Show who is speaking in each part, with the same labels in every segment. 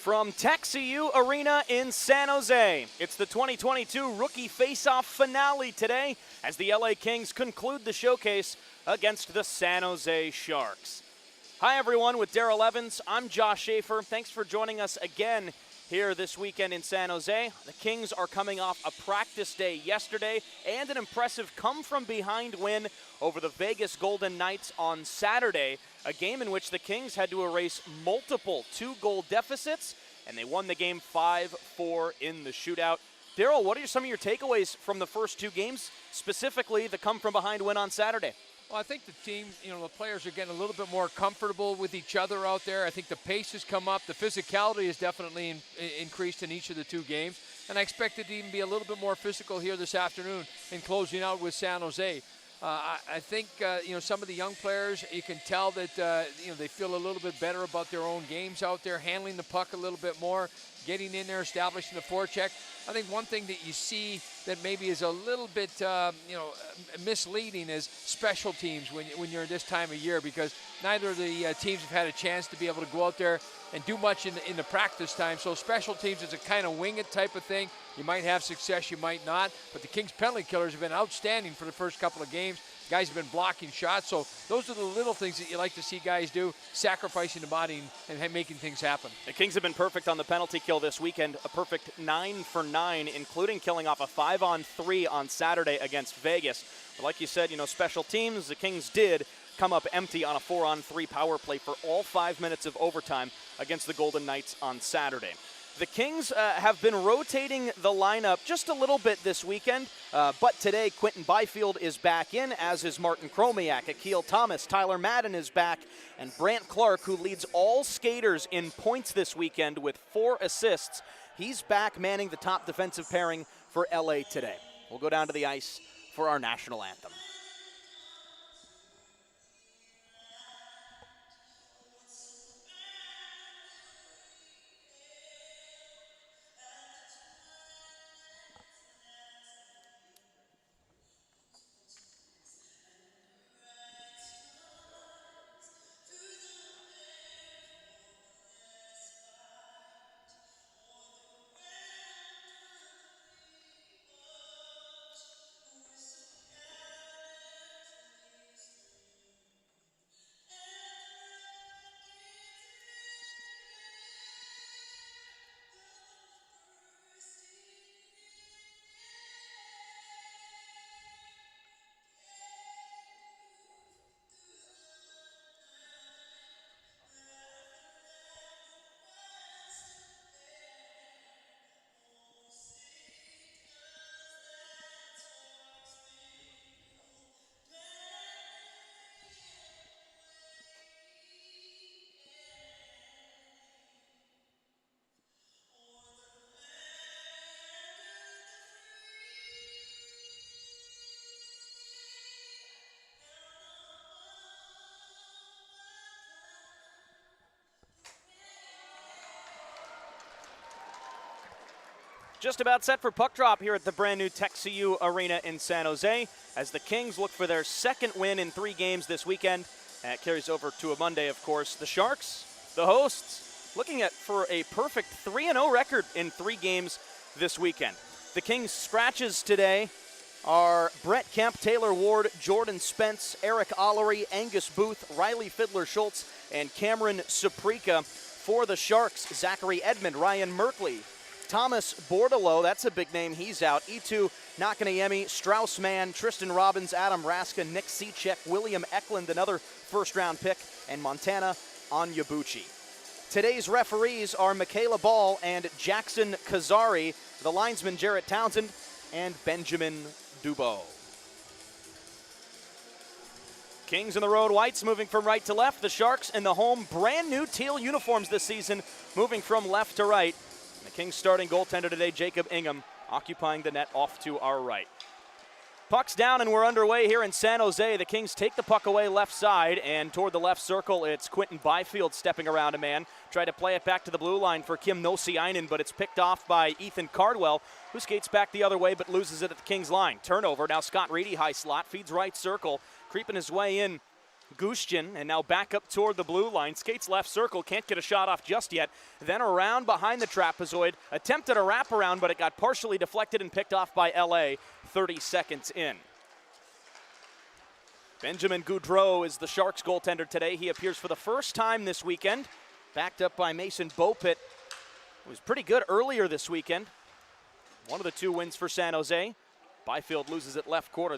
Speaker 1: From TechCU Arena in San Jose, it's the 2022 Rookie Faceoff finale today as the LA Kings conclude the showcase against the San Jose Sharks. Hi everyone, with Darrell Evans, I'm Josh Schaefer. Thanks for joining us again here this weekend in San Jose. The Kings are coming off a practice day yesterday and an impressive come-from-behind win over the Vegas Golden Knights on Saturday, a game in which the Kings had to erase multiple two-goal deficits, and they won the game 5-4 in the shootout. Darrell, what are some of your takeaways from the first two games, specifically the come-from-behind win on Saturday?
Speaker 2: Well, I think the team, the players are getting a little bit more comfortable with each other out there. I think the pace has come up. The physicality has definitely increased in each of the two games. And I expect it to even be a little bit more physical here this afternoon in closing out with San Jose. I think, some of the young players, you can tell that, they feel a little bit better about their own games out there, handling the puck a little bit more, getting in there, establishing the forecheck. I think one thing that you see that maybe is a little bit, misleading is special teams when you're this time of year, because neither of the teams have had a chance to be able to go out there and do much in the practice time. So special teams is a kind of wing it type of thing. You might have success, you might not, but the Kings penalty killers have been outstanding for the first couple of games. Guys have been blocking shots, so those are the little things that you like to see guys do, sacrificing the body and making things happen.
Speaker 1: The Kings have been perfect on the penalty kill this weekend, a perfect 9 for 9, including killing off a 5-on-3 on Saturday against Vegas. But like you said, special teams, the Kings did come up empty on a 4-on-3 power play for all 5 minutes of overtime against the Golden Knights on Saturday. The Kings have been rotating the lineup just a little bit this weekend, but today Quinton Byfield is back in, as is Martin Chromiak. Akil Thomas, Tyler Madden is back, and Brant Clark, who leads all skaters in points this weekend with 4 assists, he's back manning the top defensive pairing for LA today. We'll go down to the ice for our national anthem. Just about set for puck drop here at the brand new TechCU Arena in San Jose as the Kings look for their second win in 3 games this weekend. And it carries over to a Monday, of course. The Sharks, the hosts, looking for a perfect 3-0 record in 3 games this weekend. The Kings' scratches today are Brett Kemp, Taylor Ward, Jordan Spence, Eric Ollery, Angus Booth, Riley Fiddler-Schultz, and Cameron Suprika. For the Sharks, Zachary Edmond, Ryan Merkley, Thomas Bordeleau, that's a big name, he's out. Itu Nakaniemi, Strauss Mann, Tristan Robbins, Adam Raska, Nick Cechek, William Eklund, another first-round pick, and Montana Onyebuchi. Today's referees are Michaela Ball and Jackson Kazari, the linesman Jarrett Townsend, and Benjamin Dubois. Kings in the road whites moving from right to left. The Sharks in the home brand new teal uniforms this season moving from left to right. The Kings starting goaltender today, Jacob Ingham, occupying the net off to our right. Puck's down and we're underway here in San Jose. The Kings take the puck away left side, and toward the left circle, it's Quinton Byfield stepping around a man. Tried to play it back to the blue line for Kim Nosiainen, but it's picked off by Ethan Cardwell, who skates back the other way but loses it at the Kings line. Turnover, now Scott Reedy, high slot, feeds right circle, creeping his way in Gushchin, and now back up toward the blue line. Skates left circle, can't get a shot off just yet. Then around behind the trapezoid, attempted a wraparound, but it got partially deflected and picked off by LA 30 seconds in. Benjamin Gaudreau is the Sharks goaltender today. He appears for the first time this weekend, backed up by Mason Beaupit. It was pretty good earlier this weekend. One of the two wins for San Jose. Byfield loses it left corner.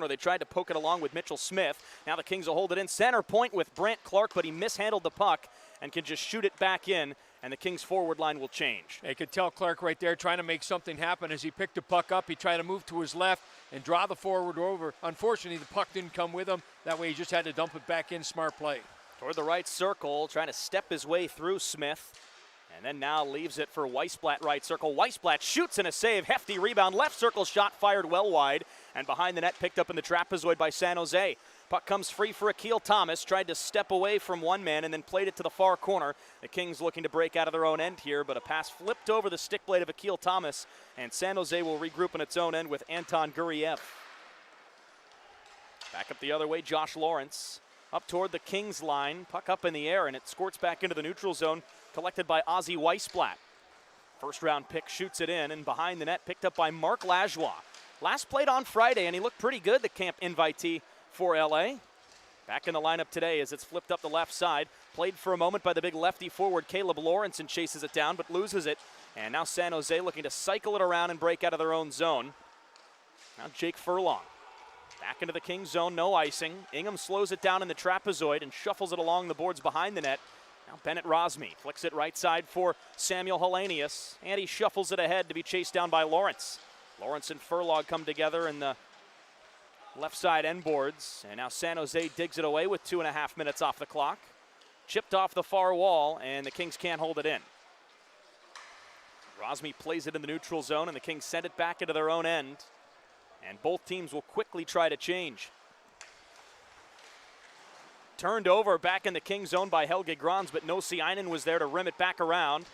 Speaker 1: They tried to poke it along with Mitchell Smith. Now the Kings will hold it in center point with Brant Clark, but he mishandled the puck and can just shoot it back in, and the Kings forward line will change.
Speaker 2: You could tell Clark right there trying to make something happen as he picked the puck up. He tried to move to his left and draw the forward over. Unfortunately, the puck didn't come with him. That way he just had to dump it back in. Smart play.
Speaker 1: Toward the right circle, trying to step his way through Smith. And then now leaves it for Weissblatt right circle. Weissblatt shoots in a save. Hefty rebound. Left circle shot fired well wide. And behind the net picked up in the trapezoid by San Jose. Puck comes free for Akil Thomas. Tried to step away from one man and then played it to the far corner. The Kings looking to break out of their own end here, but a pass flipped over the stick blade of Akil Thomas. And San Jose will regroup in its own end with Anton Guriev. Back up the other way, Josh Lawrence. Up toward the Kings line. Puck up in the air and it squirts back into the neutral zone. Collected by Ozzy Weissblatt. First round pick shoots it in, and behind the net picked up by Mark Lajoie. Last played on Friday, and he looked pretty good, the camp invitee for LA. Back in the lineup today as it's flipped up the left side. Played for a moment by the big lefty forward Caleb Lawrence and chases it down, but loses it. And now San Jose looking to cycle it around and break out of their own zone. Now Jake Furlong. Back into the Kings zone, no icing. Ingham slows it down in the trapezoid and shuffles it along the boards behind the net. Now Bennett Rosmi flicks it right side for Samuel Hellenius, and he shuffles it ahead to be chased down by Lawrence. Lawrence and Furlong come together in the left side end boards, and now San Jose digs it away with 2.5 minutes off the clock. Chipped off the far wall, and the Kings can't hold it in. Rosmi plays it in the neutral zone, and the Kings send it back into their own end, and both teams will quickly try to change. Turned over back in the King zone by Helge Grans, but Nossi Einen was there to rim it back around.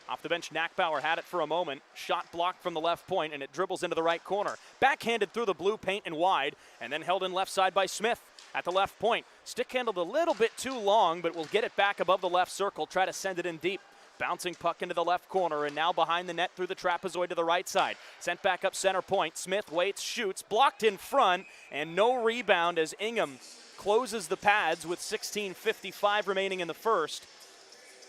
Speaker 1: Off the bench, Knackbauer had it for a moment. Shot blocked from the left point, and it dribbles into the right corner. Backhanded through the blue paint and wide, and then held in left side by Smith at the left point. Stick handled a little bit too long, but will get it back above the left circle, try to send it in deep. Bouncing puck into the left corner, and now behind the net through the trapezoid to the right side. Sent back up center point. Smith waits, shoots, blocked in front, and no rebound as Ingham closes the pads with 16:55 remaining in the first.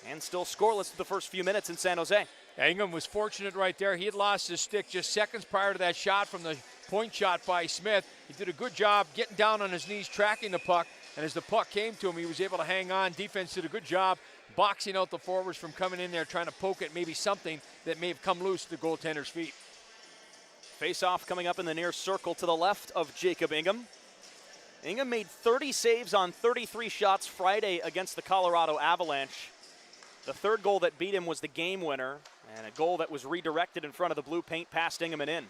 Speaker 1: And still scoreless for the first few minutes in San Jose.
Speaker 2: Ingham was fortunate right there. He had lost his stick just seconds prior to that shot from the point shot by Smith. He did a good job getting down on his knees, tracking the puck, and as the puck came to him, he was able to hang on. Defense did a good job boxing out the forwards from coming in there, trying to poke at maybe something that may have come loose at the goaltender's feet.
Speaker 1: Face-off coming up in the near circle to the left of Jacob Ingham. Ingham made 30 saves on 33 shots Friday against the Colorado Avalanche. The third goal that beat him was the game winner, and a goal that was redirected in front of the blue paint past Ingham and in.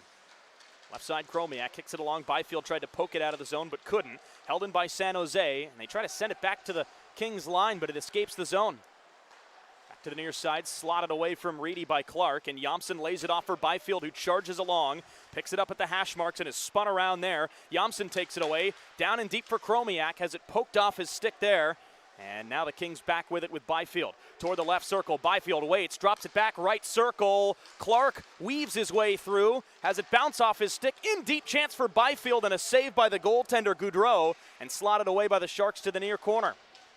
Speaker 1: Left side, Chromiak kicks it along. Byfield tried to poke it out of the zone, but couldn't. Held in by San Jose, and they try to send it back to the Kings line, but it escapes the zone. Back to the near side, slotted away from Reedy by Clark, and Yamson lays it off for Byfield, who charges along, picks it up at the hash marks, and is spun around there. Yamson takes it away, down and deep for Chromiak, has it poked off his stick there. And now the Kings back with it with Byfield. Toward the left circle, Byfield waits, drops it back, right circle. Clark weaves his way through, has it bounce off his stick. In deep chance for Byfield and a save by the goaltender Gaudreau, and slotted away by the Sharks to the near corner.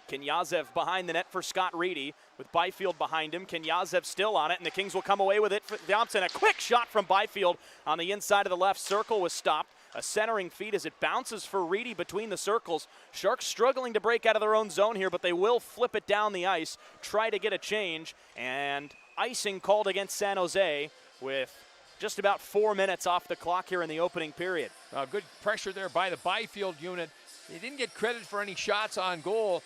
Speaker 1: Kenyazev behind the net for Scott Reedy with Byfield behind him. Kenyazev still on it, and the Kings will come away with it for Thompson. A quick shot from Byfield on the inside of the left circle was stopped. A centering feed as it bounces for Reedy between the circles. Sharks struggling to break out of their own zone here, but they will flip it down the ice, try to get a change, and icing called against San Jose with just about 4 minutes off the clock here in the opening period.
Speaker 2: Good pressure there by the Byfield unit. They didn't get credit for any shots on goal.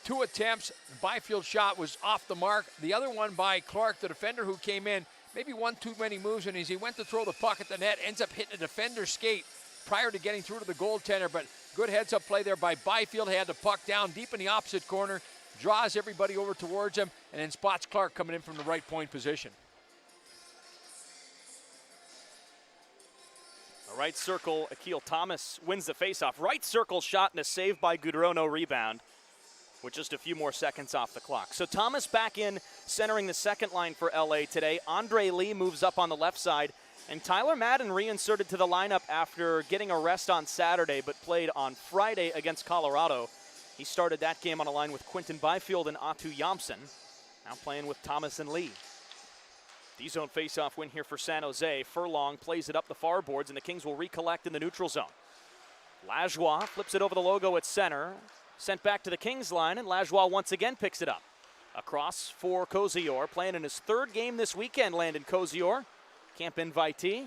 Speaker 2: 2 attempts, Byfield shot was off the mark. The other one by Clark, the defender who came in, maybe one too many moves, and as he went to throw the puck at the net, ends up hitting a defender's skate prior to getting through to the goaltender, but good heads-up play there by Byfield. He had the puck down deep in the opposite corner, draws everybody over towards him, and then spots Clark coming in from the right point position.
Speaker 1: The right circle, Akil Thomas wins the faceoff. Right circle shot and a save by Goudreau, no rebound, with just a few more seconds off the clock. So Thomas back in, centering the second line for LA today. Andre Lee moves up on the left side, and Tyler Madden reinserted to the lineup after getting a rest on Saturday, but played on Friday against Colorado. He started that game on a line with Quinton Byfield and Atu Yamson, now playing with Thomas and Lee. D-zone faceoff win here for San Jose. Furlong plays it up the far boards, and the Kings will recollect in the neutral zone. Lajoie flips it over the logo at center. Sent back to the Kings line, and Lajoie once again picks it up. Across for Kozior, playing in his third game this weekend, Landon Kozior. Camp invitee.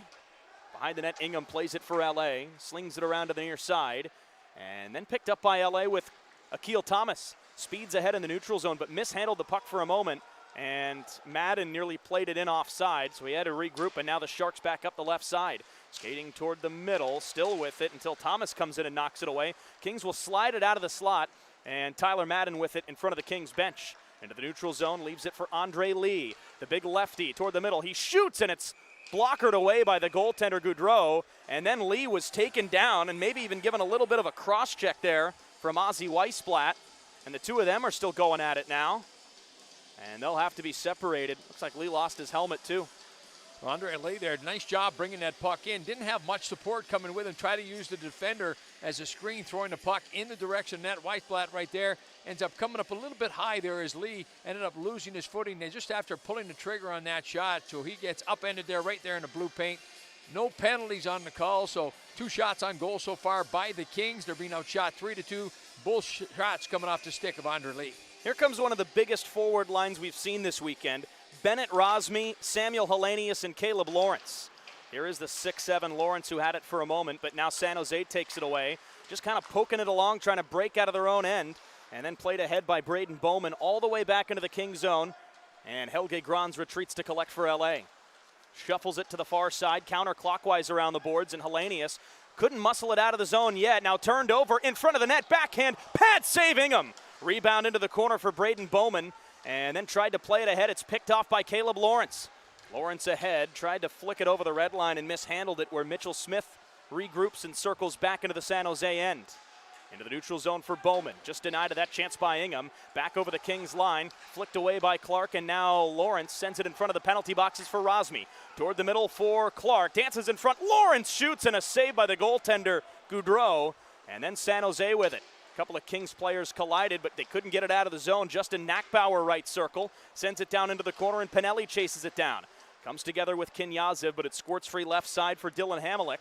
Speaker 1: Behind the net, Ingham plays it for LA. Slings it around to the near side. And then picked up by LA with Akil Thomas. Speeds ahead in the neutral zone, but mishandled the puck for a moment. And Madden nearly played it in offside, so he had to regroup, and now the Sharks back up the left side. Skating toward the middle, still with it until Thomas comes in and knocks it away. Kings will slide it out of the slot, and Tyler Madden with it in front of the Kings bench. Into the neutral zone, leaves it for Andre Lee. The big lefty toward the middle. He shoots, and it's blockered away by the goaltender Goudreau. And then Lee was taken down and maybe even given a little bit of a cross-check there from Ozzy Weissblatt. And the two of them are still going at it now. And they'll have to be separated. Looks like Lee lost his helmet too.
Speaker 2: Well, Andre Lee there, nice job bringing that puck in. Didn't have much support coming with him. Tried to use the defender as a screen, throwing the puck in the direction of net. Weissblatt right there ends up coming up a little bit high there as Lee ended up losing his footing there just after pulling the trigger on that shot. So he gets upended there right there in the blue paint. No penalties on the call, so 2 shots on goal so far by the Kings. They're being outshot 3-2. Both shots coming off the stick of Andre Lee.
Speaker 1: Here comes one of the biggest forward lines we've seen this weekend. Bennett Rosmi, Samuel Hellenius, and Caleb Lawrence. Here is the 6'7" Lawrence who had it for a moment, but now San Jose takes it away. Just kind of poking it along, trying to break out of their own end, and then played ahead by Braden Bowman all the way back into the Kings zone. And Helge Grans retreats to collect for LA. Shuffles it to the far side, counterclockwise around the boards, and Hellenius couldn't muscle it out of the zone yet. Now turned over in front of the net, backhand, pad save Ingham. Rebound into the corner for Braden Bowman, and then tried to play it ahead. It's picked off by Caleb Lawrence. Lawrence ahead, tried to flick it over the red line and mishandled it, where Mitchell Smith regroups and circles back into the San Jose end. Into the neutral zone for Bowman. Just denied of that chance by Ingham. Back over the Kings line, flicked away by Clark, and now Lawrence sends it in front of the penalty boxes for Rosmi. Toward the middle for Clark, dances in front. Lawrence shoots, and a save by the goaltender Goudreau, and then San Jose with it. A couple of Kings players collided, but they couldn't get it out of the zone. Justin Nackbauer right circle, sends it down into the corner, and Pinelli chases it down. Comes together with Kinyazev, but it squirts free left side for Dylan Hamelick,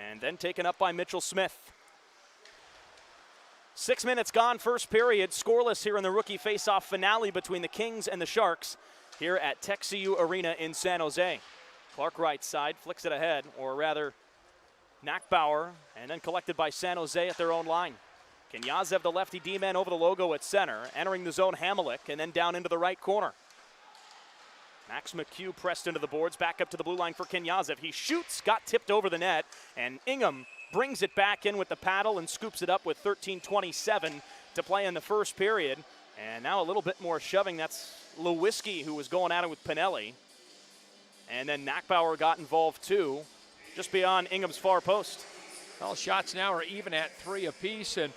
Speaker 1: and then taken up by Mitchell Smith. 6 minutes gone, first period, scoreless here in the rookie face-off finale between the Kings and the Sharks here at TechCU Arena in San Jose. Clark right side, flicks it ahead, or rather Nackbauer, and then collected by San Jose at their own line. Kinyazev, the lefty D-man over the logo at center, entering the zone Hamelick, and then down into the right corner. Max McHugh pressed into the boards, back up to the blue line for Kinyazev. He shoots, got tipped over the net, and Ingham brings it back in with the paddle and scoops it up with 13:27 to play in the first period. And now a little bit more shoving. That's Lewiski who was going at it with Pinelli. And then Nackbauer got involved too, just beyond Ingham's far post.
Speaker 2: Well, shots now are even at 3 apiece, and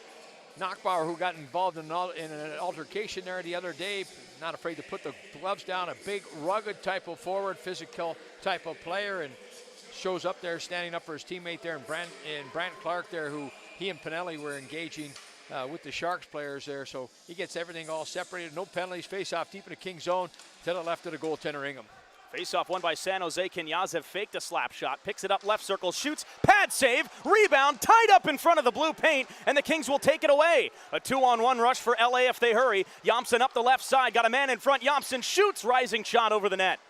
Speaker 2: Nackbauer, who got involved in an altercation there the other day, not afraid to put the gloves down, a big, rugged type of forward, physical type of player, and shows up there standing up for his teammate there, and Brant Clark there, who he and Pinelli were engaging with the Sharks players there. So he gets everything all separated. No penalties, face-off deep in the King zone to the left of the goaltender Ingham.
Speaker 1: Face-off won by San Jose. Kinyazev faked a slap shot, picks it up left circle, shoots, pad save, rebound, tied up in front of the blue paint, and the Kings will take it away. A 2-on-1 rush for LA if they hurry. Yamson up the left side, got a man in front. Yamson shoots, rising shot over the net.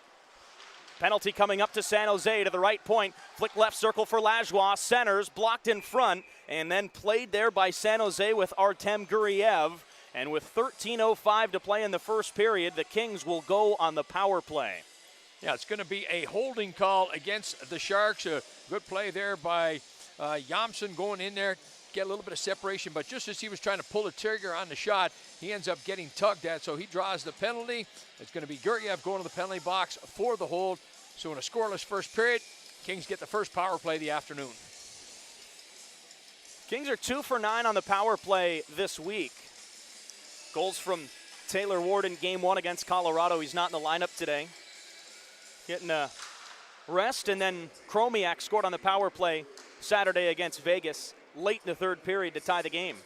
Speaker 1: Penalty coming up to San Jose to the right point. Flick left circle for Lajoie. Centers, blocked in front, and then played there by San Jose with Artem Guriev. And with 13:05 to play in the first period, the Kings will go on the power play.
Speaker 2: Yeah, it's going to be a holding call against the Sharks. A good play there by Yamson going in there, get a little bit of separation, but just as he was trying to pull the trigger on the shot, he ends up getting tugged at, so he draws the penalty. It's going to be Guriev going to the penalty box for the hold. So in a scoreless first period, Kings get the first power play of the afternoon.
Speaker 1: Kings are 2 for 9 on the power play this week. Goals from Taylor Ward in game 1 against Colorado. He's not in the lineup today. Getting a rest, and then Chromiak scored on the power play Saturday against Vegas late in the third period to tie the game.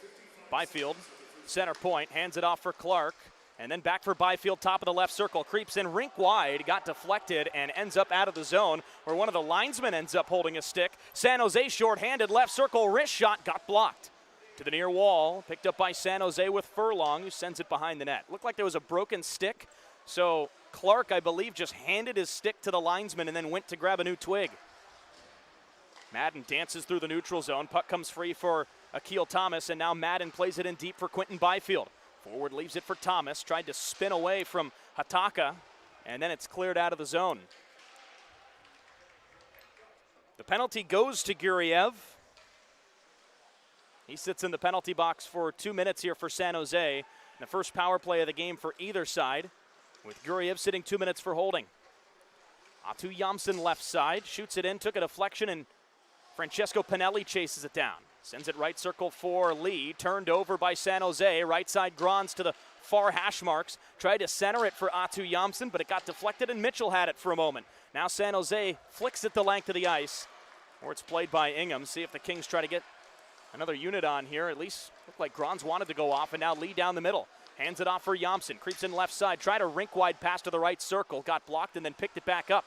Speaker 1: Byfield, center point, hands it off for Clark, and then back for Byfield, top of the left circle, creeps in rink wide, got deflected, and ends up out of the zone where one of the linesmen ends up holding a stick. San Jose short-handed, left circle, wrist shot, got blocked. To the near wall, picked up by San Jose with Furlong, who sends it behind the net. Looked like there was a broken stick, so Clark, I believe, just handed his stick to the linesman and then went to grab a new twig. Madden dances through the neutral zone. Puck comes free for Akil Thomas, and now Madden plays it in deep for Quinton Byfield. Forward leaves it for Thomas, tried to spin away from Hataka, and then it's cleared out of the zone. The penalty goes to Guriev. He sits in the penalty box for 2 minutes here for San Jose. The first power play of the game for either side, with Guriev sitting 2 minutes for holding. Atu Yamson left side, shoots it in, took a deflection, and Francesco Pinelli chases it down. Sends it right circle for Lee, turned over by San Jose. Right side Grans to the far hash marks. Tried to center it for Atu Yamson, but it got deflected, and Mitchell had it for a moment. Now San Jose flicks it the length of the ice, or it's played by Ingham. See if the Kings try to get another unit on here. At least looked like Grans wanted to go off, and now Lee down the middle. Hands it off for Yamson, creeps in left side, tried a rink-wide pass to the right circle, got blocked and then picked it back up.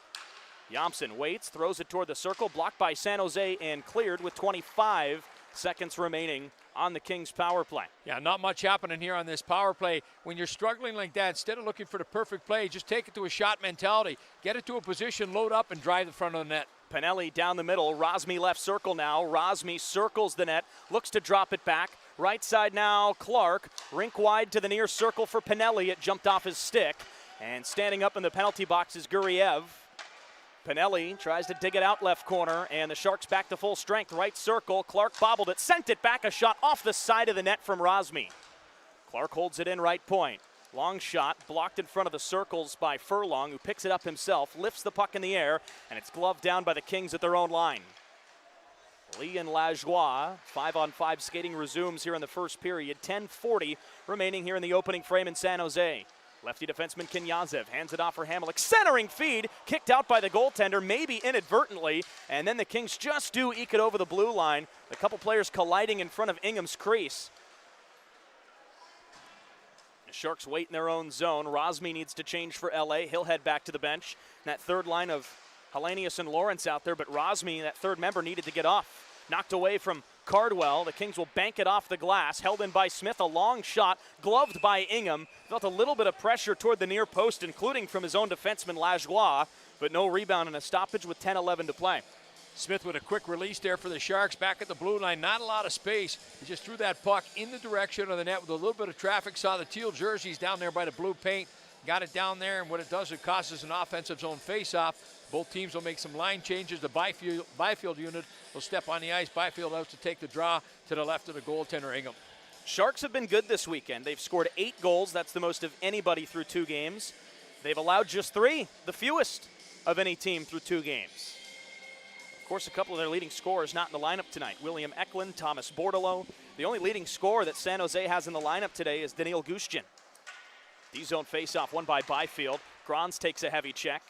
Speaker 1: Yamson waits, throws it toward the circle, blocked by San Jose and cleared with 25 seconds remaining on the Kings power play.
Speaker 2: Yeah, not much happening here on this power play. When you're struggling like that, instead of looking for the perfect play, just take it to a shot mentality. Get it to a position, load up, and drive the front of the net.
Speaker 1: Pinelli down the middle, Rosmi left circle now. Rosmi circles the net, looks to drop it back. Right side now, Clark, rink wide to the near circle for Pinelli. It jumped off his stick. And standing up in the penalty box is Guriev. Pinelli tries to dig it out left corner, and the Sharks back to full strength. Right circle, Clark bobbled it, sent it back, a shot off the side of the net from Rosmi. Clark holds it in right point. Long shot, blocked in front of the circles by Furlong, who picks it up himself, lifts the puck in the air, and it's gloved down by the Kings at their own line. Lee and Lajoie, 5-on-5 skating resumes here in the first period. 10:40 remaining here in the opening frame in San Jose. Lefty defenseman Knyazev hands it off for Hamelic. Centering feed, kicked out by the goaltender, maybe inadvertently, and then the Kings just do eke it over the blue line. A couple players colliding in front of Ingham's crease. The Sharks wait in their own zone. Rosmi needs to change for LA. He'll head back to the bench. And that third line of Hellenius and Lawrence out there, but Rosmi, that third member, needed to get off. Knocked away from Cardwell. The Kings will bank it off the glass. Held in by Smith, a long shot, gloved by Ingham. Felt a little bit of pressure toward the near post, including from his own defenseman Lajoie, but no rebound and a stoppage with 10:11 to play.
Speaker 2: Smith with a quick release there for the Sharks back at the blue line. Not a lot of space. He just threw that puck in the direction of the net with a little bit of traffic. Saw the teal jerseys down there by the blue paint. Got it down there, and what it does, it causes an offensive zone face-off. Both teams will make some line changes. The Byfield unit will step on the ice. Byfield out to take the draw to the left of the goaltender, Ingham.
Speaker 1: Sharks have been good this weekend. They've scored 8 goals. That's the most of anybody through 2 games. They've allowed just 3, the fewest of any team through 2 games. Of course, a couple of their leading scorers not in the lineup tonight. William Eklund, Thomas Bordeleau. The only leading scorer that San Jose has in the lineup today is Daniil Gushchin. D-zone face-off won by Byfield. Grans takes a heavy check.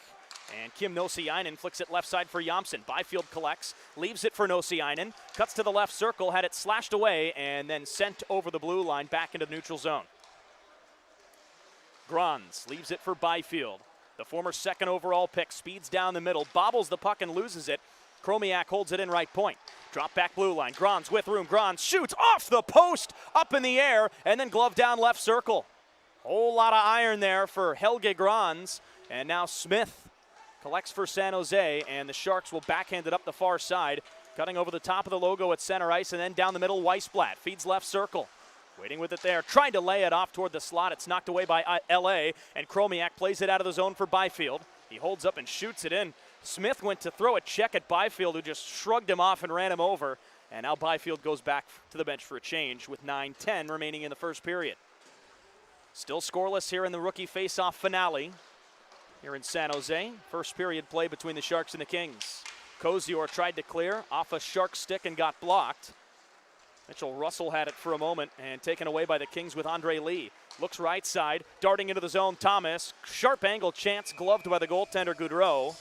Speaker 1: And Kim Nosiainen flicks it left side for Yamson. Byfield collects, leaves it for Nosiainen, cuts to the left circle, had it slashed away, and then sent over the blue line back into the neutral zone. Grans leaves it for Byfield. The former second overall pick speeds down the middle, bobbles the puck and loses it. Chromiak holds it in right point. Drop back blue line. Grans with room. Grans shoots off the post, up in the air, and then glove down left circle. Whole lot of iron there for Helge Grans. And now Smith collects for San Jose, and the Sharks will backhand it up the far side, cutting over the top of the logo at center ice, and then down the middle, Weissblatt feeds left circle. Waiting with it there, trying to lay it off toward the slot. It's knocked away by LA, and Chromiak plays it out of the zone for Byfield. He holds up and shoots it in. Smith went to throw a check at Byfield, who just shrugged him off and ran him over. And now Byfield goes back to the bench for a change with 9:10 remaining in the first period. Still scoreless here in the rookie face-off finale here in San Jose. First period play between the Sharks and the Kings. Kozior tried to clear off a shark stick and got blocked. Mitchell Russell had it for a moment and taken away by the Kings with Andre Lee. Looks right side, darting into the zone, Thomas. Sharp angle chance, gloved by the goaltender Goudreau.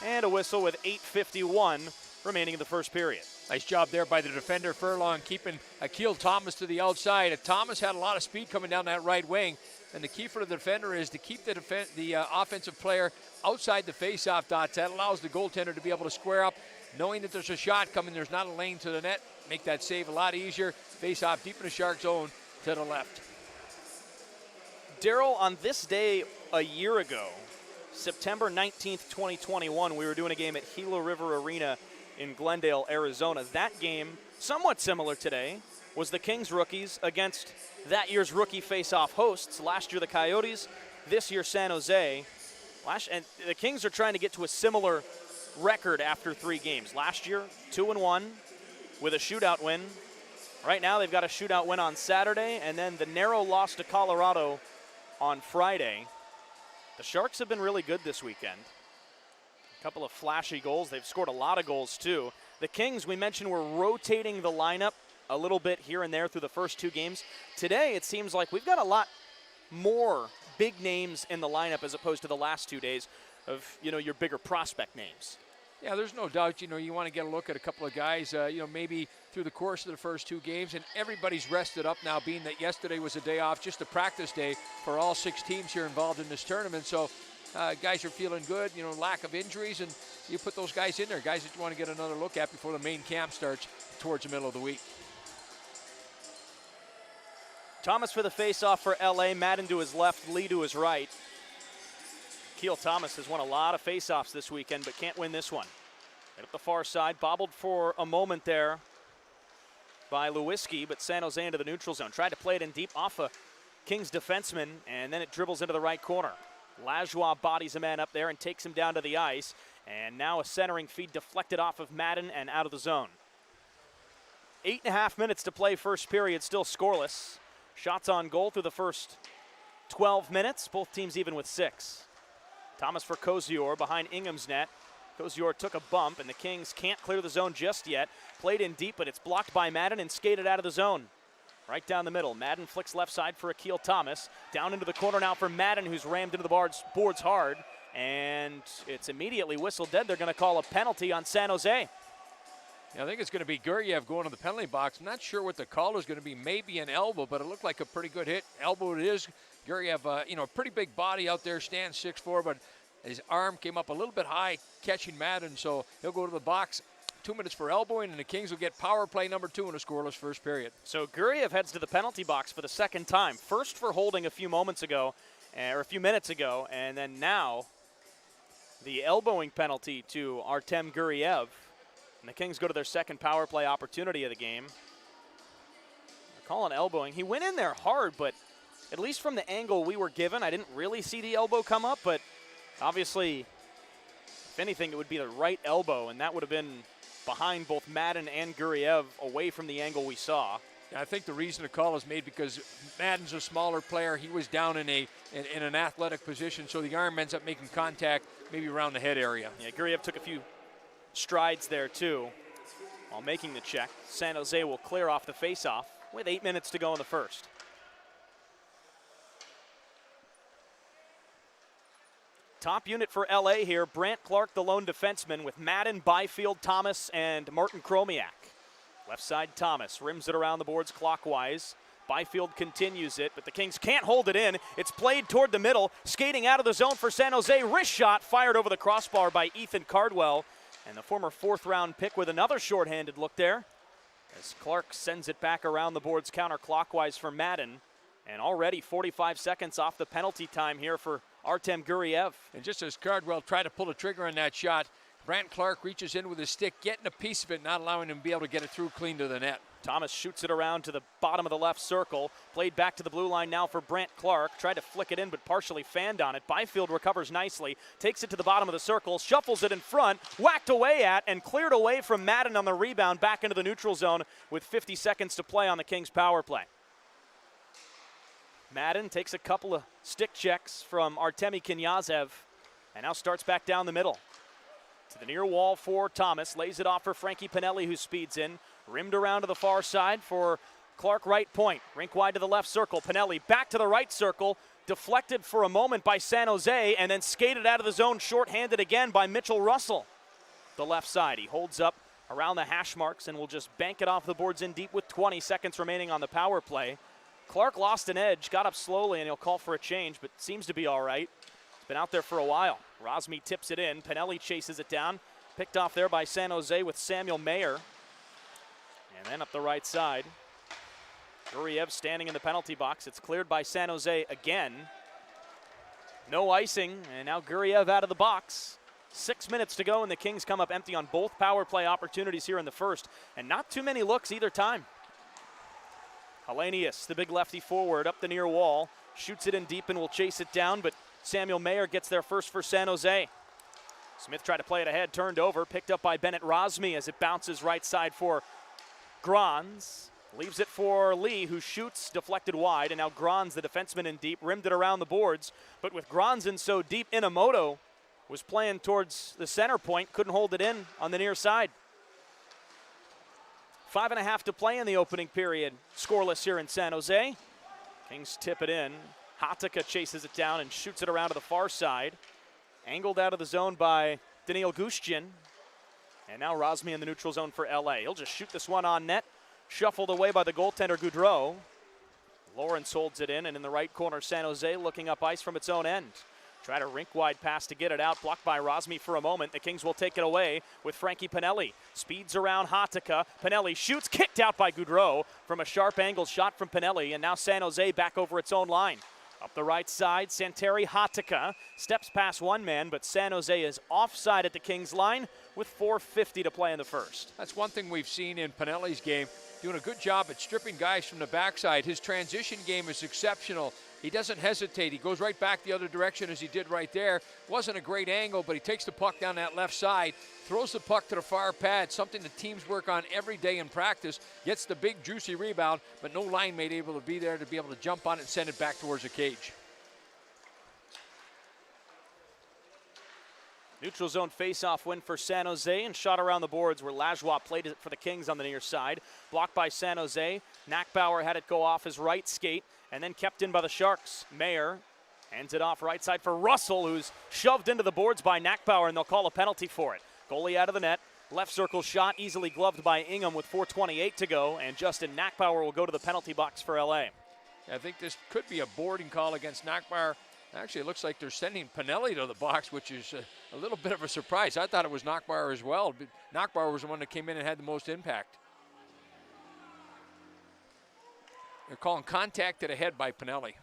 Speaker 1: And a whistle with 8:51 remaining in the first period.
Speaker 2: Nice job there by the defender Furlong, keeping Akil Thomas to the outside. And Thomas had a lot of speed coming down that right wing. And the key for the defender is to keep the offensive player outside the face-off dots. That allows the goaltender to be able to square up, knowing that there's a shot coming, there's not a lane to the net. Make that save a lot easier. Face-off deep in the Shark zone to the left.
Speaker 1: Daryl, on this day a year ago, September 19th, 2021, we were doing a game at Gila River Arena in Glendale, Arizona. That game, somewhat similar today, was the Kings rookies against that year's rookie face-off hosts. Last year the Coyotes, this year San Jose. And the Kings are trying to get to a similar record after 3 games. Last year, 2-1 with a shootout win. Right now they've got a shootout win on Saturday and then the narrow loss to Colorado on Friday. The Sharks have been really good this weekend. A couple of flashy goals. They've scored a lot of goals too. The Kings, we mentioned, were rotating the lineup a little bit here and there through the first 2 games. Today, it seems like we've got a lot more big names in the lineup as opposed to the last 2 days of, your bigger prospect names.
Speaker 2: Yeah, there's no doubt, you want to get a look at a couple of guys, maybe through the course of the first 2 games, and everybody's rested up now, being that yesterday was a day off, just a practice day for all 6 teams here involved in this tournament. So guys are feeling good, lack of injuries, and you put those guys in there, guys that you want to get another look at before the main camp starts towards the middle of the week.
Speaker 1: Thomas for the faceoff for LA, Madden to his left, Lee to his right. Akil Thomas has won a lot of faceoffs this weekend, but can't win this one. Right up the far side, bobbled for a moment there by Lewiski, but San Jose into the neutral zone. Tried to play it in deep off a Kings defenseman, and then it dribbles into the right corner. Lajoie bodies a man up there and takes him down to the ice, and now a centering feed deflected off of Madden and out of the zone. 8.5 minutes to play first period, still scoreless. Shots on goal through the first 12 minutes, both teams even with 6. Thomas for Kozior behind Ingham's net. Kozior took a bump, and the Kings can't clear the zone just yet. Played in deep, but it's blocked by Madden and skated out of the zone. Right down the middle. Madden flicks left side for Akil Thomas. Down into the corner now for Madden, who's rammed into the boards hard. And it's immediately whistled dead. They're going to call a penalty on San Jose.
Speaker 2: Yeah, I think it's going to be Guryev going to the penalty box. I'm not sure what the call is going to be. Maybe an elbow, but it looked like a pretty good hit. Elbow it is. Guryev, a pretty big body out there, stands 6'4", but his arm came up a little bit high, catching Madden, so he'll go to the box. 2 minutes for elbowing, and the Kings will get power play number 2 in a scoreless first period.
Speaker 1: So Guryev heads to the penalty box for the second time. First for holding a few minutes ago, and then now the elbowing penalty to Artem Guryev. And the Kings go to their second power play opportunity of the game. They're calling elbowing. He went in there hard, but at least from the angle we were given, I didn't really see the elbow come up, but obviously, if anything, it would be the right elbow, and that would have been behind both Madden and Guryev away from the angle we saw.
Speaker 2: Yeah, I think the reason the call is made because Madden's a smaller player. He was down in an athletic position, so the arm ends up making contact maybe around the head area.
Speaker 1: Yeah, Guryev took a few strides there too while making the check. San Jose will clear off the faceoff with 8 minutes to go in the first. Top unit for LA here, Brant Clark, the lone defenseman, with Madden, Byfield, Thomas, and Martin Kromiak. Left side Thomas rims it around the boards clockwise. Byfield continues it, but the Kings can't hold it in. It's played toward the middle, skating out of the zone for San Jose. Wrist shot fired over the crossbar by Ethan Cardwell. And the former 4th-round pick with another shorthanded look there, as Clark sends it back around the boards counterclockwise for Madden. And already 45 seconds off the penalty time here for Artem Guryev.
Speaker 2: And just as Cardwell tried to pull the trigger on that shot, Brant Clark reaches in with his stick, getting a piece of it, not allowing him to be able to get it through clean to the net.
Speaker 1: Thomas shoots it around to the bottom of the left circle. Played back to the blue line now for Brant Clark. Tried to flick it in, but partially fanned on it. Byfield recovers nicely, takes it to the bottom of the circle, shuffles it in front, whacked away at, and cleared away from Madden on the rebound back into the neutral zone with 50 seconds to play on the Kings power play. Madden takes a couple of stick checks from Artemi Knyazev and now starts back down the middle. To the near wall for Thomas. Lays it off for Frankie Pinelli, who speeds in. Rimmed around to the far side for Clark, right point. Rink wide to the left circle. Pinelli back to the right circle. Deflected for a moment by San Jose, and then skated out of the zone shorthanded again by Mitchell Russell. The left side. He holds up around the hash marks and will just bank it off the boards in deep with 20 seconds remaining on the power play. Clark lost an edge, got up slowly, and he'll call for a change, but seems to be all right. He's been out there for a while. Rosmi tips it in. Pinelli chases it down. Picked off there by San Jose with Samuel Mayer. And then up the right side. Guriev standing in the penalty box. It's cleared by San Jose again. No icing, and now Guriev out of the box. 6 minutes to go, and the Kings come up empty on both power play opportunities here in the first, and not too many looks either time. Hellenius, the big lefty forward, up the near wall, shoots it in deep and will chase it down, but Samuel Mayer gets there first for San Jose. Smith tried to play it ahead, turned over, picked up by Bennett Rosmi as it bounces right side for Grans. Leaves it for Lee, who shoots, deflected wide, and now Grans, the defenseman, in deep, rimmed it around the boards. But with Grans in so deep, Inamoto was playing towards the center point, couldn't hold it in on the near side. 5.5 to play in the opening period. Scoreless here in San Jose. Kings tip it in. Hatakka chases it down and shoots it around to the far side. Angled out of the zone by Daniil Gushchin. And now Rosmi in the neutral zone for LA. He'll just shoot this one on net. Shuffled away by the goaltender Goudreau. Lawrence holds it in, and in the right corner, San Jose looking up ice from its own end. Try to rink-wide pass to get it out, blocked by Rosmi for a moment. The Kings will take it away with Frankie Pinelli. Speeds around Hatakka. Pinelli shoots, kicked out by Goudreau from a sharp angle shot from Pinelli, and now San Jose back over its own line. Up the right side, Santeri Hatakka steps past one man, but San Jose is offside at the Kings line with 4:50 to play in the first.
Speaker 2: That's one thing we've seen in Pinelli's game, doing a good job at stripping guys from the backside. His transition game is exceptional. He doesn't hesitate. He goes right back the other direction as he did right there. Wasn't a great angle, but he takes the puck down that left side, throws the puck to the far pad, something the teams work on every day in practice, gets the big juicy rebound, but no line mate able to be there to be able to jump on it and send it back towards the cage.
Speaker 1: Neutral zone face-off win for San Jose, and shot around the boards where Lajoie played it for the Kings on the near side. Blocked by San Jose. Nackbauer had it go off his right skate and then kept in by the Sharks. Mayer hands it off right side for Russell, who's shoved into the boards by Nackbauer, and they'll call a penalty for it. Goalie out of the net. Left circle shot easily gloved by Ingham with 4:28 to go, and Justin Nackbauer will go to the penalty box for LA.
Speaker 2: I think this could be a boarding call against Nackbauer. Actually, it looks like they're sending Pinelli to the box, which is a little bit of a surprise. I thought it was Nackbauer as well, but Nackbauer was the one that came in and had the most impact. They're calling contact to the head by Pinelli.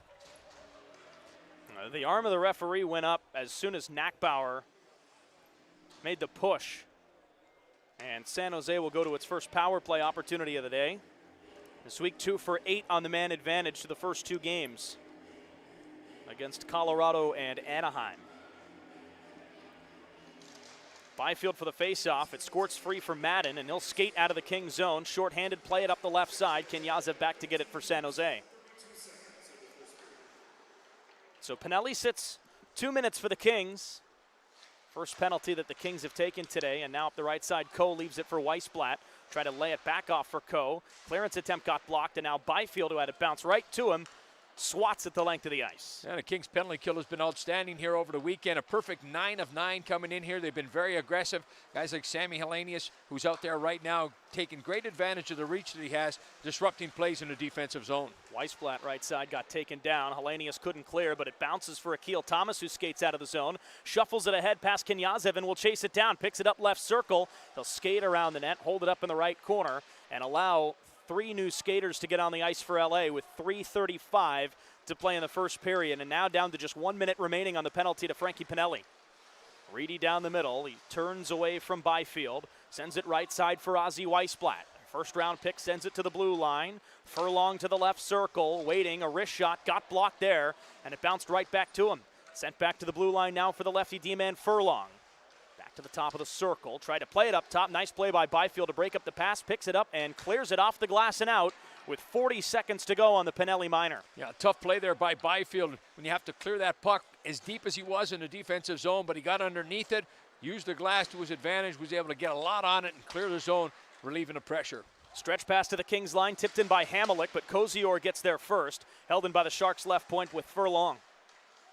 Speaker 1: The arm of the referee went up as soon as Nackbauer made the push. And San Jose will go to its first power play opportunity of the day. This week 2 for 8 on the man advantage to the first two games against Colorado and Anaheim. Byfield for the faceoff. It squirts free for Madden, and he'll skate out of the Kings zone. Short-handed, play it up the left side. Kenyazev back to get it for San Jose. So Pinelli sits 2 minutes for the Kings. First penalty that the Kings have taken today, and now up the right side, Coe leaves it for Weissblatt. Try to lay it back off for Coe. Clearance attempt got blocked, and now Byfield, who had it bounce right to him, swats at the length of the ice.
Speaker 2: And the Kings penalty kill has been outstanding here over the weekend. A perfect 9 of 9 coming in here. They've been very aggressive. Guys like Sammy Hellenius, who's out there right now, taking great advantage of the reach that he has, disrupting plays in the defensive zone.
Speaker 1: Weissblatt right side got taken down. Hellenius couldn't clear, but it bounces for Akil Thomas, who skates out of the zone. Shuffles it ahead past Kenyazev and will chase it down. Picks it up left circle. He'll skate around the net, hold it up in the right corner, and allow 3 new skaters to get on the ice for LA with 3:35 to play in the first period, and now down to just 1 minute remaining on the penalty to Frankie Pinelli. Reedy down the middle. He turns away from Byfield, sends it right side for Ozzy Weissblatt. First round pick sends it to the blue line. Furlong to the left circle, waiting, a wrist shot, got blocked there, and it bounced right back to him. Sent back to the blue line now for the lefty D-man Furlong. Back to the top of the circle, tried to play it up top. Nice play by Byfield to break up the pass, picks it up and clears it off the glass and out with 40 seconds to go on the Pinelli minor.
Speaker 2: Yeah, tough play there by Byfield when you have to clear that puck as deep as he was in the defensive zone, but he got underneath it, used the glass to his advantage, was able to get a lot on it and clear the zone, relieving the pressure.
Speaker 1: Stretch pass to the Kings line, tipped in by Hamelic, but Kozior gets there first. Held in by the Sharks left point with Furlong.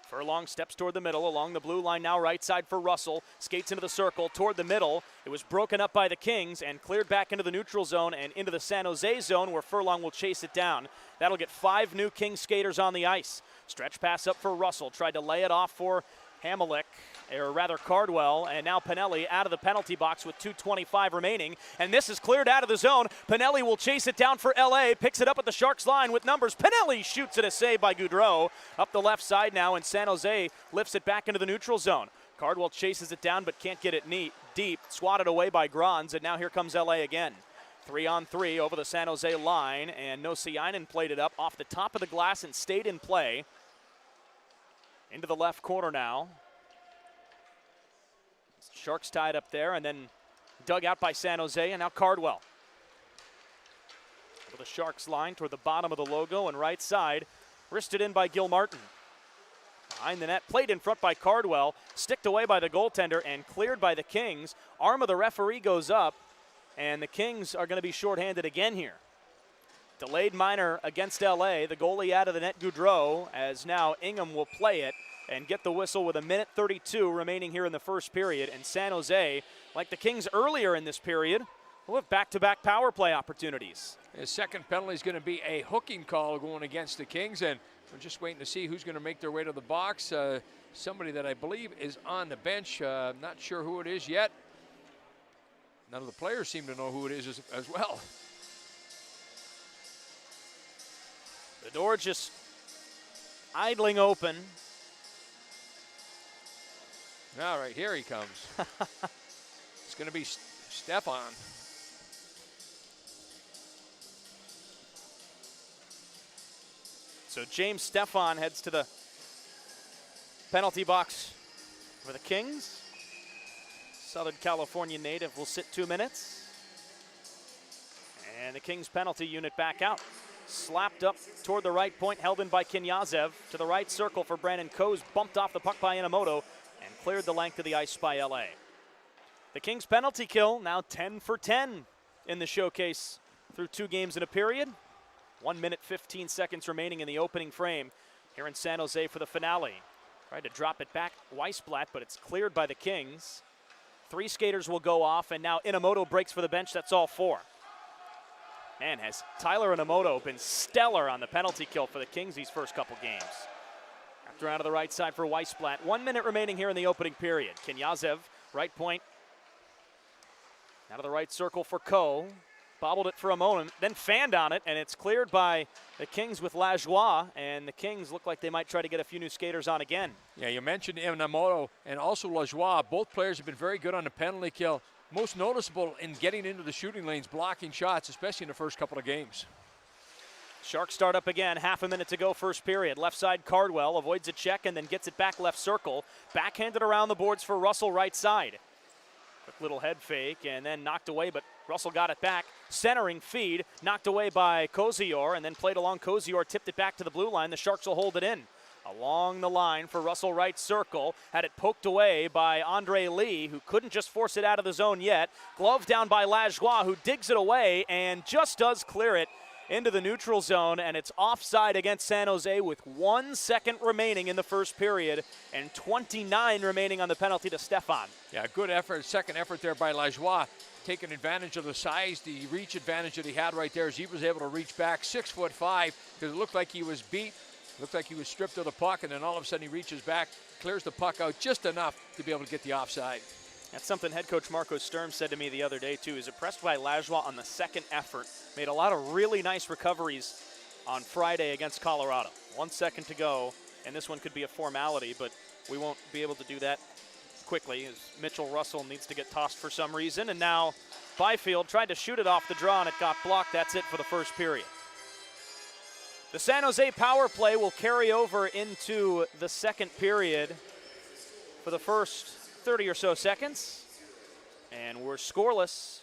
Speaker 1: Furlong steps toward the middle, along the blue line now, right side for Russell. Skates into the circle, toward the middle. It was broken up by the Kings and cleared back into the neutral zone and into the San Jose zone where Furlong will chase it down. That'll get 5 new Kings skaters on the ice. Stretch pass up for Russell, tried to lay it off for Hamelic, or rather Cardwell, and now Pinelli out of the penalty box with 2:25 remaining, and this is cleared out of the zone. Pinelli will chase it down for LA, picks it up at the Sharks line with numbers. Pinelli shoots it, a save by Gaudreau. Up the left side now, and San Jose lifts it back into the neutral zone. Cardwell chases it down but can't get it deep, swatted away by Grons, and now here comes LA again. 3-on-3 over the San Jose line, and Nosiainen played it up off the top of the glass and stayed in play. Into the left corner now. Sharks tied up there and then dug out by San Jose, and now Cardwell. Over the Sharks line toward the bottom of the logo and right side. Wristed in by Gilmartin. Behind the net, played in front by Cardwell, sticked away by the goaltender and cleared by the Kings. Arm of the referee goes up, and the Kings are going to be shorthanded again here. Delayed minor against LA. The goalie out of the net, Gaudreau, as now Ingham will play it and get the whistle with 1:32 remaining here in the first period. And San Jose, like the Kings earlier in this period, will have back-to-back power play opportunities.
Speaker 2: His second penalty is going to be a hooking call going against the Kings, and we're just waiting to see who's going to make their way to the box. Somebody that I believe is on the bench. Not sure who it is yet. None of the players seem to know who it is as well.
Speaker 1: The door just idling open.
Speaker 2: All right, here he comes. It's going to be Stefan.
Speaker 1: So James Stefan heads to the penalty box for the Kings. Southern California native will sit 2 minutes. And the Kings penalty unit back out. Slapped up toward the right point, held in by Kinyazev. To the right circle for Brandon Coase, bumped off the puck by Inamoto and cleared the length of the ice by LA. The Kings penalty kill now 10 for 10 in the showcase through 2 games in a period. 1 minute, 15 seconds remaining in the opening frame here in San Jose for the finale. Tried to drop it back, Weissblatt, but it's cleared by the Kings. 3 skaters will go off, and now Inamoto breaks for the bench. That's all 4. Man, has Tyler Inamoto been stellar on the penalty kill for the Kings these first couple games. After out of the right side for Weissblatt. 1 minute remaining here in the opening period. Kinyazev, right point. Out of the right circle for Coe. Bobbled it for a moment, then fanned on it, and it's cleared by the Kings with Lajoie, and the Kings look like they might try to get a few new skaters on again.
Speaker 2: Yeah, you mentioned Inamoto and also Lajoie. Both players have been very good on the penalty kill. Most noticeable in getting into the shooting lanes, blocking shots, especially in the first couple of games.
Speaker 1: Sharks start up again, half a minute to go first period. Left side Cardwell avoids a check and then gets it back left circle. Backhanded around the boards for Russell right side. Quick little head fake and then knocked away, but Russell got it back. Centering feed, knocked away by Kozior and then played along Kozior, tipped it back to the blue line. The Sharks will hold it in. Along the line for Russell right circle. Had it poked away by Andre Lee, who couldn't just force it out of the zone yet. Glove down by Lajoie, who digs it away and just does clear it into the neutral zone, and it's offside against San Jose with 1 second remaining in the first period and 29 remaining on the penalty to Stefan.
Speaker 2: Yeah, good effort, second effort there by Lajoie, taking advantage of the size, the reach advantage that he had right there as he was able to reach back 6'5", because it looked like he was beat, looked like he was stripped of the puck, and then all of a sudden he reaches back, clears the puck out just enough to be able to get the offside.
Speaker 1: That's something head coach Marco Sturm said to me the other day, too. He's impressed by Lajoie on the second effort. Made a lot of really nice recoveries on Friday against Colorado. 1 second to go, and this one could be a formality, but we won't be able to do that quickly as Mitchell Russell needs to get tossed for some reason. And now Byfield tried to shoot it off the draw, and it got blocked. That's it for the first period. The San Jose power play will carry over into the second period for the first 30 or so seconds, and we're scoreless,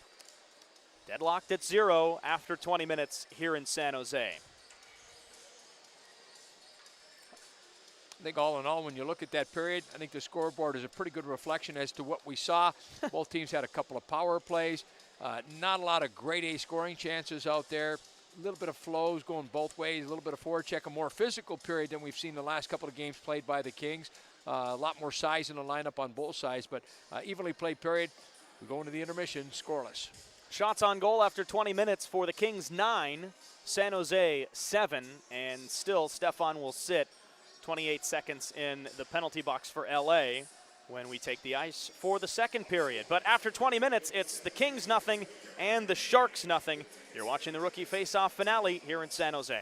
Speaker 1: deadlocked at 0 after 20 minutes here in San Jose.
Speaker 2: I think all in all, when you look at that period, I think the scoreboard is a pretty good reflection as to what we saw. Both teams had a couple of power plays. Not a lot of grade A scoring chances out there. A little bit of flows going both ways, a little bit of forecheck, a more physical period than we've seen the last couple of games played by the Kings. A lot more size in the lineup on both sides, but evenly played period. We go into the intermission scoreless.
Speaker 1: Shots on goal after 20 minutes for the Kings, 9, San Jose 7, and still Stefan will sit 28 seconds in the penalty box for LA when we take the ice for the second period. But after 20 minutes, it's the Kings nothing and the Sharks nothing. You're watching the Rookie Faceoff finale here in San Jose.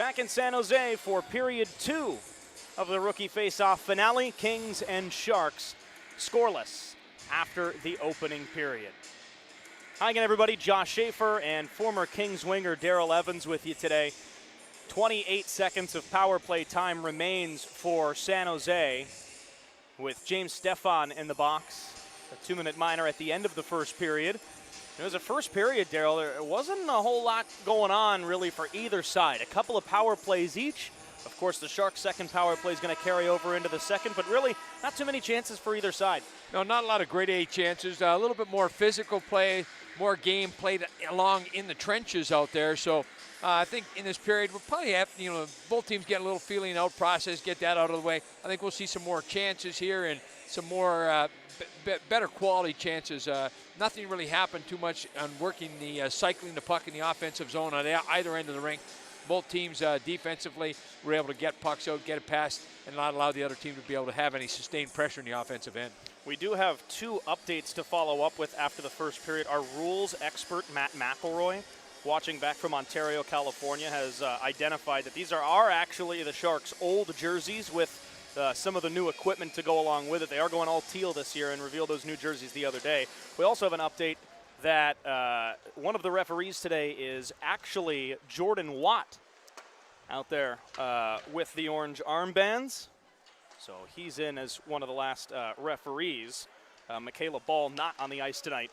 Speaker 1: Back in San Jose for period 2 of the rookie face-off finale. Kings and Sharks scoreless after the opening period. Hi again, everybody. Josh Schaefer and former Kings winger Daryl Evans with you today. 28 seconds of power play time remains for San Jose with James Stefan in the box. A 2-minute minor at the end of the first period. It was a first period, Daryl. There wasn't a whole lot going on really for either side. A couple of power plays each. Of course, the Sharks' second power play is going to carry over into the second, but really not too many chances for either side.
Speaker 2: No, not a lot of grade A chances. A little bit more physical play, more game played along in the trenches out there. So I think in this period we'll probably have, both teams get a little feeling out process, get that out of the way. I think we'll see some more chances here and some more better quality chances. Nothing really happened too much on working the cycling the puck in the offensive zone on either end of the rink. Both teams defensively were able to get pucks out, get it past, and not allow the other team to be able to have any sustained pressure in the offensive end.
Speaker 1: We do have 2 updates to follow up with after the first period. Our rules expert, Matt McElroy, watching back from Ontario, California, has identified that these are actually the Sharks' old jerseys with some of the new equipment to go along with it. They are going all teal this year and revealed those new jerseys the other day. We also have an update that one of the referees today is actually Jordan Watt out there with the orange armbands. So he's in as one of the last referees. Michaela Ball not on the ice tonight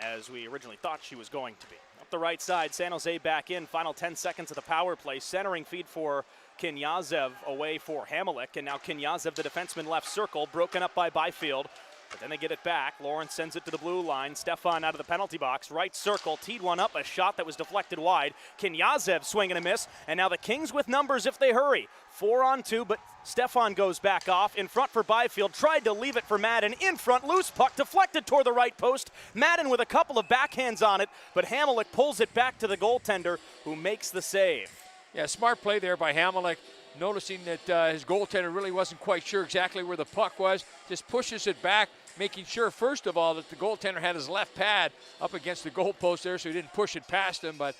Speaker 1: as we originally thought she was going to be. Up the right side, San Jose back in. Final 10 seconds of the power play. Centering feed for Knyazev away for Hamelic. And now Knyazev, the defenseman, left circle, broken up by Byfield. But then they get it back. Lawrence sends it to the blue line. Stefan out of the penalty box. Right circle. Teed one up. A shot that was deflected wide. Knyazev swing and a miss. And now the Kings with numbers if they hurry. 4-on-2, but Stefan goes back off. In front for Byfield. Tried to leave it for Madden. In front, loose puck. Deflected toward the right post. Madden with a couple of backhands on it. But Hamelic pulls it back to the goaltender who makes the save.
Speaker 2: Yeah, smart play there by Hamelic. Noticing that his goaltender really wasn't quite sure exactly where the puck was. Just pushes it back, making sure, first of all, that the goaltender had his left pad up against the goalpost there, so he didn't push it past him. But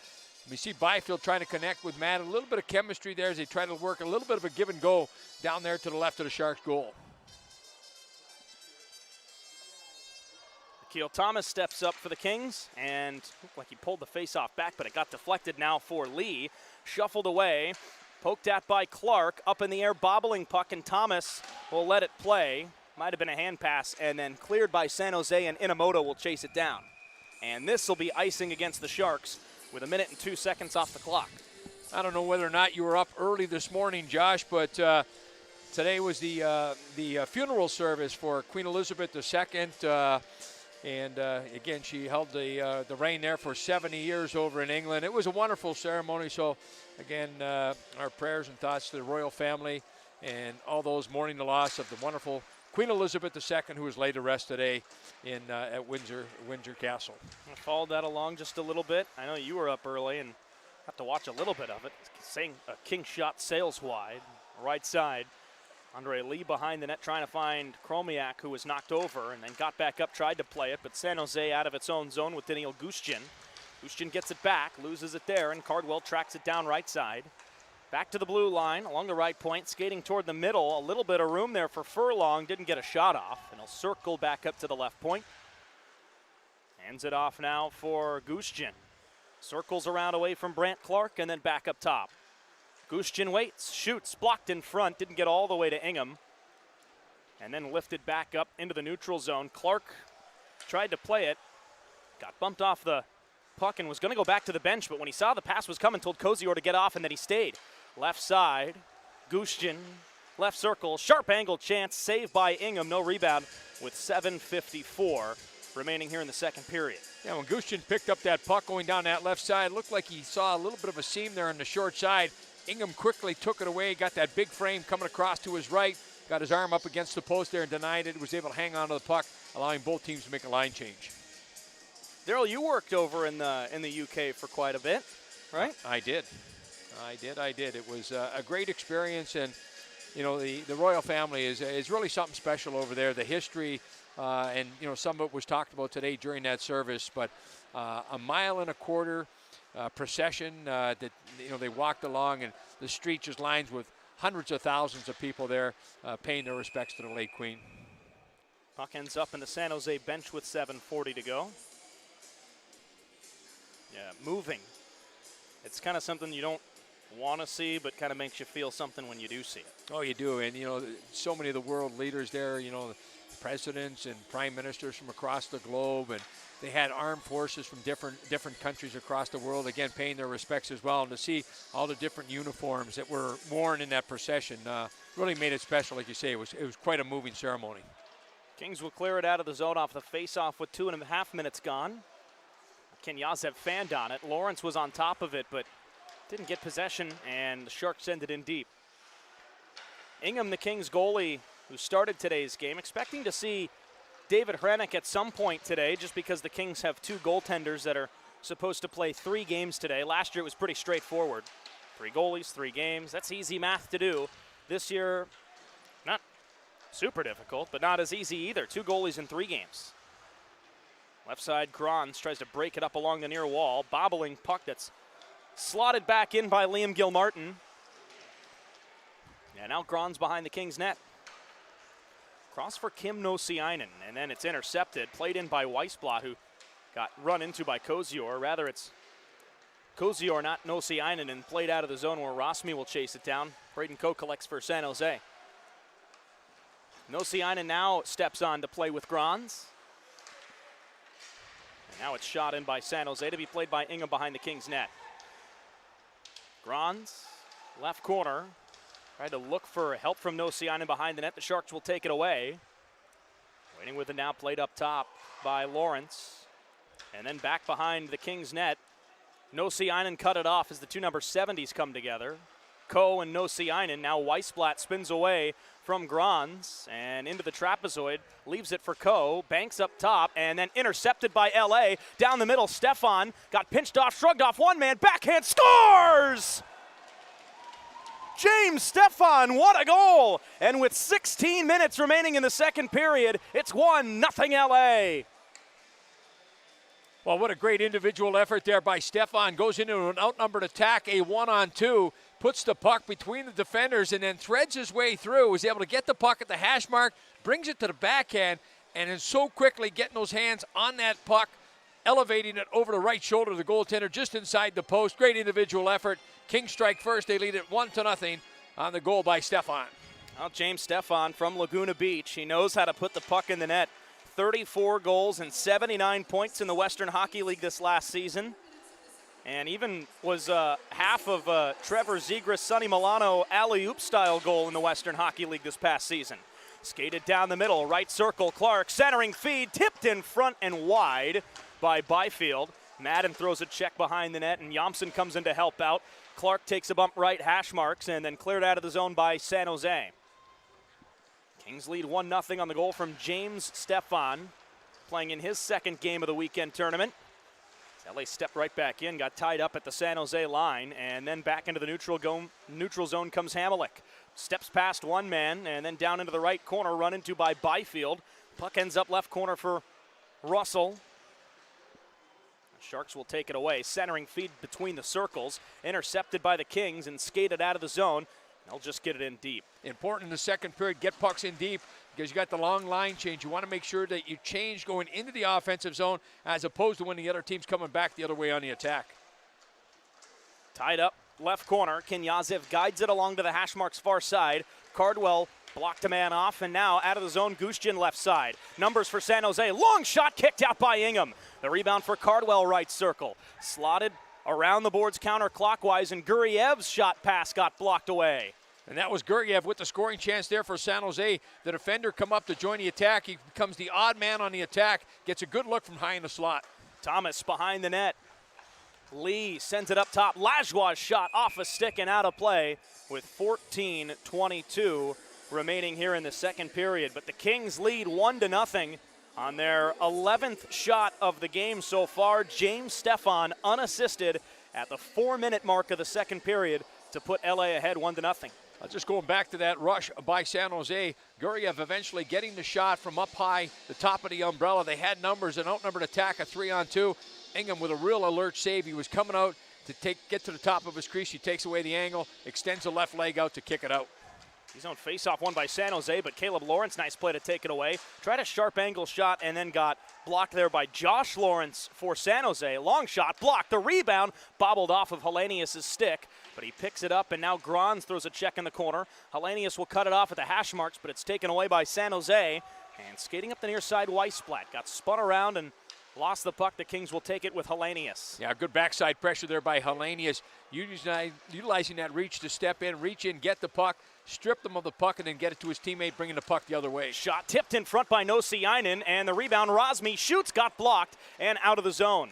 Speaker 2: we see Byfield trying to connect with Matt. A little bit of chemistry there as they try to work a little bit of a give and go down there to the left of the Sharks' goal.
Speaker 1: Akil Thomas steps up for the Kings, and looked like he pulled the face-off back, but it got deflected now for Lee. Shuffled away. Poked at by Clark, up in the air, bobbling puck, and Thomas will let it play. Might have been a hand pass, and then cleared by San Jose, and Inamoto will chase it down. And this will be icing against the Sharks with 1 minute and 2 seconds off the clock.
Speaker 2: I don't know whether or not you were up early this morning, Josh, but today was the funeral service for Queen Elizabeth II. And again, she held the reign there for 70 years over in England. It was a wonderful ceremony. So, again, our prayers and thoughts to the royal family and all those mourning the loss of the wonderful Queen Elizabeth II, who was laid to rest today at Windsor Castle.
Speaker 1: I followed that along just a little bit. I know you were up early and have to watch a little bit of it. Saying a king shot sails wide, right side. Andre Lee behind the net trying to find Chromiak, who was knocked over and then got back up, tried to play it, but San Jose out of its own zone with Daniil Gushchin. Gushchin gets it back, loses it there, and Cardwell tracks it down right side. Back to the blue line, along the right point, skating toward the middle. A little bit of room there for Furlong, didn't get a shot off, and he'll circle back up to the left point. Hands it off now for Gushchin. Circles around away from Brant Clark, and then back up top. Gushchin waits, shoots, blocked in front, didn't get all the way to Ingham. And then lifted back up into the neutral zone. Clark tried to play it, got bumped off the puck and was going to go back to the bench, but when he saw the pass was coming, told Kozior to get off, and then he stayed. Left side, Gushchin, left circle, sharp angle chance, saved by Ingham, no rebound with 7:54 remaining here in the second period.
Speaker 2: Yeah, when Gushchin picked up that puck going down that left side, looked like he saw a little bit of a seam there on the short side. Ingham quickly took it away, got that big frame coming across to his right, got his arm up against the post there and denied it, was able to hang on to the puck, allowing both teams to make a line change.
Speaker 1: Daryl, you worked over in the UK for quite a bit, right?
Speaker 2: I did. It was a great experience, and you know the royal family is really something special over there. The history, and you know some of it was talked about today during that service. But a mile and a quarter procession that they walked along, and the street just lines with hundreds of thousands of people there paying their respects to the late Queen.
Speaker 1: Puck ends up in the San Jose bench with 7:40 to go. Yeah, moving. It's kind of something you don't want to see, but kind of makes you feel something when you do see it.
Speaker 2: Oh, you do, and so many of the world leaders there, presidents and prime ministers from across the globe, and they had armed forces from different countries across the world, again, paying their respects as well. And to see all the different uniforms that were worn in that procession really made it special. Like you say, it was quite a moving ceremony.
Speaker 1: Kings will clear it out of the zone off the face-off with 2.5 minutes gone. Kenyazev fanned on it. Lawrence was on top of it, but didn't get possession, and the Sharks send it in deep. Ingham, the Kings goalie, who started today's game, expecting to see David Hrenak at some point today, just because the Kings have 2 goaltenders that are supposed to play 3 games today. Last year it was pretty straightforward. 3 goalies, 3 games. That's easy math to do. This year, not super difficult, but not as easy either. 2 goalies in 3 games. Left side, Grons tries to break it up along the near wall. Bobbling puck that's slotted back in by Liam Gilmartin. And now Grons behind the Kings net. Cross for Kim Nosiainen, and then it's intercepted. Played in by Weissblatt, who got run into by Kozior. Rather, it's Kozior, not Nosiainen, and played out of the zone where Rosmi will chase it down. Braden Coe collects for San Jose. Nosiainen now steps on to play with Grons. And now it's shot in by San Jose to be played by Ingham behind the Kings net. Grons, left corner. Tried to look for help from Nosiainen behind the net. The Sharks will take it away. Waiting with it now, played up top by Lawrence. And then back behind the Kings net. Nosiainen cut it off as the 2 number 70s come together. Coe and Nosiainen. Now Weissblatt spins away from Grons and into the trapezoid. Leaves it for Coe. Banks up top and then intercepted by LA. Down the middle, Stefan got pinched off, shrugged off one man. Backhand, scores! James Stefan, what a goal! And with 16 minutes remaining in the second period, it's 1-0 LA.
Speaker 2: Well, what a great individual effort there by Stefan. Goes into an outnumbered attack, a 1-on-2, puts the puck between the defenders and then threads his way through. Was able to get the puck at the hash mark, brings it to the backhand, and is so quickly getting those hands on that puck, elevating it over the right shoulder of the goaltender just inside the post. Great individual effort. Kings strike first. They lead it 1-0 on the goal by Stefan.
Speaker 1: Well, James Stefan from Laguna Beach. He knows how to put the puck in the net. 34 goals and 79 points in the Western Hockey League this last season. And even was half of Trevor Zegras' Sonny Milano alley-oop style goal in the Western Hockey League this past season. Skated down the middle, right circle, Clark, centering feed, tipped in front and wide by Byfield. Madden throws a check behind the net, and Yomson comes in to help out. Clark takes a bump right, hash marks, and then cleared out of the zone by San Jose. Kings lead 1-0 on the goal from James Stefan, playing in his second game of the weekend tournament. LA stepped right back in, got tied up at the San Jose line, and then back into the neutral zone comes Hamelic. Steps past one man, and then down into the right corner, run into by Byfield. Puck ends up left corner for Russell. Sharks will take it away. Centering feed between the circles. Intercepted by the Kings and skated out of the zone. They'll just get it in deep.
Speaker 2: Important in the second period, get pucks in deep because you got the long line change. You want to make sure that you change going into the offensive zone as opposed to when the other team's coming back the other way on the attack.
Speaker 1: Tied up left corner. Kenyazev guides it along to the hash mark's far side. Cardwell blocked a man off, and now out of the zone, Gushchin left side. Numbers for San Jose. Long shot kicked out by Ingham. The rebound for Cardwell, right circle. Slotted around the boards counterclockwise, and Guriev's shot pass got blocked away.
Speaker 2: And that was Guriev with the scoring chance there for San Jose. The defender come up to join the attack. He becomes the odd man on the attack. Gets a good look from high in the slot.
Speaker 1: Thomas behind the net. Lee sends it up top. Lajoie's shot off a stick and out of play with 14:22 remaining here in the second period. But the Kings lead 1-0 on their 11th shot of the game so far. James Stefan unassisted at the 4-minute mark of the second period to put LA ahead 1-0.
Speaker 2: Just going back to that rush by San Jose, Guriev eventually getting the shot from up high, the top of the umbrella. They had numbers, an outnumbered attack, a 3-on-2. Ingham with a real alert save. He was coming out to get to the top of his crease. He takes away the angle, extends the left leg out to kick it out.
Speaker 1: He's on face-off won by San Jose, but Caleb Lawrence, nice play to take it away. Tried a sharp angle shot and then got blocked there by Josh Lawrence for San Jose. Long shot, blocked. The rebound bobbled off of Hellenius' stick, but he picks it up, and now Grons throws a check in the corner. Hellenius will cut it off at the hash marks, but it's taken away by San Jose. And skating up the near side, Weissblatt got spun around and lost the puck. The Kings will take it with Hellenius.
Speaker 2: Yeah, good backside pressure there by Hellenius, utilizing that reach to step in, reach in, get the puck, strip them of the puck, and then get it to his teammate, bringing the puck the other way.
Speaker 1: Shot tipped in front by Nosiainen, and the rebound, Rosmi shoots, got blocked, and out of the zone.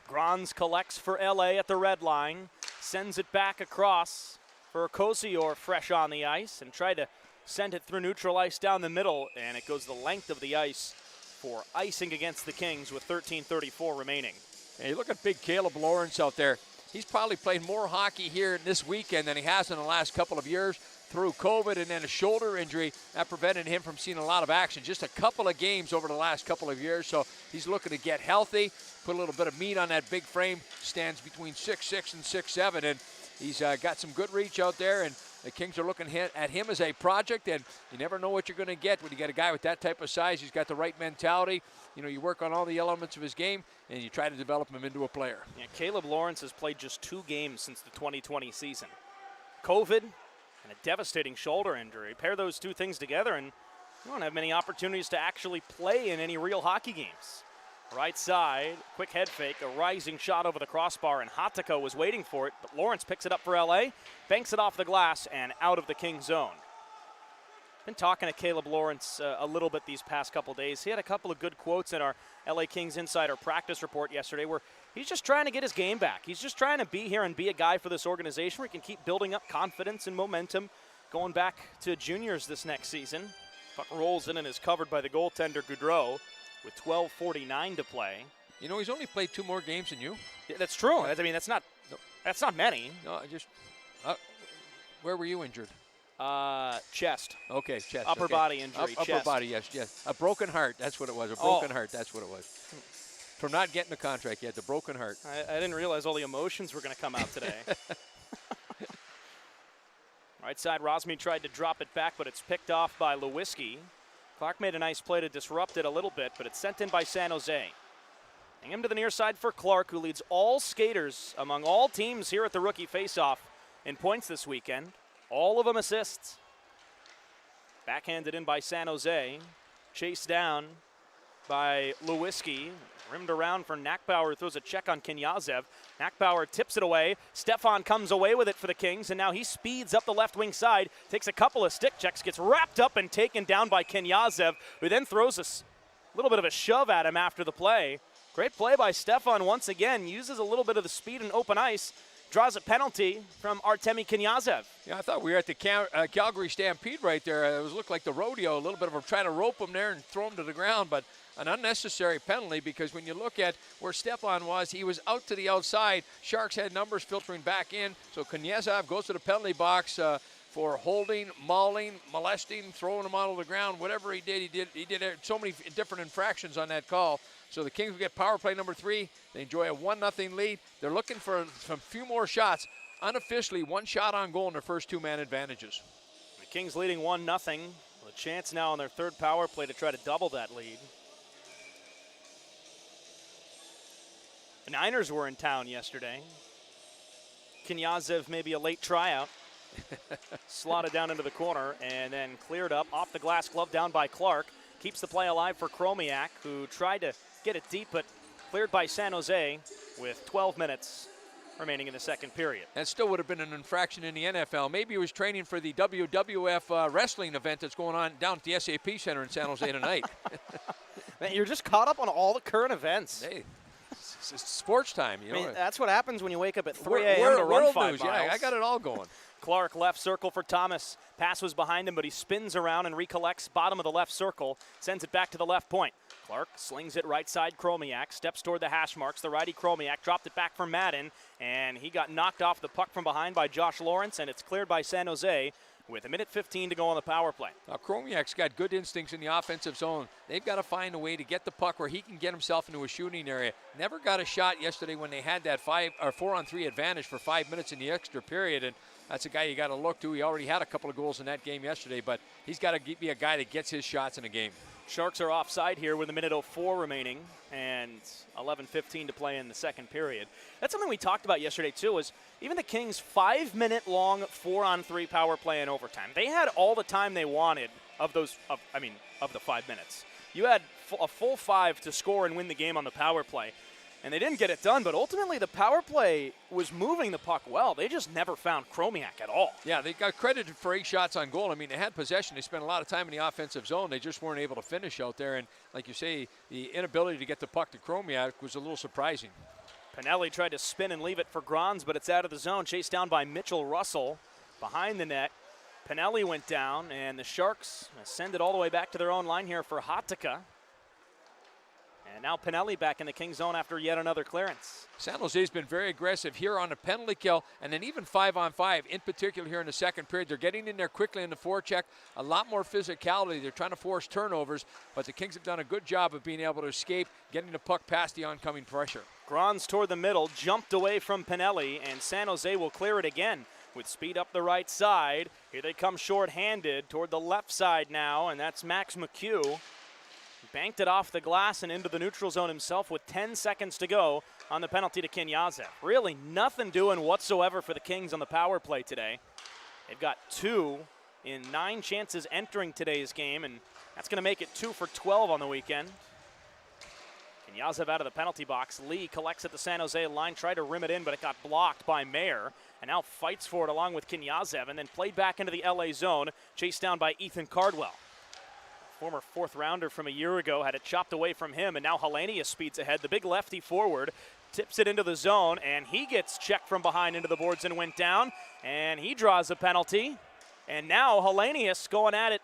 Speaker 1: Grons collects for LA at the red line, sends it back across for Kosior fresh on the ice, and tried to send it through neutral ice down the middle, and it goes the length of the ice for icing against the Kings with 13:34 remaining.
Speaker 2: Hey, look at big Caleb Lawrence out there. He's probably played more hockey here this weekend than he has in the last couple of years through COVID and then a shoulder injury that prevented him from seeing a lot of action. Just a couple of games over the last couple of years, so he's looking to get healthy, put a little bit of meat on that big frame, stands between 6'6" and 6'7", and he's got some good reach out there, and the Kings are looking at him as a project, and you never know what you're going to get when you get a guy with that type of size. He's got the right mentality. You know, you work on all the elements of his game, and you try to develop him into a player.
Speaker 1: Yeah, Caleb Lawrence has played just 2 games since the 2020 season. COVID and a devastating shoulder injury. Pair those two things together, and you don't have many opportunities to actually play in any real hockey games. Right side, quick head fake, a rising shot over the crossbar, and Hatako was waiting for it, but Lawrence picks it up for LA, banks it off the glass, and out of the Kings zone. Been talking to Caleb Lawrence a little bit these past couple days. He had a couple of good quotes in our LA Kings Insider practice report yesterday where he's just trying to get his game back. He's just trying to be here and be a guy for this organization where he can keep building up confidence and momentum going back to juniors this next season. Puck rolls in and is covered by the goaltender Goudreau with 12:49 to play.
Speaker 2: You know, he's only played 2 more games than you.
Speaker 1: Yeah, that's true. I mean, that's not many.
Speaker 2: No, where were you injured?
Speaker 1: Chest.
Speaker 2: Okay, chest.
Speaker 1: Upper body injury.
Speaker 2: Upper body, yes. A broken heart, that's what it was. A broken heart, that's what it was. From not getting the contract yet, the broken heart.
Speaker 1: I didn't realize all the emotions were going to come out today. Right side, Rosmi tried to drop it back, but it's picked off by Lewiski. Clark made a nice play to disrupt it a little bit, but it's sent in by San Jose. Him to the near side for Clark, who leads all skaters among all teams here at the rookie faceoff in points this weekend. All of them assists. Backhanded in by San Jose. Chased down by Lewiski. Rimmed around for Nakbauer, throws a check on Knyazev. Nakbauer tips it away. Stefan comes away with it for the Kings, and now he speeds up the left wing side, takes a couple of stick checks, gets wrapped up and taken down by Knyazev, who then throws a little bit of a shove at him after the play. Great play by Stefan once again, uses a little bit of the speed in open ice, draws a penalty from Artemi Knyazev.
Speaker 2: Yeah, I thought we were at the Calgary Stampede right there. It looked like the rodeo, a little bit of trying to rope him there and throw him to the ground, but an unnecessary penalty because when you look at where Stefan was, he was out to the outside. Sharks had numbers filtering back in, so Knyazev goes to the penalty box for holding, mauling, molesting, throwing him out of the ground. Whatever he did, he did so many different infractions on that call. So the Kings will get power play number 3. They enjoy a 1-0 lead. They're looking for some few more shots. Unofficially, 1 shot on goal in their first 2-man advantages.
Speaker 1: The Kings leading 1-0. With a chance now on their 3rd power play to try to double that lead. The Niners were in town yesterday. Knyazev maybe a late tryout. Slotted down into the corner and then cleared up off the glass glove down by Clark. Keeps the play alive for Chromiak, who tried to get it deep but cleared by San Jose with 12 minutes remaining in the 2nd period.
Speaker 2: That still would have been an infraction in the NFL. Maybe he was training for the WWF wrestling event that's going on down at the SAP Center in San Jose tonight.
Speaker 1: Man, you're just caught up on all the current events.
Speaker 2: Hey, it's sports time, you know.
Speaker 1: I mean, that's what happens when you wake up at 3 a.m. to run 5 miles.
Speaker 2: Yeah, I got it all going.
Speaker 1: Clark left circle for Thomas. Pass was behind him, but he spins around and recollects bottom of the left circle. Sends it back to the left point. Clark slings it right side Chromiak. Steps toward the hash marks. The righty Chromiak dropped it back for Madden. And he got knocked off the puck from behind by Josh Lawrence. And it's cleared by San Jose with 1:15 to go on the power play.
Speaker 2: Now, Chromiak's got good instincts in the offensive zone. They've got to find a way to get the puck where he can get himself into a shooting area. Never got a shot yesterday when they had that 4-on-3 advantage for 5 minutes in the extra period, and that's a guy you got to look to. He already had a couple of goals in that game yesterday, but he's got to be a guy that gets his shots in a game.
Speaker 1: Sharks are offside here with 1:04 remaining and 11:15 to play in the second period. That's something we talked about yesterday too, was even the Kings' 5-minute long 4-on-3 power play in overtime. They had all the time they wanted of the 5 minutes. You had a full 5 to score and win the game on the power play. And they didn't get it done, but ultimately the power play was moving the puck well. They just never found Chromiak at all.
Speaker 2: Yeah, they got credited for 8 shots on goal. I mean, they had possession. They spent a lot of time in the offensive zone. They just weren't able to finish out there. And like you say, the inability to get the puck to Chromiak was a little surprising.
Speaker 1: Pinelli tried to spin and leave it for Grons, but it's out of the zone. Chased down by Mitchell Russell behind the net. Pinelli went down, and the Sharks send it all the way back to their own line here for Hatakka. And now Pinelli back in the King zone after yet another clearance.
Speaker 2: San Jose's been very aggressive here on the penalty kill, and then even 5-on-5, in particular here in the second period. They're getting in there quickly in the forecheck. A lot more physicality. They're trying to force turnovers, but the Kings have done a good job of being able to escape, getting the puck past the oncoming pressure.
Speaker 1: Grons toward the middle, jumped away from Pinelli, and San Jose will clear it again with speed up the right side. Here they come short-handed toward the left side now, and that's Max McHugh. Banked it off the glass and into the neutral zone himself with 10 seconds to go on the penalty to Kinyazev. Really nothing doing whatsoever for the Kings on the power play today. They've got 2 in 9 chances entering today's game, and that's going to make it 2 for 12 on the weekend. Kinyazev out of the penalty box. Lee collects at the San Jose line, tried to rim it in, but it got blocked by Mayer, and now fights for it along with Kinyazev, and then played back into the LA zone, chased down by Ethan Cardwell. Former 4th rounder from a year ago had it chopped away from him, and now Helenius speeds ahead. The big lefty forward tips it into the zone, and he gets checked from behind into the boards and went down, and he draws a penalty. And now Helenius going at it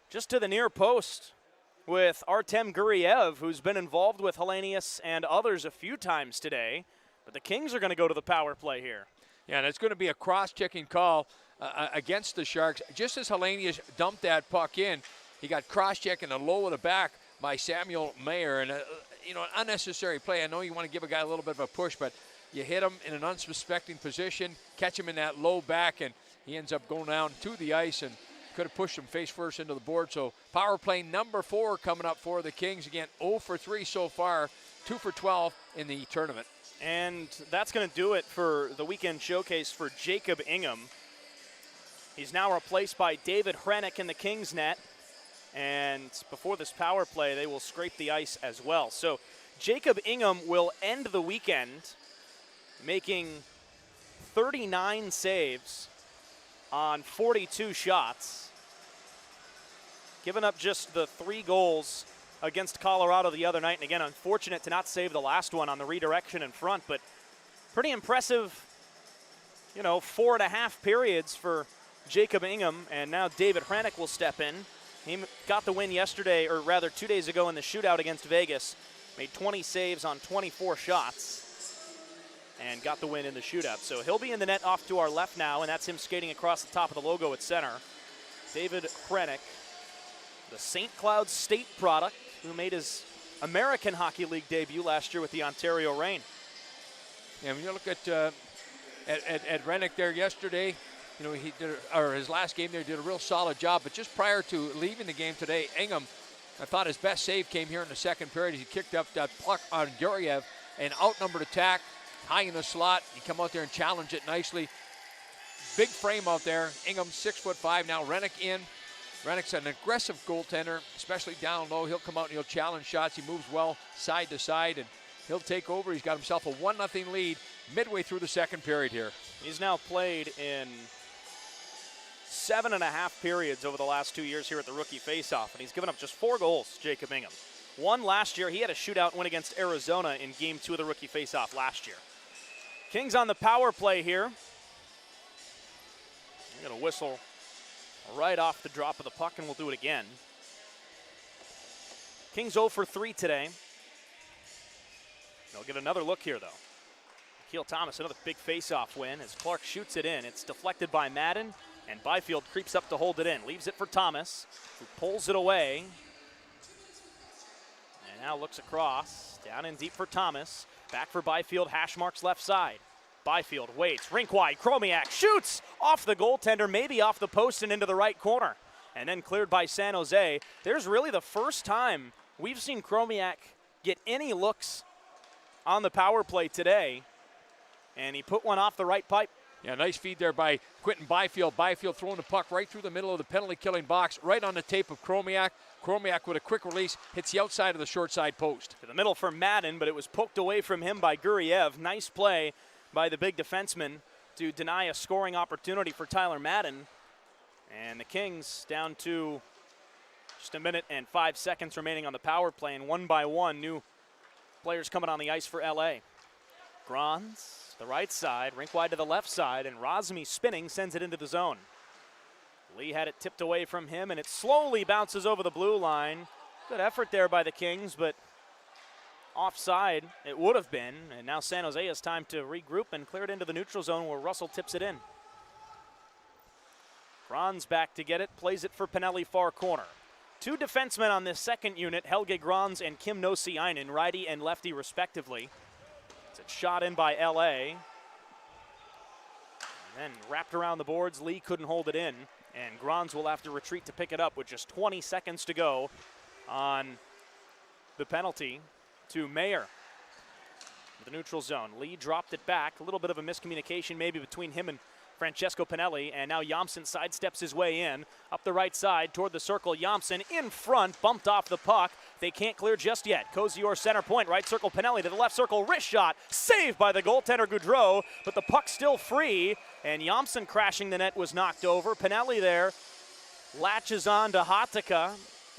Speaker 1: just to the near post with Artem Guriev, who's been involved with Helenius and others a few times today. But the Kings are going to go to the power play here.
Speaker 2: Yeah, and it's going to be a cross-checking call against the Sharks. Just as Helenius dumped that puck in, he got cross-checked in the low of the back by Samuel Mayer. And, an unnecessary play. I know you want to give a guy a little bit of a push, but you hit him in an unsuspecting position, catch him in that low back, and he ends up going down to the ice and could have pushed him face first into the board. So power play number 4 coming up for the Kings. Again, 0 for 3 so far, 2 for 12 in the tournament.
Speaker 1: And that's going to do it for the weekend showcase for Jacob Ingham. He's now replaced by David Hrenak in the Kings net. And before this power play, they will scrape the ice as well. So Jacob Ingham will end the weekend making 39 saves on 42 shots, giving up just the 3 goals against Colorado the other night. And again, unfortunate to not save the last one on the redirection in front, but pretty impressive, 4.5 periods for Jacob Ingham. And now David Hrenak will step in. He got the win yesterday, or rather 2 days ago in the shootout against Vegas. Made 20 saves on 24 shots and got the win in the shootout. So he'll be in the net off to our left now, and that's him skating across the top of the logo at center. David Hrenak, the St. Cloud State product, who made his American Hockey League debut last year with the Ontario Reign.
Speaker 2: Yeah, when you look at Hrenak there yesterday, he did, or his last game there, did a real solid job. But just prior to leaving the game today, Ingham, I thought his best save came here in the second period. He kicked up that puck on Guriev, an outnumbered attack, high in the slot. He come out there and challenge it nicely. Big frame out there. Ingham 6'5". Now Hrenak in. Hrenak's an aggressive goaltender, especially down low. He'll come out and he'll challenge shots. He moves well side to side, and he'll take over. He's got himself a 1-0 lead midway through the second period here. He's
Speaker 1: now played in 7.5 periods over the last 2 years here at the rookie faceoff, and he's given up just 4 goals, Jacob Ingham. 1 last year. He had a shootout win against Arizona in game 2 of the rookie faceoff last year. Kings on the power play here. They're going to whistle right off the drop of the puck, and we'll do it again. Kings 0 for 3 today. They'll get another look here, though. Keel Thomas, another big face-off win as Clark shoots it in. It's deflected by Madden, And Byfield creeps up to hold it in. Leaves it for Thomas, who pulls it away. And now looks across. Down in deep for Thomas. Back for Byfield, hash marks left side. Byfield waits, rink wide, Chromiak shoots off the goaltender, maybe off the post and into the right corner. And then cleared by San Jose. There's really the first time we've seen Chromiak get any looks on the power play today. And he put one off the right pipe.
Speaker 2: Yeah, nice feed there by Quinton Byfield. Byfield throwing the puck right through the middle of the penalty-killing box, right on the tape of Chromiak. Chromiak with a quick release, hits the outside of the short side post.
Speaker 1: To the middle for Madden, but it was poked away from him by Guriev. Nice play by the big defenseman to deny a scoring opportunity for Tyler Madden. And the Kings down to just a minute and 5 seconds remaining on the power play, and one by one, new players coming on the ice for LA. Grons, the right side, rink wide to the left side, and Rosmi spinning sends it into the zone. Lee had it tipped away from him, and it slowly bounces over the blue line. Good effort there by the Kings, but offside it would have been, and now San Jose has time to regroup and clear it into the neutral zone where Russell tips it in. Grons back to get it, plays it for Pinelli far corner. Two defensemen on this second unit, Helge Grons and Kim Nosiainen, righty and lefty respectively. It's a shot in by LA. And then wrapped around the boards, Lee couldn't hold it in, and Grons will have to retreat to pick it up with just 20 seconds to go on the penalty to Mayer. The neutral zone. Lee dropped it back. A little bit of a miscommunication maybe between him and Francesco Pinelli, and now Yamsen sidesteps his way in. Up the right side toward the circle. Yamsen in front, bumped off the puck. They can't clear just yet. Kozior center point, right circle Pinelli to the left circle. Wrist shot, saved by the goaltender Goudreau, but the puck's still free, and Yamsen crashing the net was knocked over. Pinelli there latches on to Hatakka,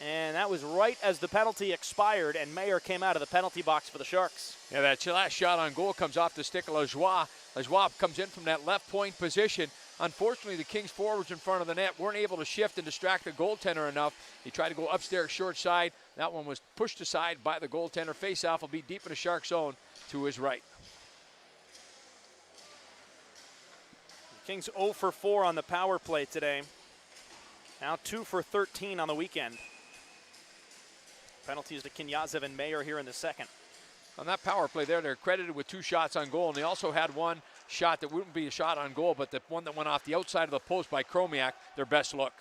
Speaker 1: and that was right as the penalty expired, and Mayer came out of the penalty box for the Sharks.
Speaker 2: Yeah, that last shot on goal comes off the stick of Lajoie. Lajoie comes in from that left point position. Unfortunately, the Kings forwards in front of the net weren't able to shift and distract the goaltender enough. He tried to go upstairs short side. That one was pushed aside by the goaltender. Faceoff will be deep in the Shark zone to his right.
Speaker 1: The Kings 0 for 4 on the power play today. Now 2 for 13 on the weekend. Penalties to Knyazev and Mayer here in the second.
Speaker 2: On that power play there, they're credited with 2 shots on goal, and they also had one shot that wouldn't be a shot on goal, but the one that went off the outside of the post by Chromiak, their best look.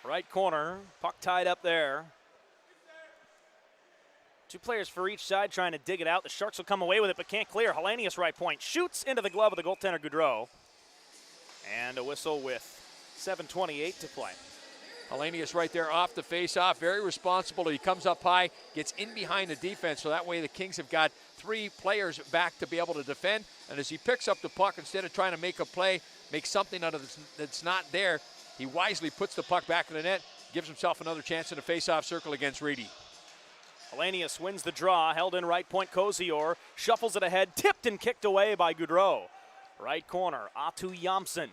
Speaker 1: Right corner, puck tied up there. 2 players for each side trying to dig it out. The Sharks will come away with it, but can't clear. Hellenius right point, shoots into the glove of the goaltender Goudreau. And a whistle with 7:28 to play.
Speaker 2: Hellenius right there off the face-off, very responsible. He comes up high, gets in behind the defense, so that way the Kings have got 3 players back to be able to defend. And as he picks up the puck, instead of trying to make a play, make something out of this that's not there, he wisely puts the puck back in the net, gives himself another chance in the face-off circle against Reedy.
Speaker 1: Hellenius wins the draw, held in right point Kozior, shuffles it ahead, tipped and kicked away by Goudreau. Right corner, Atu Yamsen.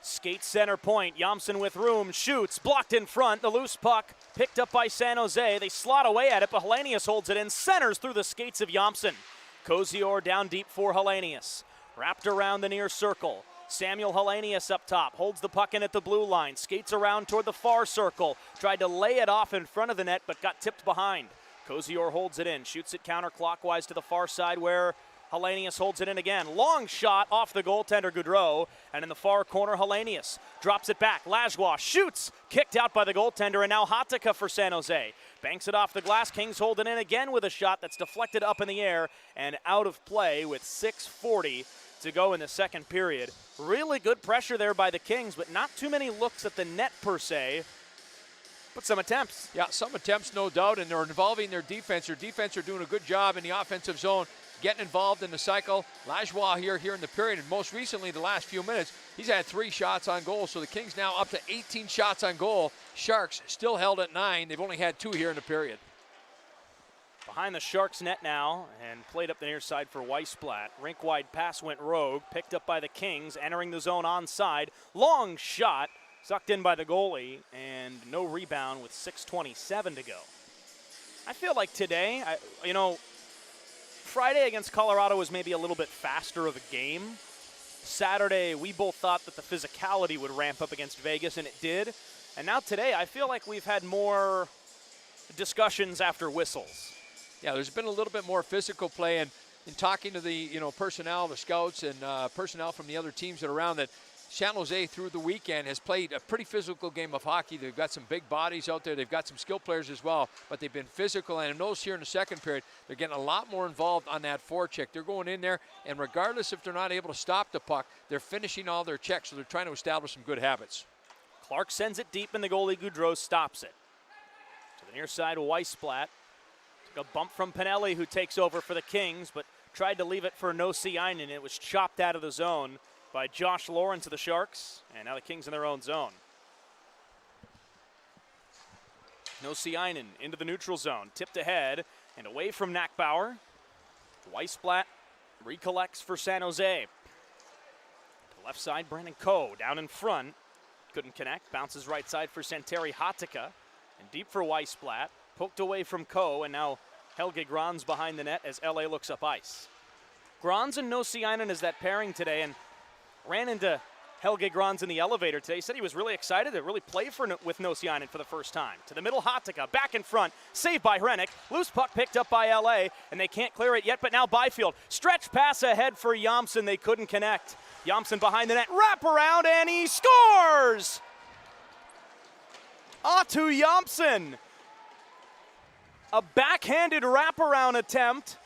Speaker 1: Skates center point, Yamsen with room, shoots, blocked in front, the loose puck picked up by San Jose. They slot away at it, but Hellenius holds it in, centers through the skates of Yamsen. Kozior down deep for Hellenius. Wrapped around the near circle. Samuel Hellenius up top, holds the puck in at the blue line, skates around toward the far circle, tried to lay it off in front of the net, but got tipped behind. Kozior holds it in, shoots it counterclockwise to the far side where Hellenius holds it in again. Long shot off the goaltender Goudreau, and in the far corner, Hellenius drops it back. Lajoie shoots, kicked out by the goaltender, and now Hatakka for San Jose. Banks it off the glass. Kings hold it in again with a shot that's deflected up in the air and out of play with 6:40 to go in the second period. Really good pressure there by the Kings, but not too many looks at the net per se, but some attempts.
Speaker 2: Yeah, some attempts, no doubt, and they're involving their defense. Their defense are doing a good job in the offensive zone, getting involved in the cycle. Lajoie here in the period, and most recently, the last few minutes, he's had 3 shots on goal, so the Kings now up to 18 shots on goal. Sharks still held at 9. They've only had 2 here in the period.
Speaker 1: Behind the Sharks net now, and played up the near side for Weissblatt. Rink-wide pass went rogue, picked up by the Kings, entering the zone onside. Long shot, sucked in by the goalie, and no rebound with 6:27 to go. I feel like today, Friday against Colorado was maybe a little bit faster of a game. Saturday, we both thought that the physicality would ramp up against Vegas, and it did. And now today, I feel like we've had more discussions after whistles.
Speaker 2: Yeah, there's been a little bit more physical play, and in talking to the personnel, the scouts, and personnel from the other teams that are around, that San Jose through the weekend has played a pretty physical game of hockey. They've got some big bodies out there. They've got some skilled players as well, but they've been physical. And I noticed here in the second period, they're getting a lot more involved on that forecheck. They're going in there, and regardless if they're not able to stop the puck, they're finishing all their checks, so they're trying to establish some good habits.
Speaker 1: Clark sends it deep, and the goalie Goudreau stops it. To the near side, Weissblatt. Took a bump from Pinelli, who takes over for the Kings, but tried to leave it for Nosiainen. It was chopped out of the zone by Josh Lawrence of the Sharks, and now the Kings in their own zone. Nosiainen into the neutral zone, tipped ahead and away from Nackbauer. Weissblatt recollects for San Jose. To the left side, Brandon Coe down in front. Couldn't connect, bounces right side for Santeri Hatakka, and deep for Weissblatt. Poked away from Coe, and now Helge Grans behind the net as LA looks up ice. Grans and Nosiainen is that pairing today, and ran into Helge Grans in the elevator today. He said he was really excited to really play with Nosiainen for the first time. To the middle, Hatakka, back in front, saved by Hrenak. Loose puck picked up by LA, and they can't clear it yet, but now Byfield. Stretch pass ahead for Jamson, they couldn't connect. Jamson behind the net, wrap around, and he scores! Otto Jamson. A backhanded wraparound attempt.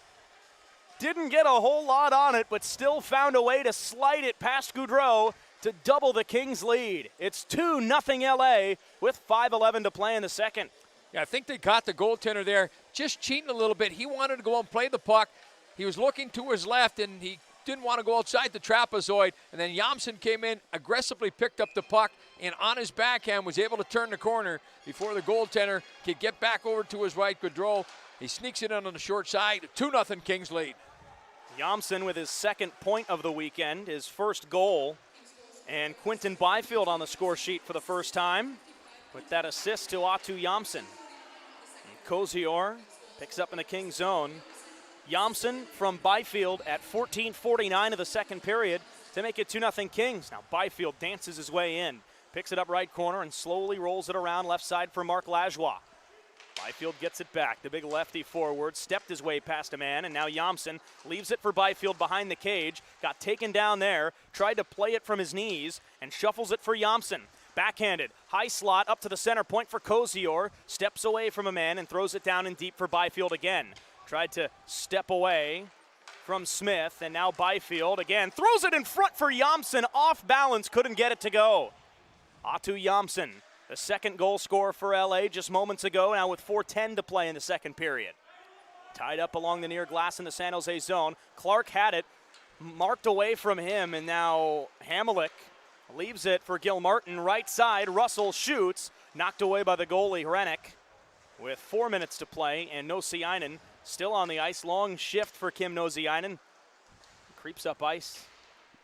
Speaker 1: Didn't get a whole lot on it, but still found a way to slide it past Goudreau to double the Kings' lead. It's 2-0 LA with 5:11 to play in the second.
Speaker 2: Yeah, I think they got the goaltender there just cheating a little bit. He wanted to go and play the puck. He was looking to his left, and he didn't want to go outside the trapezoid. And then Jamson came in, aggressively picked up the puck, and on his backhand was able to turn the corner before the goaltender could get back over to his right. Goudreau, he sneaks it in on the short side. 2-0 Kings lead.
Speaker 1: Jamson with his second point of the weekend, his first goal. And Quinton Byfield on the score sheet for the first time with that assist to Otto Jamson. And Kozior picks up in the Kings zone. Jamson from Byfield at 14:49 of the second period to make it 2-0 Kings. Now Byfield dances his way in, picks it up right corner and slowly rolls it around left side for Marc Lajoie. Byfield gets it back. The big lefty forward stepped his way past a man, and now Jamson leaves it for Byfield behind the cage. Got taken down there, tried to play it from his knees, and shuffles it for Jamson. Backhanded, high slot up to the center point for Kozior. Steps away from a man and throws it down in deep for Byfield again. Tried to step away from Smith, and now Byfield again throws it in front for Jamson. Off balance, couldn't get it to go. Otto Jamson, the second goal scorer for LA just moments ago, now with 4:10 to play in the second period. Tied up along the near glass in the San Jose zone. Clark had it, marked away from him, and now Hamelic leaves it for Gil Martin. Right side, Russell shoots, knocked away by the goalie Hrenak with 4 minutes to play, and Nosiainen still on the ice. Long shift for Kim Nosiainen. Creeps up ice,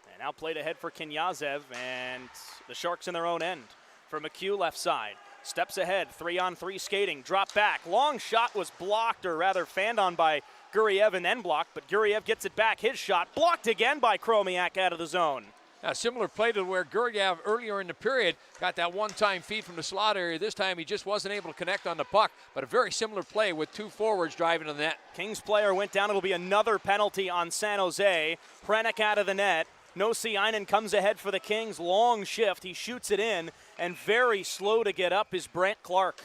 Speaker 1: and now played ahead for Kenyazev, and the Sharks in their own end. For McHugh left side, steps ahead, 3-on-3 skating, drop back. Long shot was blocked, or rather fanned on by Guriev and then blocked, but Guriev gets it back. His shot blocked again by Chromiak out of the zone.
Speaker 2: A similar play to where Guriev earlier in the period got that one-time feed from the slot area. This time he just wasn't able to connect on the puck, but a very similar play with two forwards driving to the net.
Speaker 1: Kings player went down. It'll be another penalty on San Jose. Hrenak out of the net. Nosiainen comes ahead for the Kings. Long shift. He shoots it in, and very slow to get up is Brant Clark.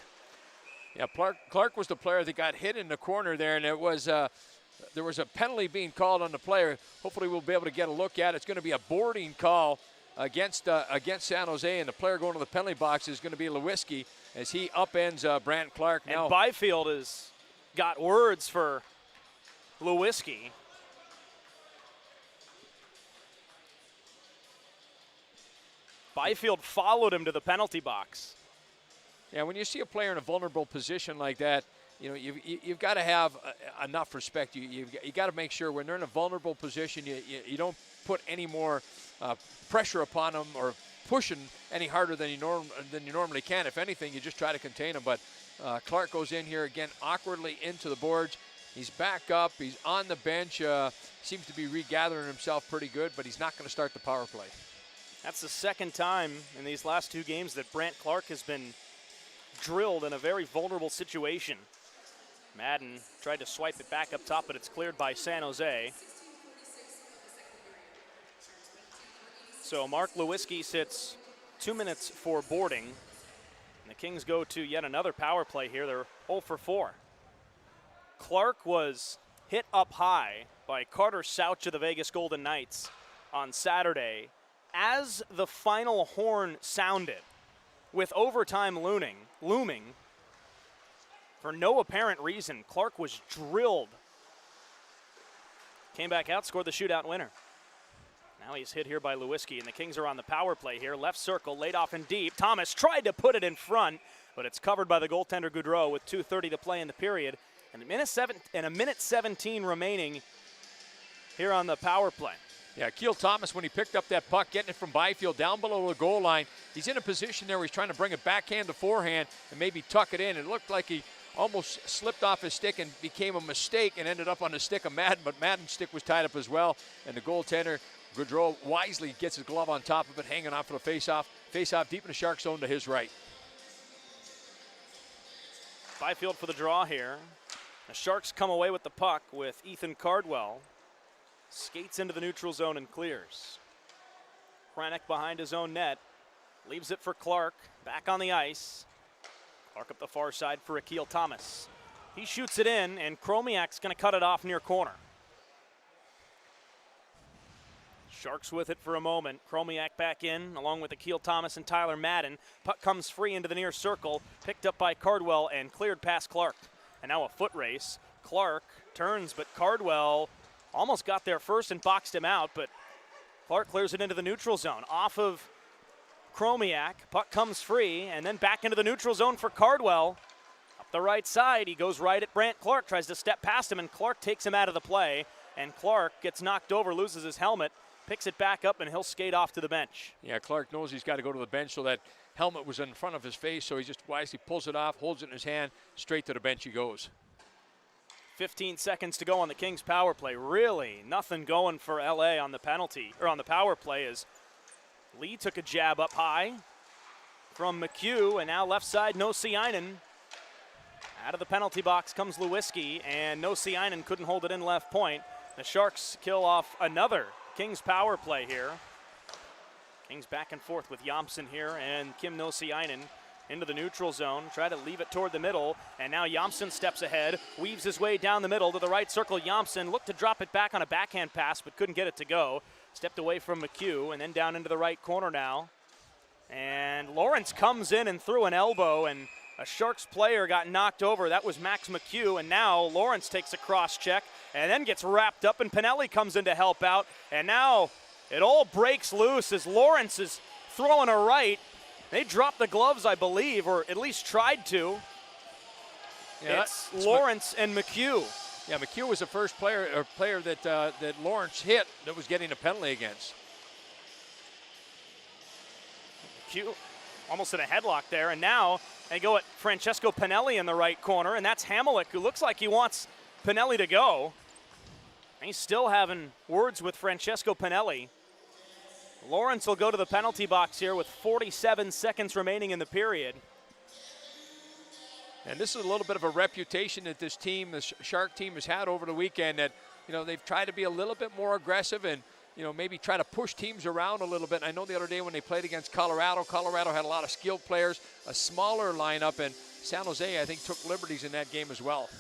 Speaker 2: Yeah, Clark was the player that got hit in the corner there, and it was there was a penalty being called on the player. Hopefully we'll be able to get a look at it. It's going to be a boarding call against San Jose, and the player going to the penalty box is going to be Lewiski as he upends Brant Clark. Now,
Speaker 1: and Byfield has got words for Lewiski. Byfield followed him to the penalty box.
Speaker 2: Yeah, when you see a player in a vulnerable position like that, you know, you've got to have enough respect. You got to make sure when they're in a vulnerable position, you don't put any more pressure upon them or pushing any harder than you normally can. If anything, you just try to contain them. But Clark goes in here again awkwardly into the boards. He's back up. He's on the bench. Seems to be regathering himself pretty good, but he's not going to start the power play.
Speaker 1: That's the second time in these last 2 games that Brant Clark has been drilled in a very vulnerable situation. Madden tried to swipe it back up top, but it's cleared by San Jose. So Mark Lewinsky sits 2 minutes for boarding. And the Kings go to yet another power play here. They're 0 for 4. Clark was hit up high by Carter Souch of the Vegas Golden Knights on Saturday. As the final horn sounded, with overtime looming, for no apparent reason, Clark was drilled. Came back out, scored the shootout winner. Now he's hit here by Lewinsky, and the Kings are on the power play here. Left circle, laid off and deep. Thomas tried to put it in front, but it's covered by the goaltender Goudreau with 2:30 to play in the period. And a minute 17 remaining here on the power play.
Speaker 2: Yeah, Keel Thomas, when he picked up that puck, getting it from Byfield down below the goal line, he's in a position there where he's trying to bring it backhand to forehand and maybe tuck it in. It looked like he almost slipped off his stick and became a mistake and ended up on the stick of Madden, but Madden's stick was tied up as well. And the goaltender, Goudreau, wisely gets his glove on top of it, hanging on for the faceoff. Faceoff deep in the Shark zone to his right.
Speaker 1: Byfield for the draw here. The Sharks come away with the puck with Ethan Cardwell. Skates into the neutral zone and clears. Hranek behind his own net. Leaves it for Clark. Back on the ice. Clark up the far side for Akil Thomas. He shoots it in, and Chromiak's going to cut it off near corner. Sharks with it for a moment. Chromiak back in, along with Akil Thomas and Tyler Madden. Puck comes free into the near circle. Picked up by Cardwell and cleared past Clark. And now a foot race. Clark turns, but Cardwell almost got there first and boxed him out, but Clark clears it into the neutral zone. Off of Chromiak, puck comes free, and then back into the neutral zone for Cardwell. Up the right side, he goes right at Brant Clark, tries to step past him, and Clark takes him out of the play, and Clark gets knocked over, loses his helmet, picks it back up, and he'll skate off to the bench.
Speaker 2: Yeah, Clark knows he's got to go to the bench, so that helmet was in front of his face, so he just wisely pulls it off, holds it in his hand, straight to the bench he goes.
Speaker 1: 15 seconds to go on the Kings power play. Really nothing going for LA on the penalty, or on the power play, as Lee took a jab up high from McHugh, and now left side Nosiainen. Out of the penalty box comes Lewinsky, and Nosiainen couldn't hold it in left point. The Sharks kill off another Kings power play here. Kings back and forth with Jomsson here, and Kim Nosiainen into the neutral zone, try to leave it toward the middle, and now Jomsson steps ahead, weaves his way down the middle to the right circle. Jomsson looked to drop it back on a backhand pass, but couldn't get it to go. Stepped away from McHugh, and then down into the right corner now. And Lawrence comes in and threw an elbow, and a Sharks player got knocked over. That was Max McHugh, and now Lawrence takes a cross check, and then gets wrapped up, and Pinelli comes in to help out, and now it all breaks loose as Lawrence is throwing a right. They dropped the gloves, I believe, or at least tried to. Yeah, it's Lawrence and McHugh.
Speaker 2: Yeah, McHugh was the first player that Lawrence hit that was getting a penalty against.
Speaker 1: McHugh almost in a headlock there, and now they go at Francesco Pinelli in the right corner, and that's Hamelic, who looks like he wants Pinelli to go. And he's still having words with Francesco Pinelli. Lawrence will go to the penalty box here with 47 seconds remaining in the period.
Speaker 2: And this is a little bit of a reputation that this team, the Shark team, has had over the weekend, that, you know, they've tried to be a little bit more aggressive and, you know, maybe try to push teams around a little bit. I know the other day when they played against Colorado had a lot of skilled players, a smaller lineup, and San Jose, I think, took liberties in that game as well.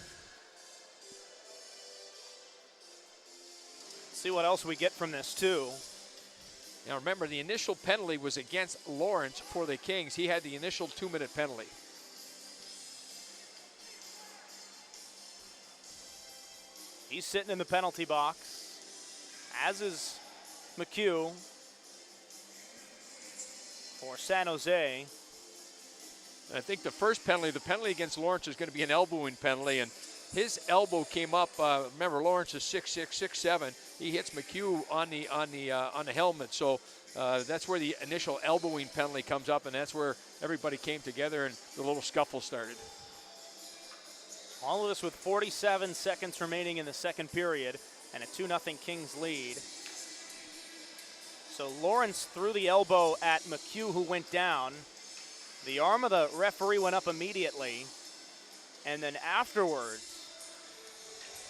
Speaker 1: See what else we get from this, too.
Speaker 2: Now remember, the initial penalty was against Lawrence for the Kings. He had the initial 2-minute penalty.
Speaker 1: He's sitting in the penalty box, as is McHugh for San Jose.
Speaker 2: I think the first penalty, the penalty against Lawrence, is going to be an elbowing penalty, and his elbow came up. Remember, Lawrence is 6'6", 6'7". He hits McHugh on the helmet, so that's where the initial elbowing penalty comes up, and that's where everybody came together and the little scuffle started.
Speaker 1: All of this with 47 seconds remaining in the second period and a 2-0 Kings lead. So Lawrence threw the elbow at McHugh, who went down. The arm of the referee went up immediately. And then afterwards,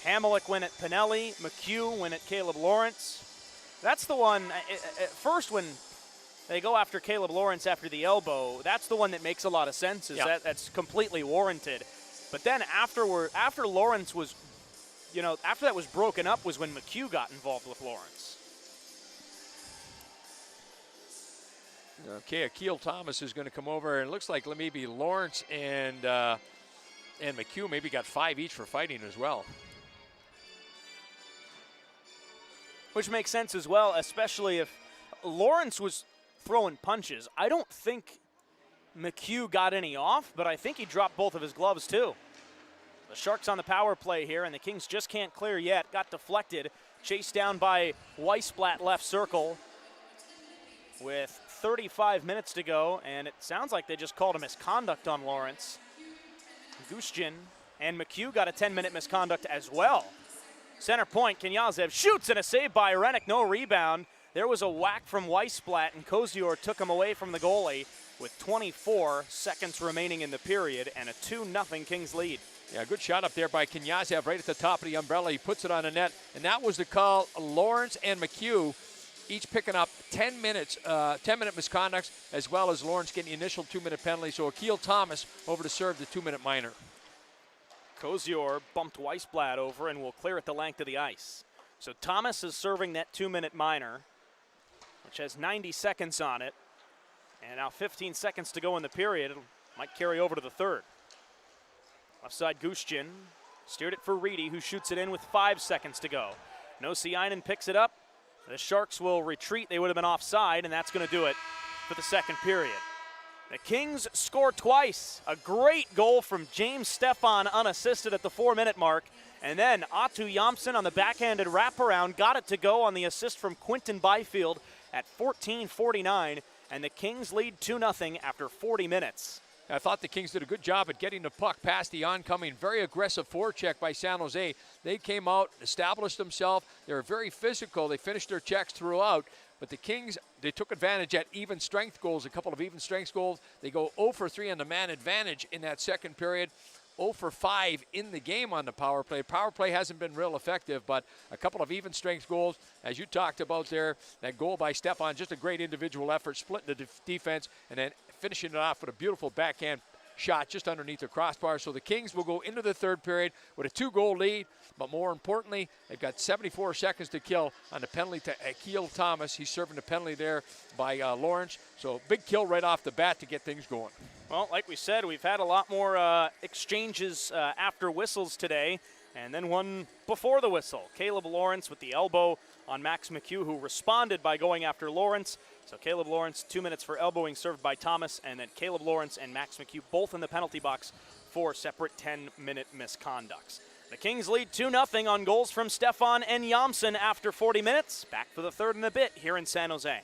Speaker 1: Hamelic went at Pinelli, McHugh went at Caleb Lawrence. That's the one, at first when they go after Caleb Lawrence after the elbow, that's the one that makes a lot of sense, that's completely warranted. But then after Lawrence was, after that was broken up was when McHugh got involved with Lawrence.
Speaker 2: Okay, Akil Thomas is going to come over, and it looks like maybe Lawrence and McHugh maybe got 5 each for fighting as well.
Speaker 1: Which makes sense as well, especially if Lawrence was throwing punches. I don't think McHugh got any off, but I think he dropped both of his gloves too. The Sharks on the power play here, and the Kings just can't clear yet. Got deflected, chased down by Weissblatt left circle with 35 minutes to go, and it sounds like they just called a misconduct on Lawrence. Gushchin and McHugh got a 10-minute misconduct as well. Center point, Kenyazev shoots and a save by Rennick, no rebound. There was a whack from Weissblatt, and Kozior took him away from the goalie with 24 seconds remaining in the period and a 2-0 Kings lead.
Speaker 2: Yeah, good shot up there by Kenyazev right at the top of the umbrella. He puts it on the net, and that was the call. Lawrence and McHugh each picking up 10-minute misconducts, as well as Lawrence getting the initial 2-minute penalty. So Akil Thomas over to serve the 2-minute minor.
Speaker 1: Kozior bumped Weissblatt over and will clear it the length of the ice. So Thomas is serving that 2-minute minor, which has 90 seconds on it. And now 15 seconds to go in the period. It might carry over to the third. Left side, Gushchin steered it for Reedy, who shoots it in with 5 seconds to go. Nosiainen picks it up. The Sharks will retreat. They would have been offside, and that's going to do it for the second period. The Kings score twice. A great goal from James Stefan unassisted at the 4-minute mark. And then Atu Yamsen on the backhanded wraparound got it to go on the assist from Quinton Byfield at 14:49. And the Kings lead 2-0 after 40 minutes.
Speaker 2: I thought the Kings did a good job at getting the puck past the oncoming, very aggressive forecheck by San Jose. They came out, established themselves. They were very physical. They finished their checks throughout. But the Kings, they took advantage at even strength goals, a couple of even strength goals. They go 0 for 3 on the man advantage in that second period. 0 for 5 in the game on the power play. Power play hasn't been real effective, but a couple of even strength goals, as you talked about there. That goal by Stefan, just a great individual effort, splitting the defense, and then finishing it off with a beautiful backhand shot just underneath the crossbar. So the Kings will go into the third period with a 2-goal lead, but more importantly, they've got 74 seconds to kill on the penalty to Akil Thomas. He's serving the penalty there by Lawrence. So big kill right off the bat to get things going.
Speaker 1: Well, like we said, we've had a lot more exchanges after whistles today, and then one before the whistle. Caleb Lawrence with the elbow on Max McHugh, who responded by going after Lawrence. So Caleb Lawrence, 2 minutes for elbowing served by Thomas, and then Caleb Lawrence and Max McHugh both in the penalty box for separate 10-minute misconducts. The Kings lead 2-0 on goals from Stefan and Yamsen after 40 minutes. Back for the third in a bit here in San Jose.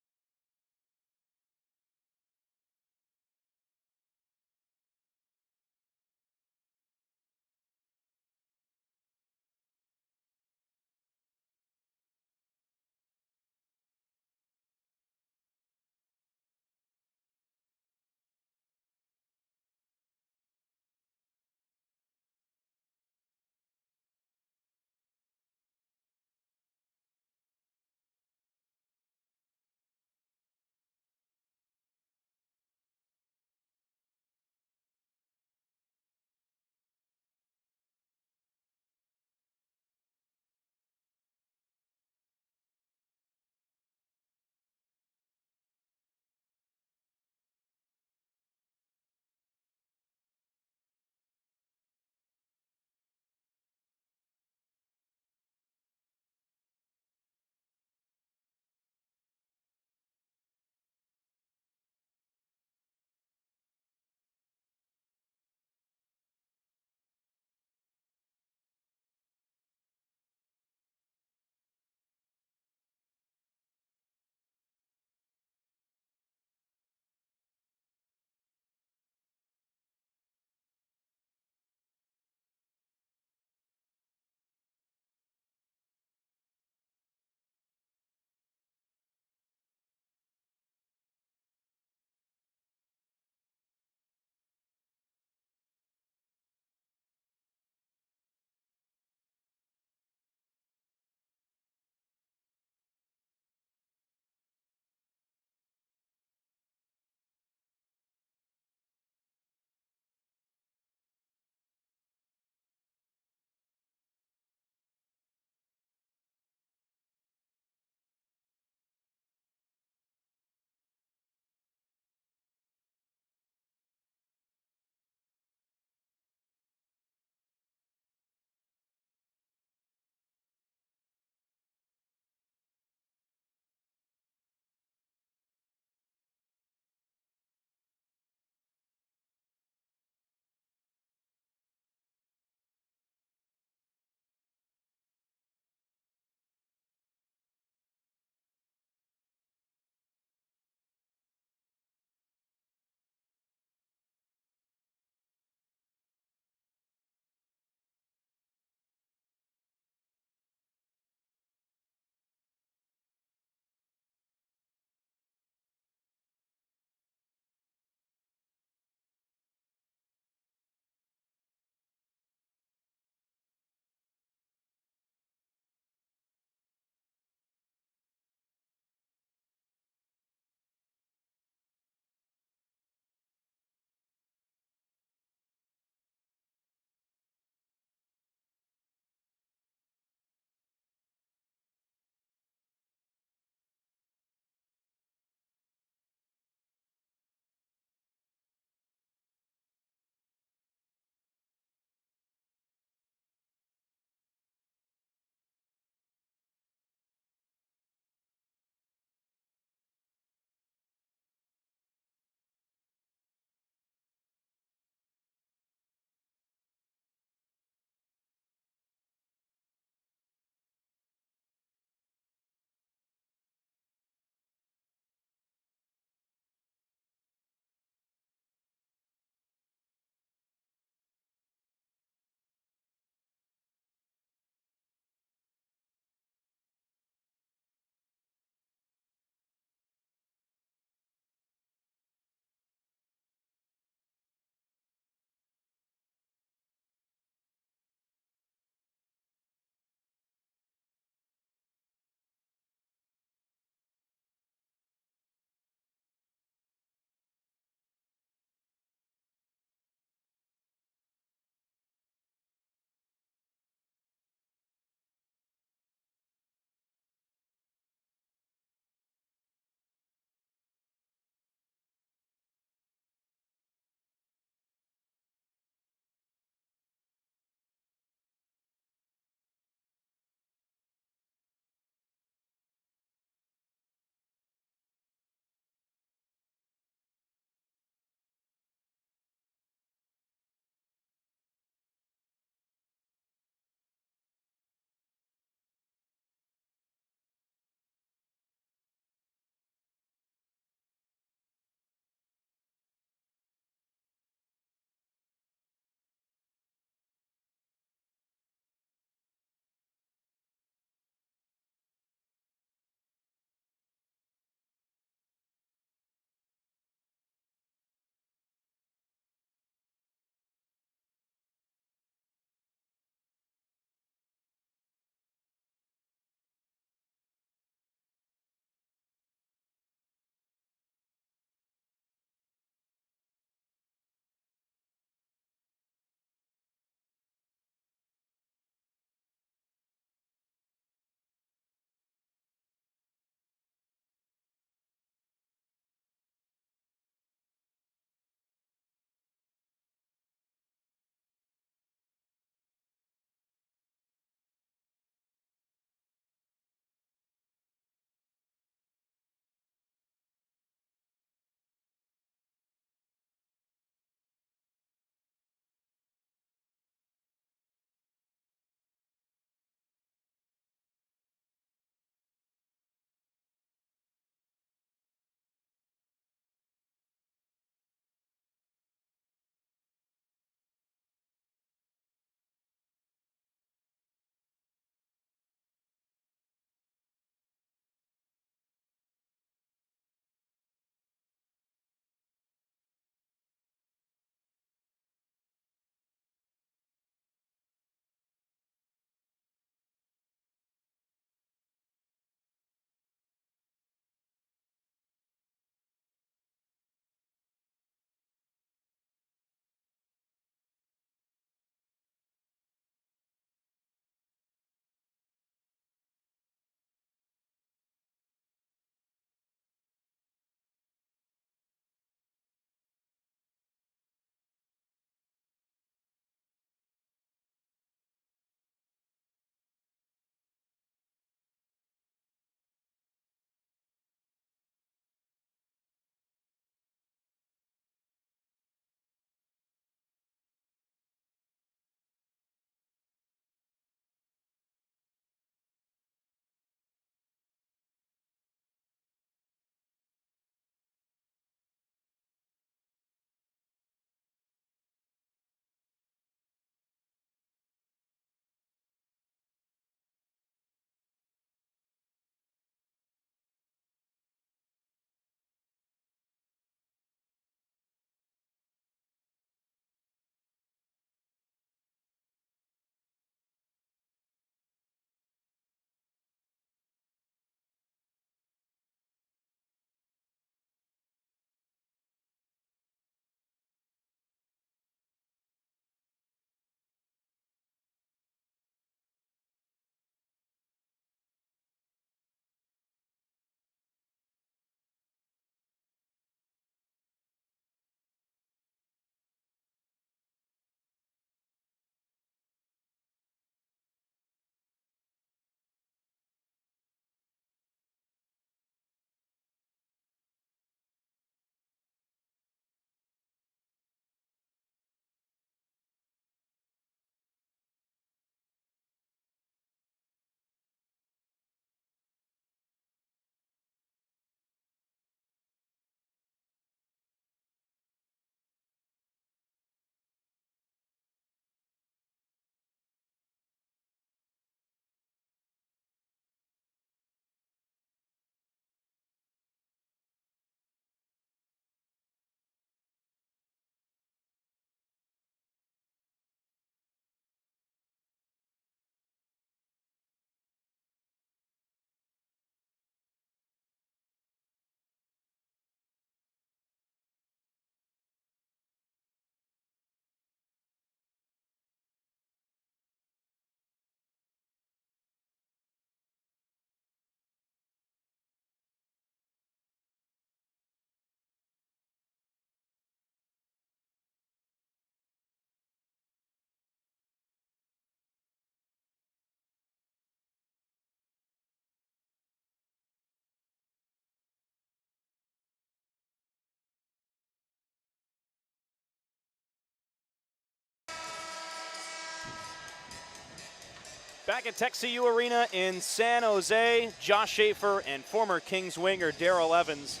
Speaker 1: Back at TechCU Arena in San Jose, Josh Schaefer and former Kings winger Darrell Evans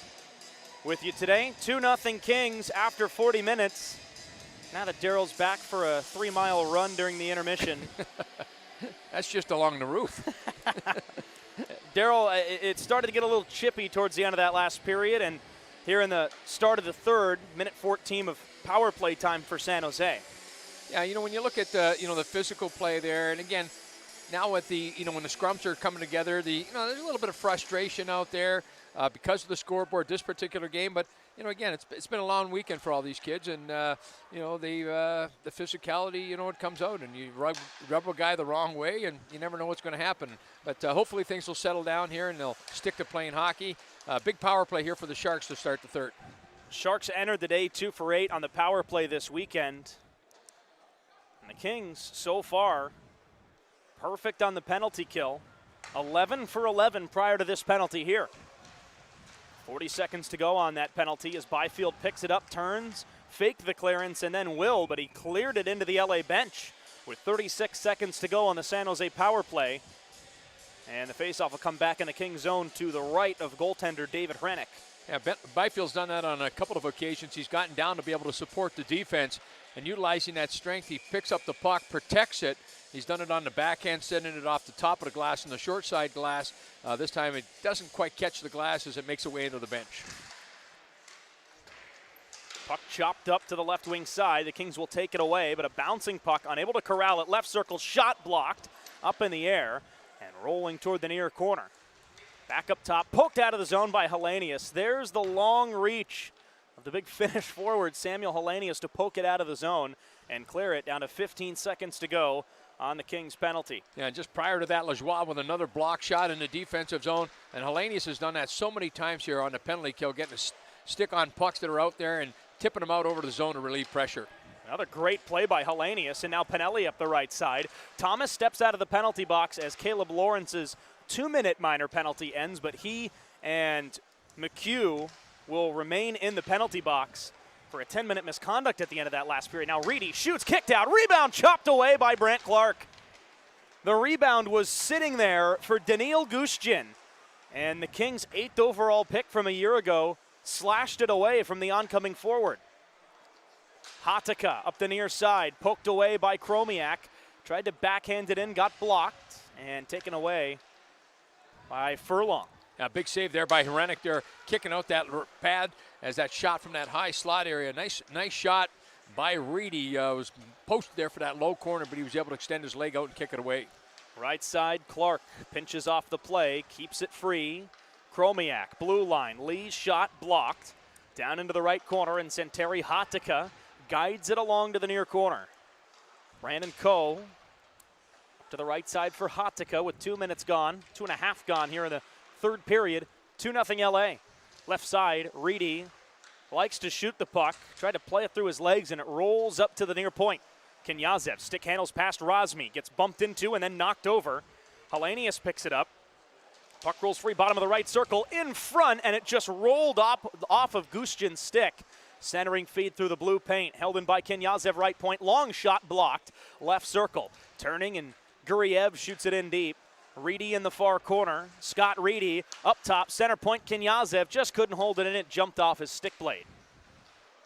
Speaker 1: with you today. 2-0 Kings after 40 minutes. Now that Darrell's back for a 3-mile run during the intermission.
Speaker 2: That's just along the roof.
Speaker 1: Darrell, it started to get a little chippy towards the end of that last period, and here in the start of the third, minute 14 of power play time for San Jose.
Speaker 2: Yeah, when you look at the physical play there, and again, now with the when the scrums are coming together, there's a little bit of frustration out there because of the scoreboard this particular game. But again, it's been a long weekend for all these kids, and the physicality, it comes out, and you rub a guy the wrong way, and you never know what's going to happen. But hopefully things will settle down here, and they'll stick to playing hockey. Big power play here for the Sharks to start the third.
Speaker 1: Sharks entered the day 2 for 8 on the power play this weekend. And the Kings, so far, perfect on the penalty kill. 11 for 11 prior to this penalty here. 40 seconds to go on that penalty as Byfield picks it up, turns, faked the clearance, and then will, but he cleared it into the LA bench with 36 seconds to go on the San Jose power play. And the faceoff will come back in the Kings zone to the right of goaltender David Hrenak.
Speaker 2: Yeah, Byfield's done that on a couple of occasions. He's gotten down to be able to support the defense, and utilizing that strength, he picks up the puck, protects it. He's done it on the backhand, sending it off the top of the glass and the short side glass. This time it doesn't quite catch the glass as it makes its way into the bench.
Speaker 1: Puck chopped up to the left wing side. The Kings will take it away, but a bouncing puck, unable to corral it. Left circle, shot blocked, up in the air, and rolling toward the near corner. Back up top, poked out of the zone by Hellenius. There's the long reach of the big Finnish forward, Samuel Hellenius, to poke it out of the zone and clear it down to 15 seconds to go on the Kings penalty.
Speaker 2: Yeah, just prior to that, Lajoie with another block shot in the defensive zone. And Hellenius has done that so many times here on the penalty kill, getting a stick on pucks that are out there and tipping them out over the zone to relieve pressure.
Speaker 1: Another great play by Hellenius, and now Pinelli up the right side. Thomas steps out of the penalty box as Caleb Lawrence's 2-minute minor penalty ends, but he and McHugh will remain in the penalty box for a 10-minute misconduct at the end of that last period. Now Reedy shoots, kicked out, rebound chopped away by Brant Clark. The rebound was sitting there for Daniil Gushchin, and the Kings' 8th overall pick from a year ago slashed it away from the oncoming forward. Hatakka up the near side, poked away by Chromiak, tried to backhand it in, got blocked, and taken away by Furlong.
Speaker 2: Yeah, big save there by Hrenak there, kicking out that pad as that shot from that high slot area. Nice shot by Reedy. Was posted there for that low corner, but he was able to extend his leg out and kick it away.
Speaker 1: Right side, Clark pinches off the play, keeps it free. Chromiak, blue line, Lee's shot blocked. Down into the right corner, and Santeri Hatakka guides it along to the near corner. Brandon Coe to the right side for Hatakka with 2 minutes gone, 2.5 gone here in the third period. 2-0 LA. Left side, Reedy likes to shoot the puck, tried to play it through his legs, and it rolls up to the near point. Kenyazev stick handles past Razmi, gets bumped into and then knocked over. Hellenius picks it up. Puck rolls free, bottom of the right circle, in front, and it just rolled off of Gushchin's stick. Centering feed through the blue paint, held in by Kenyazev, right point, long shot blocked, left circle. Turning, and Guriev shoots it in deep. Reedy in the far corner. Scott Reedy up top, center point. Kenyazev just couldn't hold it in. It jumped off his stick blade.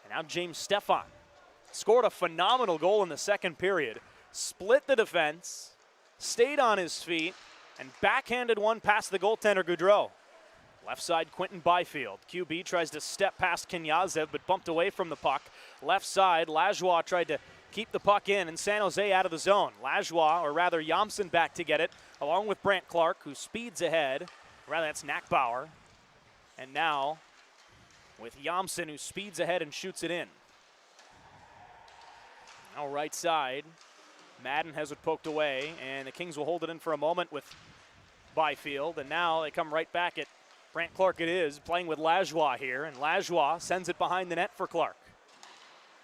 Speaker 1: And now James Stefan scored a phenomenal goal in the second period. Split the defense, stayed on his feet, and backhanded one past the goaltender Goudreau. Left side, Quentin Byfield. QB tries to step past Kenyazev, but bumped away from the puck. Left side, Lajoie tried to keep the puck in, and San Jose out of the zone. Lajoie, or rather Yamson, back to get it, along with Brant Clark, who speeds ahead. Rather, that's Nackbauer. And now, with Yamson, who speeds ahead and shoots it in. Now right side, Madden has it poked away, and the Kings will hold it in for a moment with Byfield, and now they come right back at Brant Clark. It is, playing with Lajoie here, and Lajoie sends it behind the net for Clark.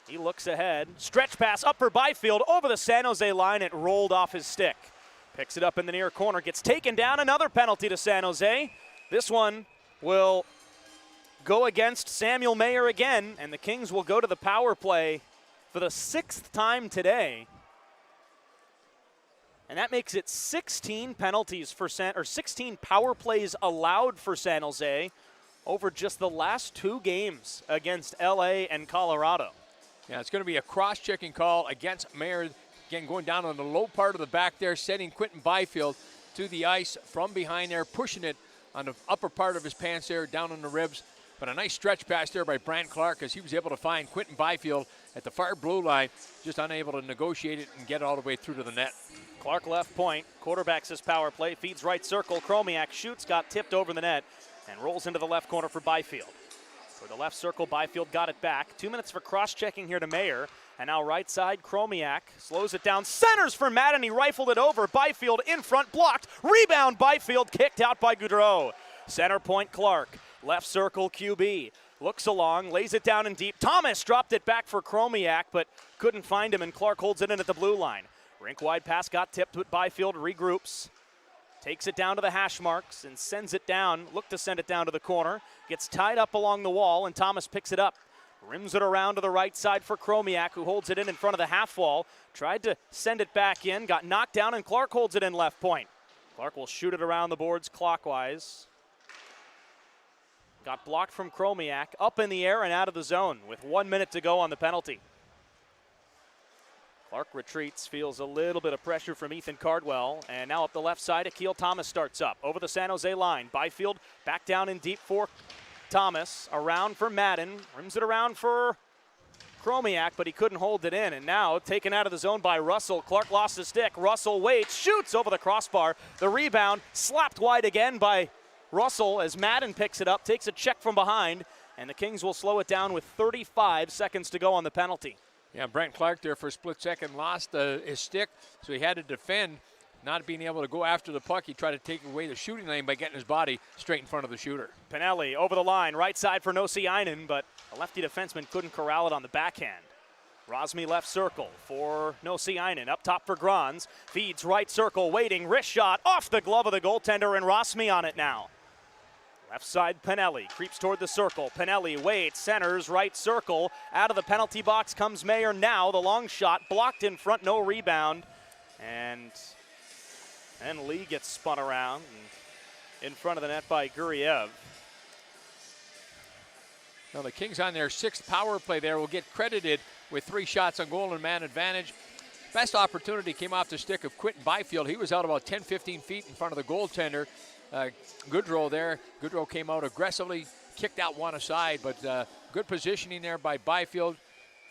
Speaker 1: He looks ahead, stretch pass up for Byfield, over the San Jose line, it rolled off his stick. Picks it up in the near corner, gets taken down, another penalty to San Jose. This one will go against Samuel Mayer again, and the Kings will go to the power play for the 6th time today. And that makes it 16 penalties for 16 power plays allowed for San Jose over just the last 2 games against LA and Colorado.
Speaker 2: Yeah, it's going to be a cross-checking call against Mayer. Again, going down on the low part of the back there, sending Quinton Byfield to the ice from behind there, pushing it on the upper part of his pants there, down on the ribs. But a nice stretch pass there by Brant Clark as he was able to find Quinton Byfield at the far blue line, just unable to negotiate it and get it all the way through to the net.
Speaker 1: Clark left point, quarterbacks his power play, feeds right circle, Chromiak shoots, got tipped over the net, and rolls into the left corner for Byfield. For the left circle, Byfield got it back. 2 minutes for cross-checking here to Mayer. And now right side, Chromiak slows it down, centers for Madden, he rifled it over. Byfield in front, blocked. Rebound, Byfield kicked out by Goudreau. Center point, Clark. Left circle, QB. Looks along, lays it down in deep. Thomas dropped it back for Chromiak, but couldn't find him, and Clark holds it in at the blue line. Rink-wide pass got tipped, but Byfield regroups. Takes it down to the hash marks and sends it down. Looked to send it down to the corner. Gets tied up along the wall, and Thomas picks it up. Rims it around to the right side for Chromiak, who holds it in front of the half wall. Tried to send it back in, got knocked down, and Clark holds it in left point. Clark will shoot it around the boards clockwise. Got blocked from Chromiak, up in the air and out of the zone with 1 minute to go on the penalty. Clark retreats, feels a little bit of pressure from Ethan Cardwell, and now up the left side, Akil Thomas starts up. Over the San Jose line, Byfield back down in deep for Thomas, around for Madden, rims it around for Chromiak, but he couldn't hold it in, and now taken out of the zone by Russell. Clark lost his stick, Russell waits, shoots over the crossbar. The rebound slapped wide again by Russell as Madden picks it up, takes a check from behind, and the Kings will slow it down with 35 seconds to go on the penalty.
Speaker 2: Yeah, Brent Clark there for a split second lost his stick, so he had to defend, not being able to go after the puck. He tried to take away the shooting lane by getting his body straight in front of the shooter.
Speaker 1: Pinelli over the line, right side for Nosiainen, but a lefty defenseman couldn't corral it on the backhand. Rosmi left circle for Nosiainen, up top for Grans, feeds right circle, waiting, wrist shot, off the glove of the goaltender, and Rosmi on it now. Left side, Pinelli creeps toward the circle. Pinelli waits, centers, right circle. Out of the penalty box comes Mayer now. The long shot blocked in front, no rebound. And Lee gets spun around and in front of the net by Guriev.
Speaker 2: Now the Kings on their 6th power play there will get credited with 3 shots on goal and man advantage. Best opportunity came off the stick of Quinton Byfield. He was out about 10-15 feet in front of the goaltender. Goudreau there. Goudreau came out aggressively, kicked out one aside, but good positioning there by Byfield.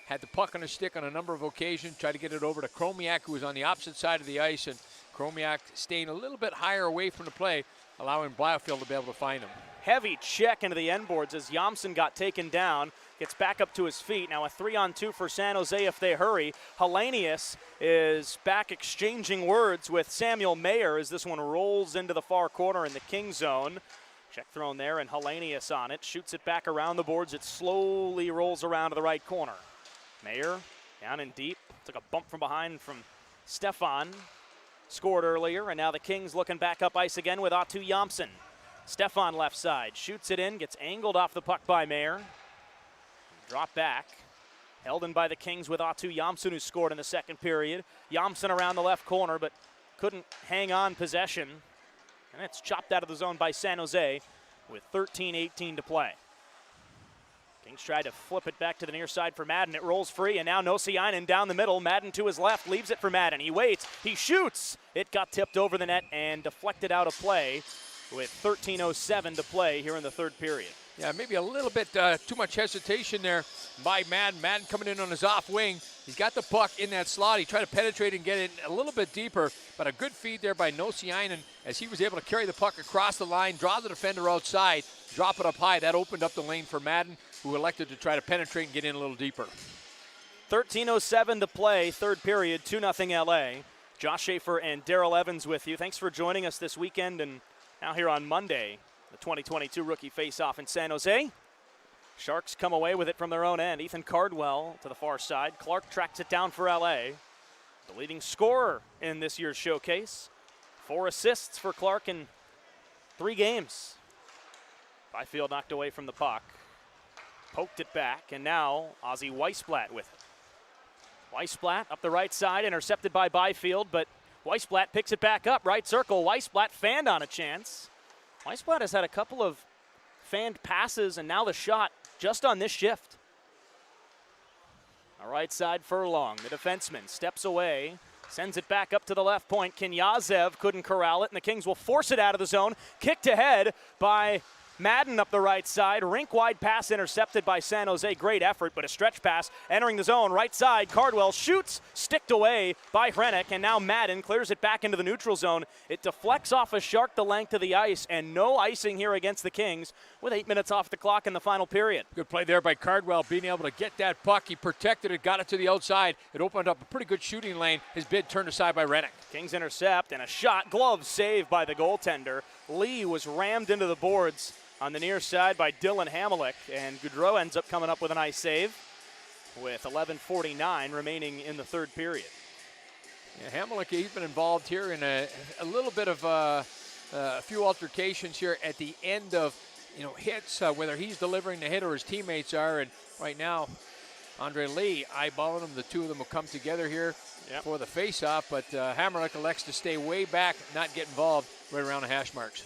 Speaker 2: Had the puck on his stick on a number of occasions, tried to get it over to Chromiak, who was on the opposite side of the ice, and Chromiak staying a little bit higher away from the play, allowing Byfield to be able to find him.
Speaker 1: Heavy check into the end boards as Jamson got taken down. Gets back up to his feet. Now a 3-on-2 for San Jose if they hurry. Hellenius is back exchanging words with Samuel Mayer as this one rolls into the far corner in the King zone. Check thrown there and Hellenius on it. Shoots it back around the boards. It slowly rolls around to the right corner. Mayer down in deep. Took a bump from behind from Stefan. Scored earlier, and now the Kings looking back up ice again with Atu Jamson. Stefan left side. Shoots it in. Gets angled off the puck by Mayer. Drop back. Held in by the Kings with Atu Jamson, who scored in the second period. Jamson around the left corner, but couldn't hang on possession. And it's chopped out of the zone by San Jose with 13:18 to play. Kings tried to flip it back to the near side for Madden. It rolls free, and now Nosiainen down the middle. Madden to his left, leaves it for Madden. He waits, he shoots. It got tipped over the net and deflected out of play with 13:07 to play here in the third period.
Speaker 2: Yeah, maybe a little bit too much hesitation there by Madden. Madden coming in on his off wing. He's got the puck in that slot. He tried to penetrate and get it a little bit deeper, but a good feed there by Nosiainen as he was able to carry the puck across the line, draw the defender outside, drop it up high. That opened up the lane for Madden, who elected to try to penetrate and get in a little deeper.
Speaker 1: 13:07 to play, third period, 2-0 LA. Josh Schaefer and Darrell Evans with you. Thanks for joining us this weekend and now here on Monday, the 2022 Rookie Faceoff in San Jose. Sharks come away with it from their own end. Ethan Cardwell to the far side. Clark tracks it down for LA. The leading scorer in this year's showcase. 4 assists for Clark in 3 games. Byfield knocked away from the puck. Poked it back, and now Ozzy Weissblatt with it. Weissblatt up the right side, intercepted by Byfield, but Weissblatt picks it back up, right circle. Weissblatt fanned on a chance. Weissblatt has had a couple of fanned passes, and now the shot just on this shift. All right side Furlong, the defenseman, steps away, sends it back up to the left point. Knyazev couldn't corral it, and the Kings will force it out of the zone. Kicked ahead by Madden up the right side. Rink-wide pass intercepted by San Jose. Great effort, but a stretch pass entering the zone. Right side, Cardwell shoots, sticked away by Hrenak, and now Madden clears it back into the neutral zone. It deflects off a Shark the length of the ice, and no icing here against the Kings with 8 minutes off the clock in the final period.
Speaker 2: Good play there by Cardwell, being able to get that puck. He protected it, got it to the outside. It opened up a pretty good shooting lane. His bid turned aside by Hrenak. Kings
Speaker 1: intercept, and a shot, glove save by the goaltender. Lee was rammed into the boards on the near side by Dylan Hamelick, and Gaudreau ends up coming up with a nice save with 11:49 remaining in the third period.
Speaker 2: Yeah, Hamelick, he's been involved here in a little bit of a few altercations here at the end of hits, whether he's delivering the hit or his teammates are. And right now, Andre Lee eyeballing them. The two of them will come together here for the face-off, but Hamelick elects to stay way back, not get involved right around the hash marks.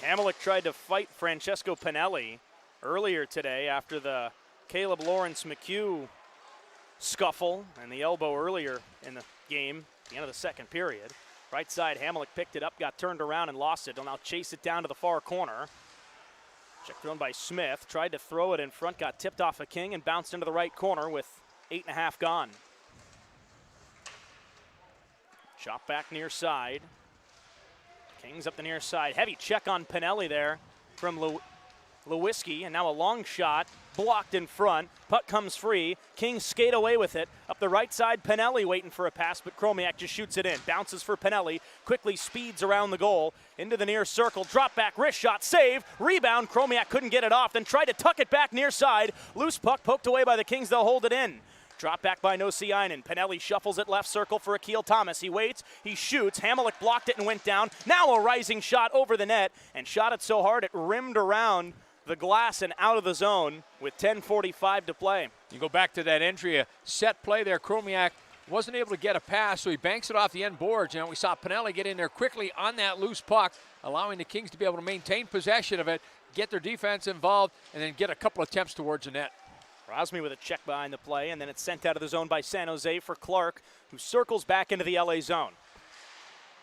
Speaker 1: Hamelick tried to fight Francesco Pinelli earlier today after the Caleb Lawrence McHugh scuffle and the elbow earlier in the game, the end of the second period. Right side, Hamelick picked it up, got turned around and lost it. He'll now chase it down to the far corner. Check thrown by Smith, tried to throw it in front, got tipped off a King and bounced into the right corner with 8.5 gone. Shot back near side. Kings up the near side. Heavy check on Pinelli there from Lewiski, and now a long shot blocked in front. Puck comes free. Kings skate away with it. Up the right side, Pinelli waiting for a pass, but Chromiak just shoots it in. Bounces for Pinelli, quickly speeds around the goal, into the near circle. Drop back, wrist shot, save, rebound. Chromiak couldn't get it off, then tried to tuck it back near side. Loose puck poked away by the Kings. They'll hold it in. Drop back by Nosiainen. Pinelli shuffles it left circle for Akil Thomas. He waits, he shoots. Hamelick blocked it and went down. Now a rising shot over the net, and shot it so hard it rimmed around the glass and out of the zone with 10:45 to play.
Speaker 2: You go back to that entry, a set play there. Chromiak wasn't able to get a pass, so he banks it off the end boards. We saw Pinelli get in there quickly on that loose puck, allowing the Kings to be able to maintain possession of it, get their defense involved, and then get a couple of attempts towards the net.
Speaker 1: Rosmi with a check behind the play, and then it's sent out of the zone by San Jose for Clark, who circles back into the LA zone.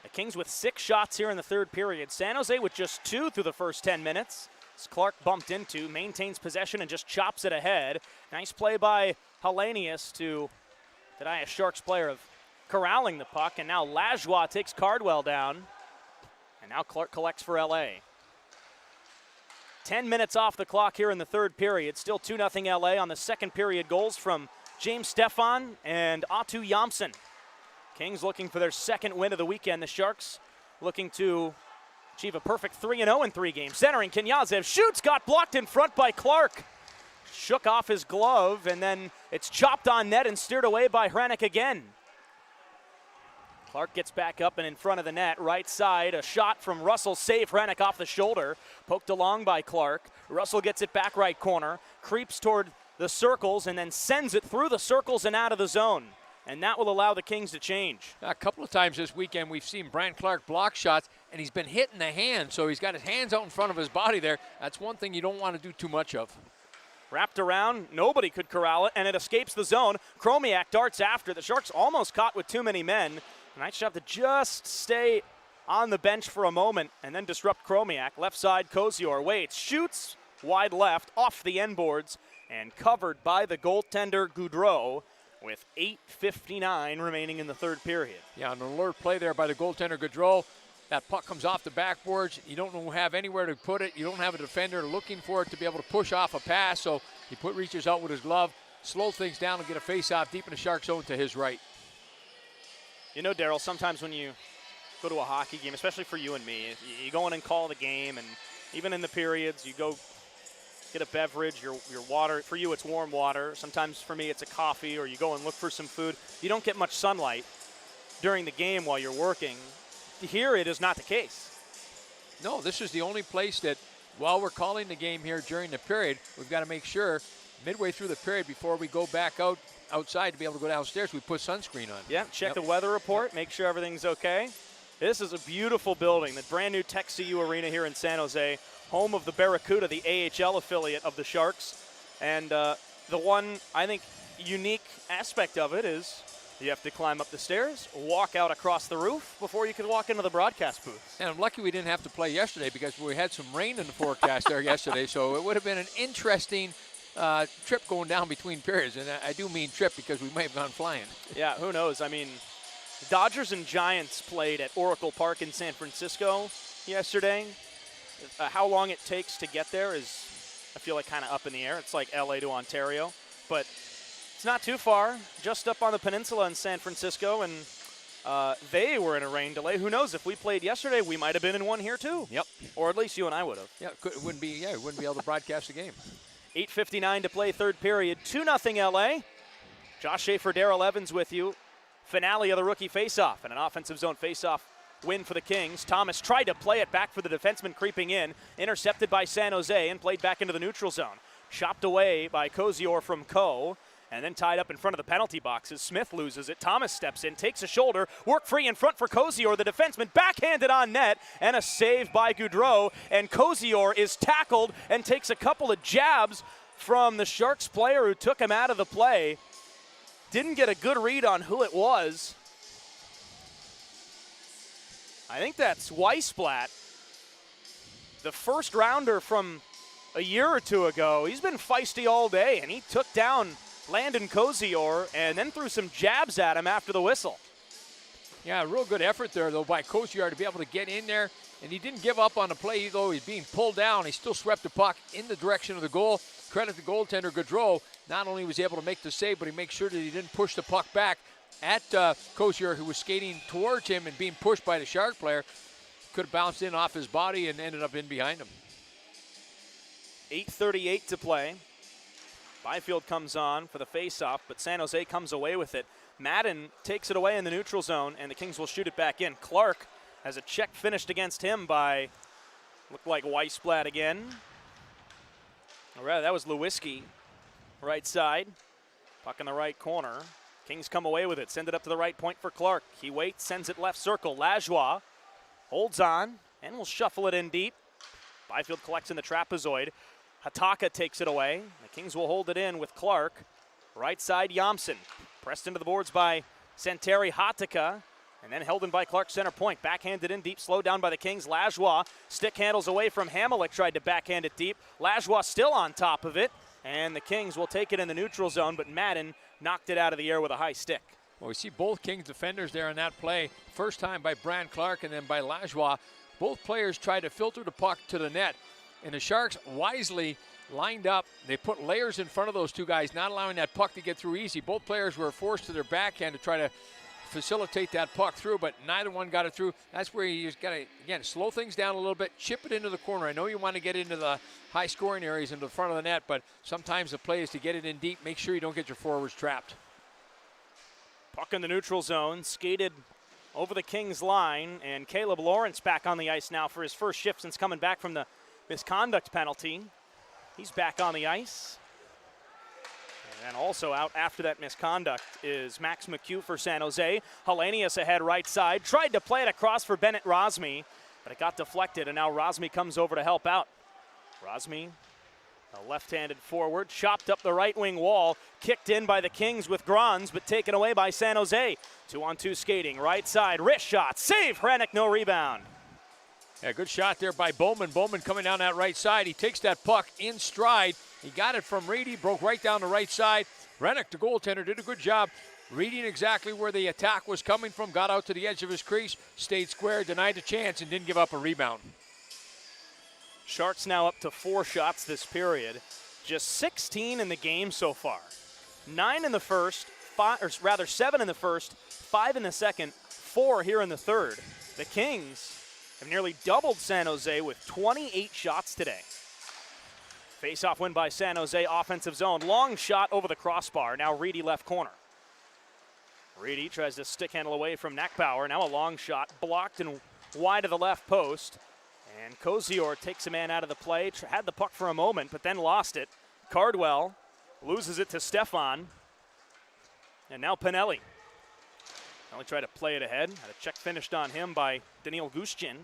Speaker 1: The Kings with 6 shots here in the third period. San Jose with just 2 through the first 10 minutes. As Clark bumped into, maintains possession and just chops it ahead. Nice play by Hellenius to deny a Sharks player of corralling the puck, and now Lajoie takes Cardwell down, and now Clark collects for LA. 10 minutes off the clock here in the third period. Still 2-0 LA on the second period goals from James Stefan and Atu Yamsen. Kings looking for their second win of the weekend. The Sharks looking to achieve a perfect 3-0 in 3 games. Centering, Knyazev shoots, got blocked in front by Clark. Shook off his glove, and then it's chopped on net and steered away by Hrenak again. Clark gets back up and in front of the net. Right side, a shot from Russell. Save Hrenak off the shoulder. Poked along by Clark. Russell gets it back right corner. Creeps toward the circles and then sends it through the circles and out of the zone. And that will allow the Kings to change.
Speaker 2: A couple of times this weekend we've seen Brant Clark block shots, and he's been hit in the hand, so he's got his hands out in front of his body there. That's one thing you don't want to do too much of.
Speaker 1: Wrapped around, nobody could corral it, and it escapes the zone. Chromiak darts after. The Sharks almost caught with too many men. And I have to just stay on the bench for a moment and then disrupt Chromiak. Left side, Kozior waits, shoots wide left off the end boards and covered by the goaltender Gaudreau with 8:59 remaining in the third period.
Speaker 2: Yeah, an alert play there by the goaltender Gaudreau. That puck comes off the backboards. You don't have anywhere to put it. You don't have a defender looking for it to be able to push off a pass. So he reaches out with his glove, slow things down and get a face-off deep in the Shark zone to his right.
Speaker 1: You know, Daryl, sometimes when you go to a hockey game, especially for you and me, you go in and call the game, and even in the periods, you go get a beverage, your water. For you, it's warm water. Sometimes for me, it's a coffee, or you go and look for some food. You don't get much sunlight during the game while you're working. Here, it is not the case.
Speaker 2: No, this is the only place that while we're calling the game here during the period, we've got to make sure midway through the period before we go back out outside to be able to go downstairs. We put sunscreen on.
Speaker 1: Yeah, check the weather report, make sure everything's okay. This is a beautiful building, the brand new Tech CU Arena here in San Jose, home of the Barracuda, the AHL affiliate of the Sharks. And the one, I think, unique aspect of it is you have to climb up the stairs, walk out across the roof before you can walk into the broadcast booth.
Speaker 2: And I'm lucky we didn't have to play yesterday because we had some rain in the forecast there yesterday, so it would have been an interesting trip going down between periods. And I do mean trip because we might have gone flying.
Speaker 1: Yeah, who knows? I mean, Dodgers and Giants played at Oracle Park in San Francisco yesterday. How long it takes to get there is, I feel like, kind of up in the air. It's like LA to Ontario, but it's not too far, just up on the peninsula in San Francisco, and they were in a rain delay. Who knows? If we played yesterday, we might have been in one here too.
Speaker 2: Yep.
Speaker 1: Or at least you and I would have.
Speaker 2: Yeah, it wouldn't be able to broadcast the game.
Speaker 1: 8:59 to play, third period. 2-0 LA. Josh Schaefer, Darrell Evans with you. Finale of the rookie faceoff, and an offensive zone faceoff win for the Kings. Thomas tried to play it back for the defenseman creeping in, intercepted by San Jose and played back into the neutral zone. Chopped away by Kozior from Coe, and then tied up in front of the penalty boxes. Smith loses it. Thomas steps in, takes a shoulder, work free in front for Kozior, the defenseman, backhanded on net, and a save by Goudreau. And Kozior is tackled and takes a couple of jabs from the Sharks player who took him out of the play. Didn't get a good read on who it was. I think that's Weissblatt, the first rounder from a year or two ago. He's been feisty all day, and he took down Landon Kozior and then threw some jabs at him after the whistle.
Speaker 2: Yeah, a real good effort there, though, by Kozior to be able to get in there, and he didn't give up on the play, though he's being pulled down. He still swept the puck in the direction of the goal. Credit the goaltender, Goudreau. Not only was he able to make the save, but he makes sure that he didn't push the puck back at Kozior, who was skating towards him and being pushed by the Shark player. Could have bounced in off his body and ended up in behind him.
Speaker 1: 8:38 to play. Byfield comes on for the faceoff, but San Jose comes away with it. Madden takes it away in the neutral zone, and the Kings will shoot it back in. Clark has a check finished against him by, looked like Weissblatt again. Or rather, that was Lewiski, right side. Puck in the right corner. Kings come away with it, send it up to the right point for Clark. He waits, sends it left circle. Lajoie holds on, and will shuffle it in deep. Byfield collects in the trapezoid. Hataka takes it away. The Kings will hold it in with Clark. Right side, Yamson. Pressed into the boards by Santeri Hataka. And then held in by Clark center point. Backhanded in deep, slowed down by the Kings. Lajoie stick handles away from Hamelic, tried to backhand it deep. Lajoie still on top of it. And the Kings will take it in the neutral zone, but Madden knocked it out of the air with a high stick.
Speaker 2: Well, we see both Kings defenders there in that play. First time by Brand Clark and then by Lajoie. Both players tried to filter the puck to the net. And the Sharks wisely lined up. They put layers in front of those two guys, not allowing that puck to get through easy. Both players were forced to their backhand to try to facilitate that puck through, but neither one got it through. That's where you just got to, again, slow things down a little bit, chip it into the corner. I know you want to get into the high scoring areas into the front of the net, but sometimes the play is to get it in deep. Make sure you don't get your forwards trapped.
Speaker 1: Puck in the neutral zone, skated over the Kings line, and Caleb Lawrence back on the ice now for his first shift since coming back from the misconduct penalty. He's back on the ice. And then also out after that misconduct is Max McHugh for San Jose. Hellenius ahead right side. Tried to play it across for Bennett Rosmi, but it got deflected, and now Rosmi comes over to help out. Rosmi, a left-handed forward, chopped up the right wing wall, kicked in by the Kings with Grans, but taken away by San Jose. 2-on-2 skating, right side, wrist shot, save, Hrenak, no rebound.
Speaker 2: Yeah, good shot there by Bowman. Bowman coming down that right side. He takes that puck in stride. He got it from Reedy, broke right down the right side. Hrenak, the goaltender, did a good job reading exactly where the attack was coming from, got out to the edge of his crease, stayed square, denied the chance, and didn't give up a rebound.
Speaker 1: Sharks now up to 4 shots this period. Just 16 in the game so far. 9 in the first, 7 in the first, 5 in the second, 4 here in the third. The Kings have nearly doubled San Jose with 28 shots today. Face-off win by San Jose, offensive zone. Long shot over the crossbar, now Reedy left corner. Reedy tries to stick handle away from Neckbauer. Now a long shot, blocked and wide of the left post. And Kozior takes a man out of the play, had the puck for a moment, but then lost it. Cardwell loses it to Stefan. And now Pinelli. Pinelli tried to play it ahead. Had a check finished on him by Daniil Gushchin.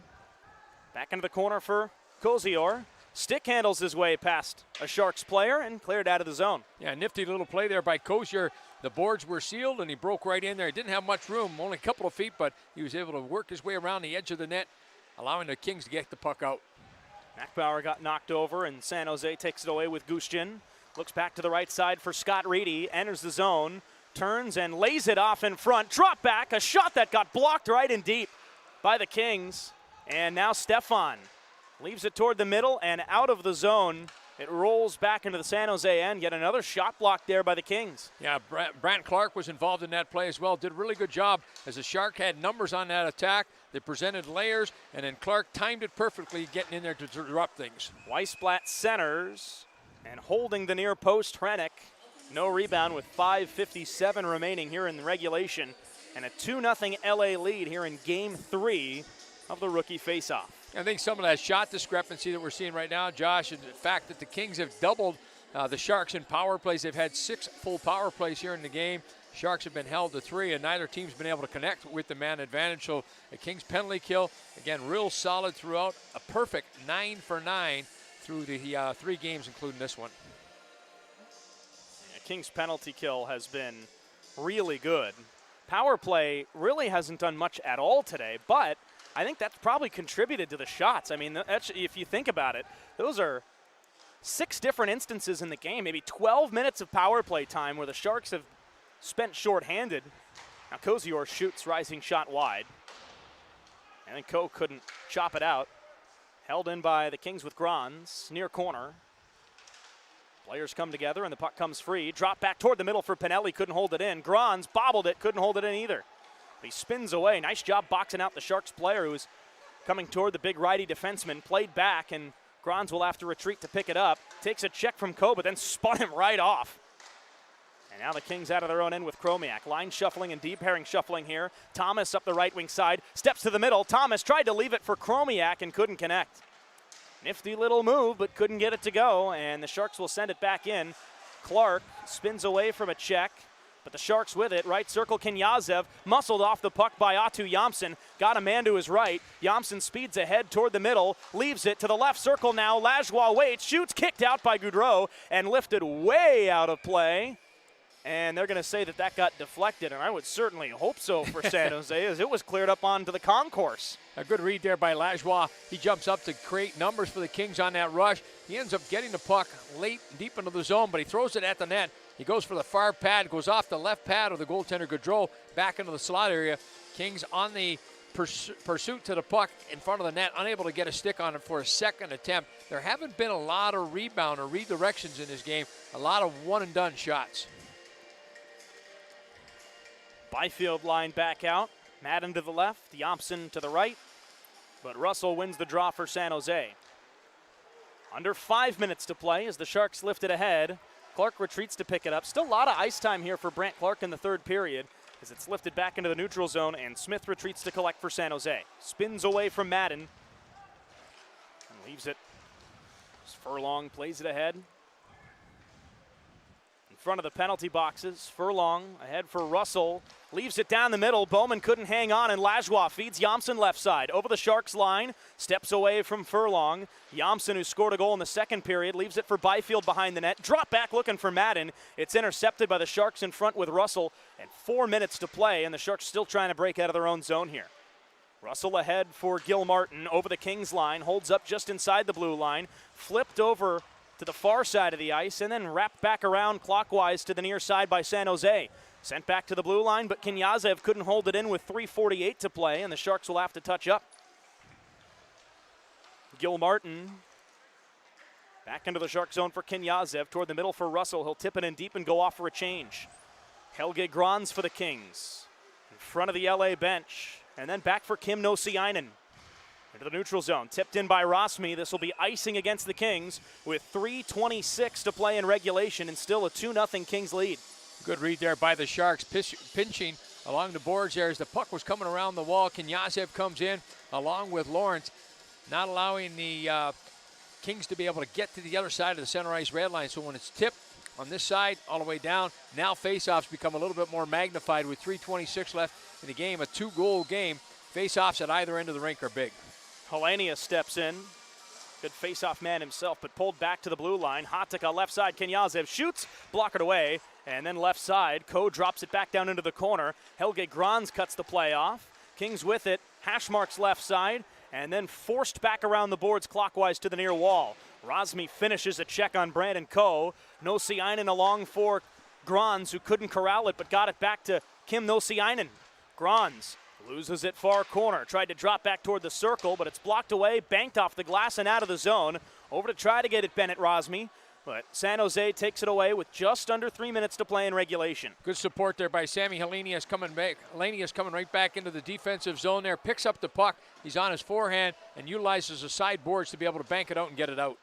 Speaker 1: Back into the corner for Kozior. Stick handles his way past a Sharks player and cleared out of the zone.
Speaker 2: Yeah, nifty little play there by Kozior. The boards were sealed, and he broke right in there. He didn't have much room, only a couple of feet, but he was able to work his way around the edge of the net, allowing the Kings to get the puck out.
Speaker 1: Mackbauer got knocked over, and San Jose takes it away with Gushchin. Looks back to the right side for Scott Reedy. Enters the zone, turns and lays it off in front. Drop back, a shot that got blocked right in deep by the Kings. And now Stefan leaves it toward the middle and out of the zone. It rolls back into the San Jose end. Yet another shot blocked there by the Kings.
Speaker 2: Yeah, Brant Clark was involved in that play as well. Did a really good job as the Shark had numbers on that attack. They presented layers, and then Clark timed it perfectly, getting in there to disrupt things.
Speaker 1: Weisblatt centers and holding the near post. Hrenak, no rebound with 5:57 remaining here in the regulation. And a 2-0 LA lead here in Game 3 of the rookie faceoff.
Speaker 2: I think some of that shot discrepancy that we're seeing right now, Josh, and the fact that the Kings have doubled the Sharks in power plays. They've had 6 full power plays here in the game. Sharks have been held to 3, and neither team's been able to connect with the man advantage. So the Kings penalty kill, again, real solid throughout. A perfect 9 for 9 through the 3 games, including this one.
Speaker 1: Yeah, Kings penalty kill has been really good. Power play really hasn't done much at all today, but I think that's probably contributed to the shots. I mean, if you think about it, those are 6 different instances in the game, maybe 12 minutes of power play time where the Sharks have spent shorthanded. Now Kozior shoots, rising shot wide. And then Ko couldn't chop it out. Held in by the Kings with Grans, near corner. Players come together and the puck comes free. Drop back toward the middle for Pinelli, couldn't hold it in. Grans bobbled it, couldn't hold it in either. He spins away. Nice job boxing out the Sharks player who was coming toward the big righty defenseman. Played back, and Grans will have to retreat to pick it up. Takes a check from Ko, but then spun him right off. And now the Kings out of their own end with Chromiak. Line shuffling and deep pairing shuffling here. Thomas up the right wing side. Steps to the middle. Thomas tried to leave it for Chromiak and couldn't connect. Nifty little move, but couldn't get it to go. And the Sharks will send it back in. Clark spins away from a check. But the Sharks with it, right circle Kenyazev, muscled off the puck by Atu Yamson, got a man to his right. Yamson speeds ahead toward the middle, leaves it to the left circle now. Lajoie waits, shoots, kicked out by Goudreau, and lifted way out of play. And they're going to say that that got deflected, and I would certainly hope so for San Jose, as it was cleared up onto the concourse.
Speaker 2: A good read there by Lajoie. He jumps up to create numbers for the Kings on that rush. He ends up getting the puck late, deep into the zone, but he throws it at the net. He goes for the far pad, goes off the left pad of the goaltender Goudreau, back into the slot area. Kings on the pursuit to the puck in front of the net, unable to get a stick on it for a second attempt. There haven't been a lot of rebound or redirections in this game, a lot of one-and-done shots.
Speaker 1: Byfield line back out. Madden to the left, Thompson to the right. But Russell wins the draw for San Jose. Under 5 minutes to play as the Sharks lift it ahead. Clark retreats to pick it up. Still a lot of ice time here for Brant Clark in the third period as it's lifted back into the neutral zone, and Smith retreats to collect for San Jose. Spins away from Madden and leaves it. Furlong plays it ahead. In front of the penalty boxes, Furlong ahead for Russell. Leaves it down the middle. Bowman couldn't hang on, and Lajoie feeds Yamson left side. Over the Sharks line, steps away from Furlong. Yamson, who scored a goal in the second period, leaves it for Byfield behind the net. Drop back looking for Madden. It's intercepted by the Sharks in front with Russell. And 4 minutes to play, and the Sharks still trying to break out of their own zone here. Russell ahead for Gil Martin over the Kings line. Holds up just inside the blue line. Flipped over to the far side of the ice, and then wrapped back around clockwise to the near side by San Jose. Sent back to the blue line, but Kenyazev couldn't hold it in with 3:48 to play, and the Sharks will have to touch up. Gil Martin back into the Shark zone for Kenyazev, toward the middle for Russell. He'll tip it in deep and go off for a change. Helge Grans for the Kings. In front of the LA bench, and then back for Kim Nosiainen. Into the neutral zone, tipped in by Rosmi. This will be icing against the Kings with 3:26 to play in regulation and still a 2-0 Kings lead.
Speaker 2: Good read there by the Sharks, pinching along the boards there as the puck was coming around the wall. Kenyazev comes in along with Lawrence, not allowing the Kings to be able to get to the other side of the center ice red line. So when it's tipped on this side, all the way down. Now faceoffs become a little bit more magnified with 3:26 left in the game. A 2-goal game. Faceoffs at either end of the rink are big.
Speaker 1: Helenia steps in. Good face-off man himself, but pulled back to the blue line. Hatika left side, Kenyazev shoots, blockered away, and then left side. Ko drops it back down into the corner. Helge Grans cuts the play off. Kings with it, hash marks left side, and then forced back around the boards clockwise to the near wall. Rosmi finishes a check on Brandon Ko. Nosiainen along for Grans, who couldn't corral it, but got it back to Kim Nosiainen. Grans loses it far corner. Tried to drop back toward the circle, but it's blocked away, banked off the glass and out of the zone. Over to try to get it Bennett Rosmi, but San Jose takes it away with just under 3 minutes to play in regulation.
Speaker 2: Good support there by Sammy Helenia is coming back. Helenia is coming right back into the defensive zone there, picks up the puck. He's on his forehand and utilizes the side boards to be able to bank it out and get it out.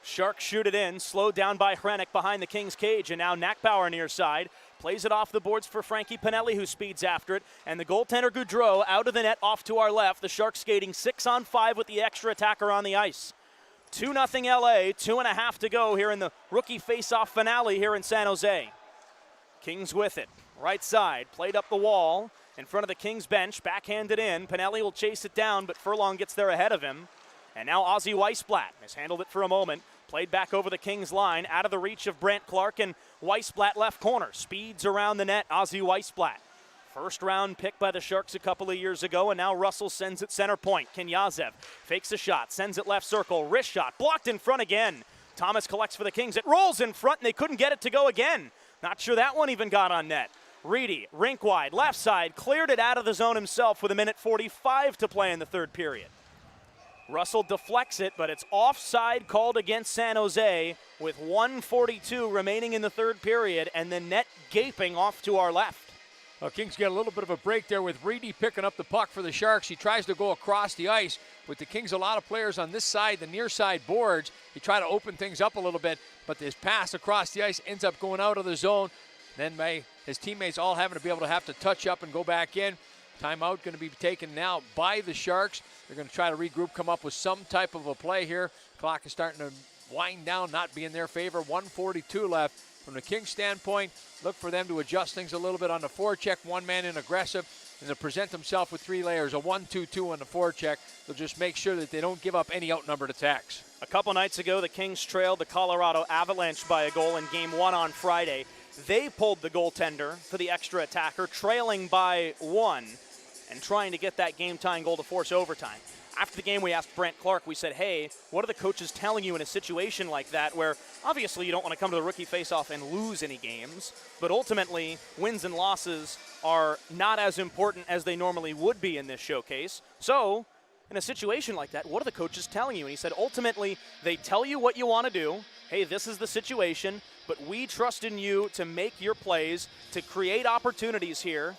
Speaker 1: Sharks shoot it in, slowed down by Hrenek behind the Kings cage, and now Nackbauer near side. Plays it off the boards for Frankie Pinelli, who speeds after it. And the goaltender Goudreau out of the net off to our left. The Sharks skating 6-on-5 with the extra attacker on the ice. 2-0 LA, 2.5 to go here in the rookie face-off finale here in San Jose. Kings with it. Right side, played up the wall in front of the Kings bench, backhanded in. Pinelli will chase it down, but Furlong gets there ahead of him. And now Ozzy Weissblatt has handled it for a moment. Played back over the Kings line, out of the reach of Brant Clark, and Weissblatt left corner. Speeds around the net, Ozzy Weissblatt. First round pick by the Sharks a couple of years ago, and now Russell sends it center point. Kenyazev fakes a shot, sends it left circle, wrist shot, blocked in front again. Thomas collects for the Kings. It rolls in front, and they couldn't get it to go again. Not sure that one even got on net. Reedy, rink wide, left side, cleared it out of the zone himself with 1:45 to play in the third period. Russell deflects it, but it's offside called against San Jose with 1:42 remaining in the third period, and the net gaping off to our left.
Speaker 2: Well, Kings get a little bit of a break there with Reedy picking up the puck for the Sharks. He tries to go across the ice. With the Kings, a lot of players on this side, the near side boards. He tried to open things up a little bit, but this pass across the ice ends up going out of the zone. Then his teammates all having to be able to have to touch up and go back in. Timeout going to be taken now by the Sharks. They're going to try to regroup, come up with some type of a play here. Clock is starting to wind down, not be in their favor. 1:42 left. From the Kings standpoint, look for them to adjust things a little bit on the forecheck. One man in aggressive, and to present themselves with 3 layers, a 1-2-2 on the forecheck. They'll just make sure that they don't give up any outnumbered attacks.
Speaker 1: A couple nights ago, the Kings trailed the Colorado Avalanche by a goal in Game 1 on Friday. They pulled the goaltender for the extra attacker, trailing by 1 and trying to get that game-tying goal to force overtime. After the game, we asked Brant Clark, we said, hey, what are the coaches telling you in a situation like that where obviously you don't want to come to the rookie faceoff and lose any games, but ultimately wins and losses are not as important as they normally would be in this showcase. So in a situation like that, what are the coaches telling you? And he said, ultimately, they tell you what you want to do. Hey, this is the situation, but we trust in you to make your plays, to create opportunities here.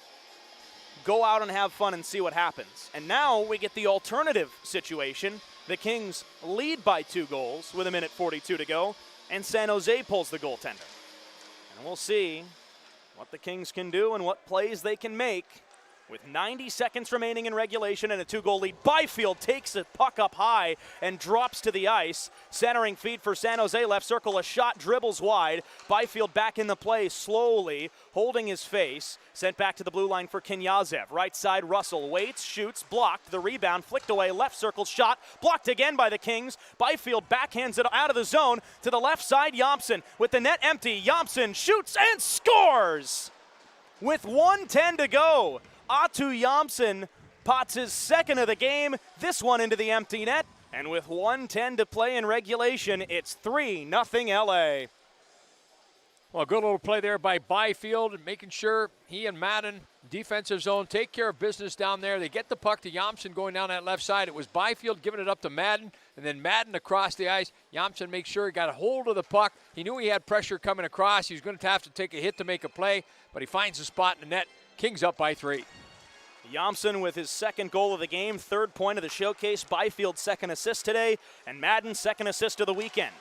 Speaker 1: Go out and have fun and see what happens. And now we get the alternative situation. The Kings lead by 2 goals with 1:42 to go, and San Jose pulls the goaltender. And we'll see what the Kings can do and what plays they can make. With 90 seconds remaining in regulation and a 2-goal lead, Byfield takes the puck up high and drops to the ice. Centering feed for San Jose, left circle, a shot, dribbles wide. Byfield back in the play slowly, holding his face. Sent back to the blue line for Kenyazev. Right side, Russell waits, shoots, blocked. The rebound, flicked away, left circle shot, blocked again by the Kings. Byfield backhands it out of the zone to the left side, Jomsson. With the net empty, Jomsson shoots and scores! With 1:10 to go. Atu Jomsson pots his second of the game, this one into the empty net, and with 1:10 to play in regulation, it's 3-0 LA.
Speaker 2: Well, a good little play there by Byfield, making sure he and Madden, defensive zone, take care of business down there. They get the puck to Jomsson going down that left side. It was Byfield giving it up to Madden, and then Madden across the ice. Jomsson makes sure he got a hold of the puck. He knew he had pressure coming across. He was going to have to take a hit to make a play, but he finds a spot in the net. Kings up by 3.
Speaker 1: Jomsson with his second goal of the game, 3rd point of the showcase. Byfield's second assist today, and Madden's second assist of the weekend.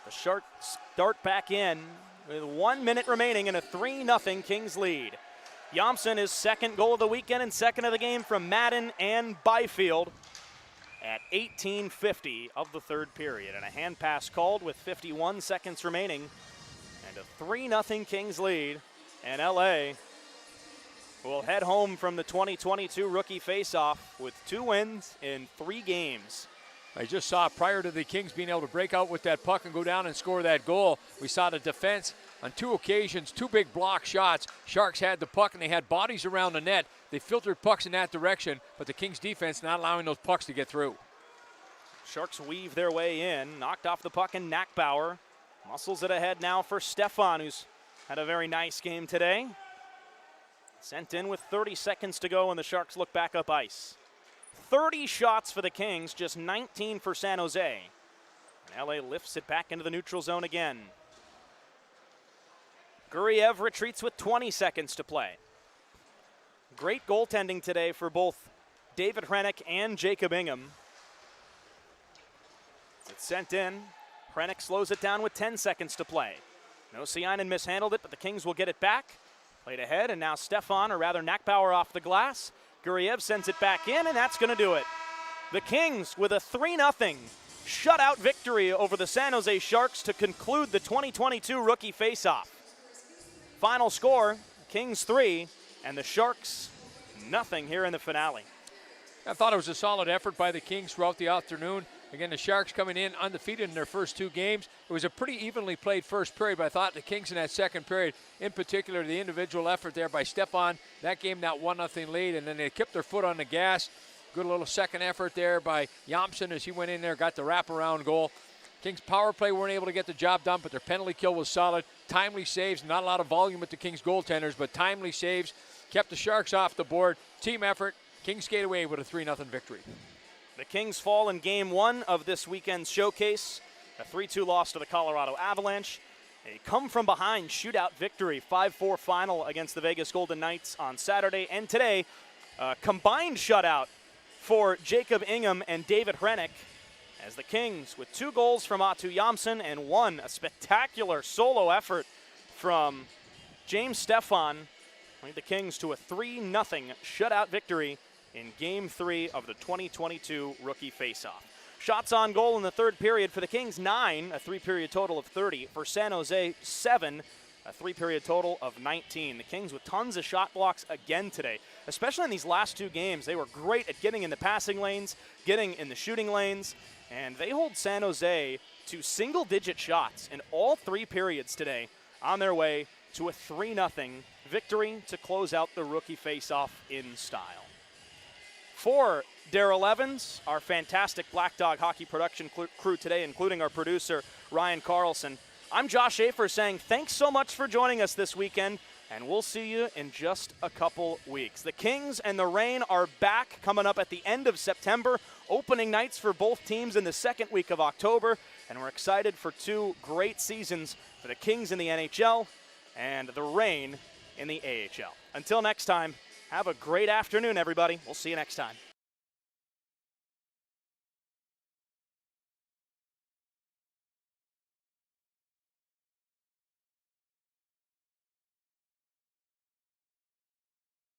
Speaker 1: The Sharks start back in with 1 minute remaining and a 3-0 Kings lead. Jomsson is second goal of the weekend and second of the game from Madden and Byfield at 18:50 of the third period. And a hand pass called with 51 seconds remaining And a 3-0 Kings lead. And LA will head home from the 2022 rookie faceoff with 2 wins in 3 games.
Speaker 2: I just saw prior to the Kings being able to break out with that puck and go down and score that goal, we saw the defense on 2 occasions, 2 big block shots. Sharks had the puck and they had bodies around the net. They filtered pucks in that direction, but the Kings defense not allowing those pucks to get through.
Speaker 1: Sharks weave their way in, knocked off the puck in Nackbauer. Muscles it ahead now for Stefan, who's had a very nice game today. Sent in with 30 seconds to go and the Sharks look back up ice. 30 shots for the Kings, just 19 for San Jose. And LA lifts it back into the neutral zone again. Guriev retreats with 20 seconds to play. Great goaltending today for both David Hrenak and Jacob Ingham. It's sent in. Hrenak slows it down with 10 seconds to play. Nosiainen mishandled it, but the Kings will get it back. Played ahead, and now Stefan, or rather Nackbauer, off the glass. Guriev sends it back in, and that's going to do it. The Kings with a 3-0 shutout victory over the San Jose Sharks to conclude the 2022 rookie faceoff. Final score, Kings 3 and the Sharks nothing here in the finale.
Speaker 2: I thought it was a solid effort by the Kings throughout the afternoon. Again, the Sharks coming in undefeated in their first 2 games. It was a pretty evenly played first period, but I thought the Kings in that second period, in particular, the individual effort there by Stefan, that gave them that 1-0 lead, and then they kept their foot on the gas. Good little second effort there by Jamson as he went in there, got the wraparound goal. Kings power play weren't able to get the job done, but their penalty kill was solid. Timely saves, not a lot of volume with the Kings goaltenders, but timely saves kept the Sharks off the board. Team effort, Kings skate away with a 3-0 victory.
Speaker 1: The Kings fall in Game 1 of this weekend's showcase. A 3-2 loss to the Colorado Avalanche. A come-from-behind shootout victory, 5-4 final against the Vegas Golden Knights on Saturday. And today, a combined shutout for Jacob Ingham and David Hrenak, as the Kings, with 2 goals from Atu Jamson and 1, a spectacular solo effort from James Stefan, lead the Kings to a 3-0 shutout victory in Game 3 of the 2022 rookie faceoff. Shots on goal in the third period for the Kings, 9, a 3-period total of 30. For San Jose, 7, a 3-period total of 19. The Kings with tons of shot blocks again today, especially in these last 2 games. They were great at getting in the passing lanes, getting in the shooting lanes, and they hold San Jose to single-digit shots in all 3 periods today on their way to a 3-0 victory to close out the rookie faceoff in style. For Darrell Evans, our fantastic Black Dog Hockey production crew today, including our producer, Ryan Carlson, I'm Josh Schaefer saying thanks so much for joining us this weekend, and we'll see you in just a couple weeks. The Kings and the Reign are back coming up at the end of September, opening nights for both teams in the second week of October, and we're excited for 2 great seasons for the Kings in the NHL and the Reign in the AHL. Until next time, have a great afternoon, everybody. We'll see you next time.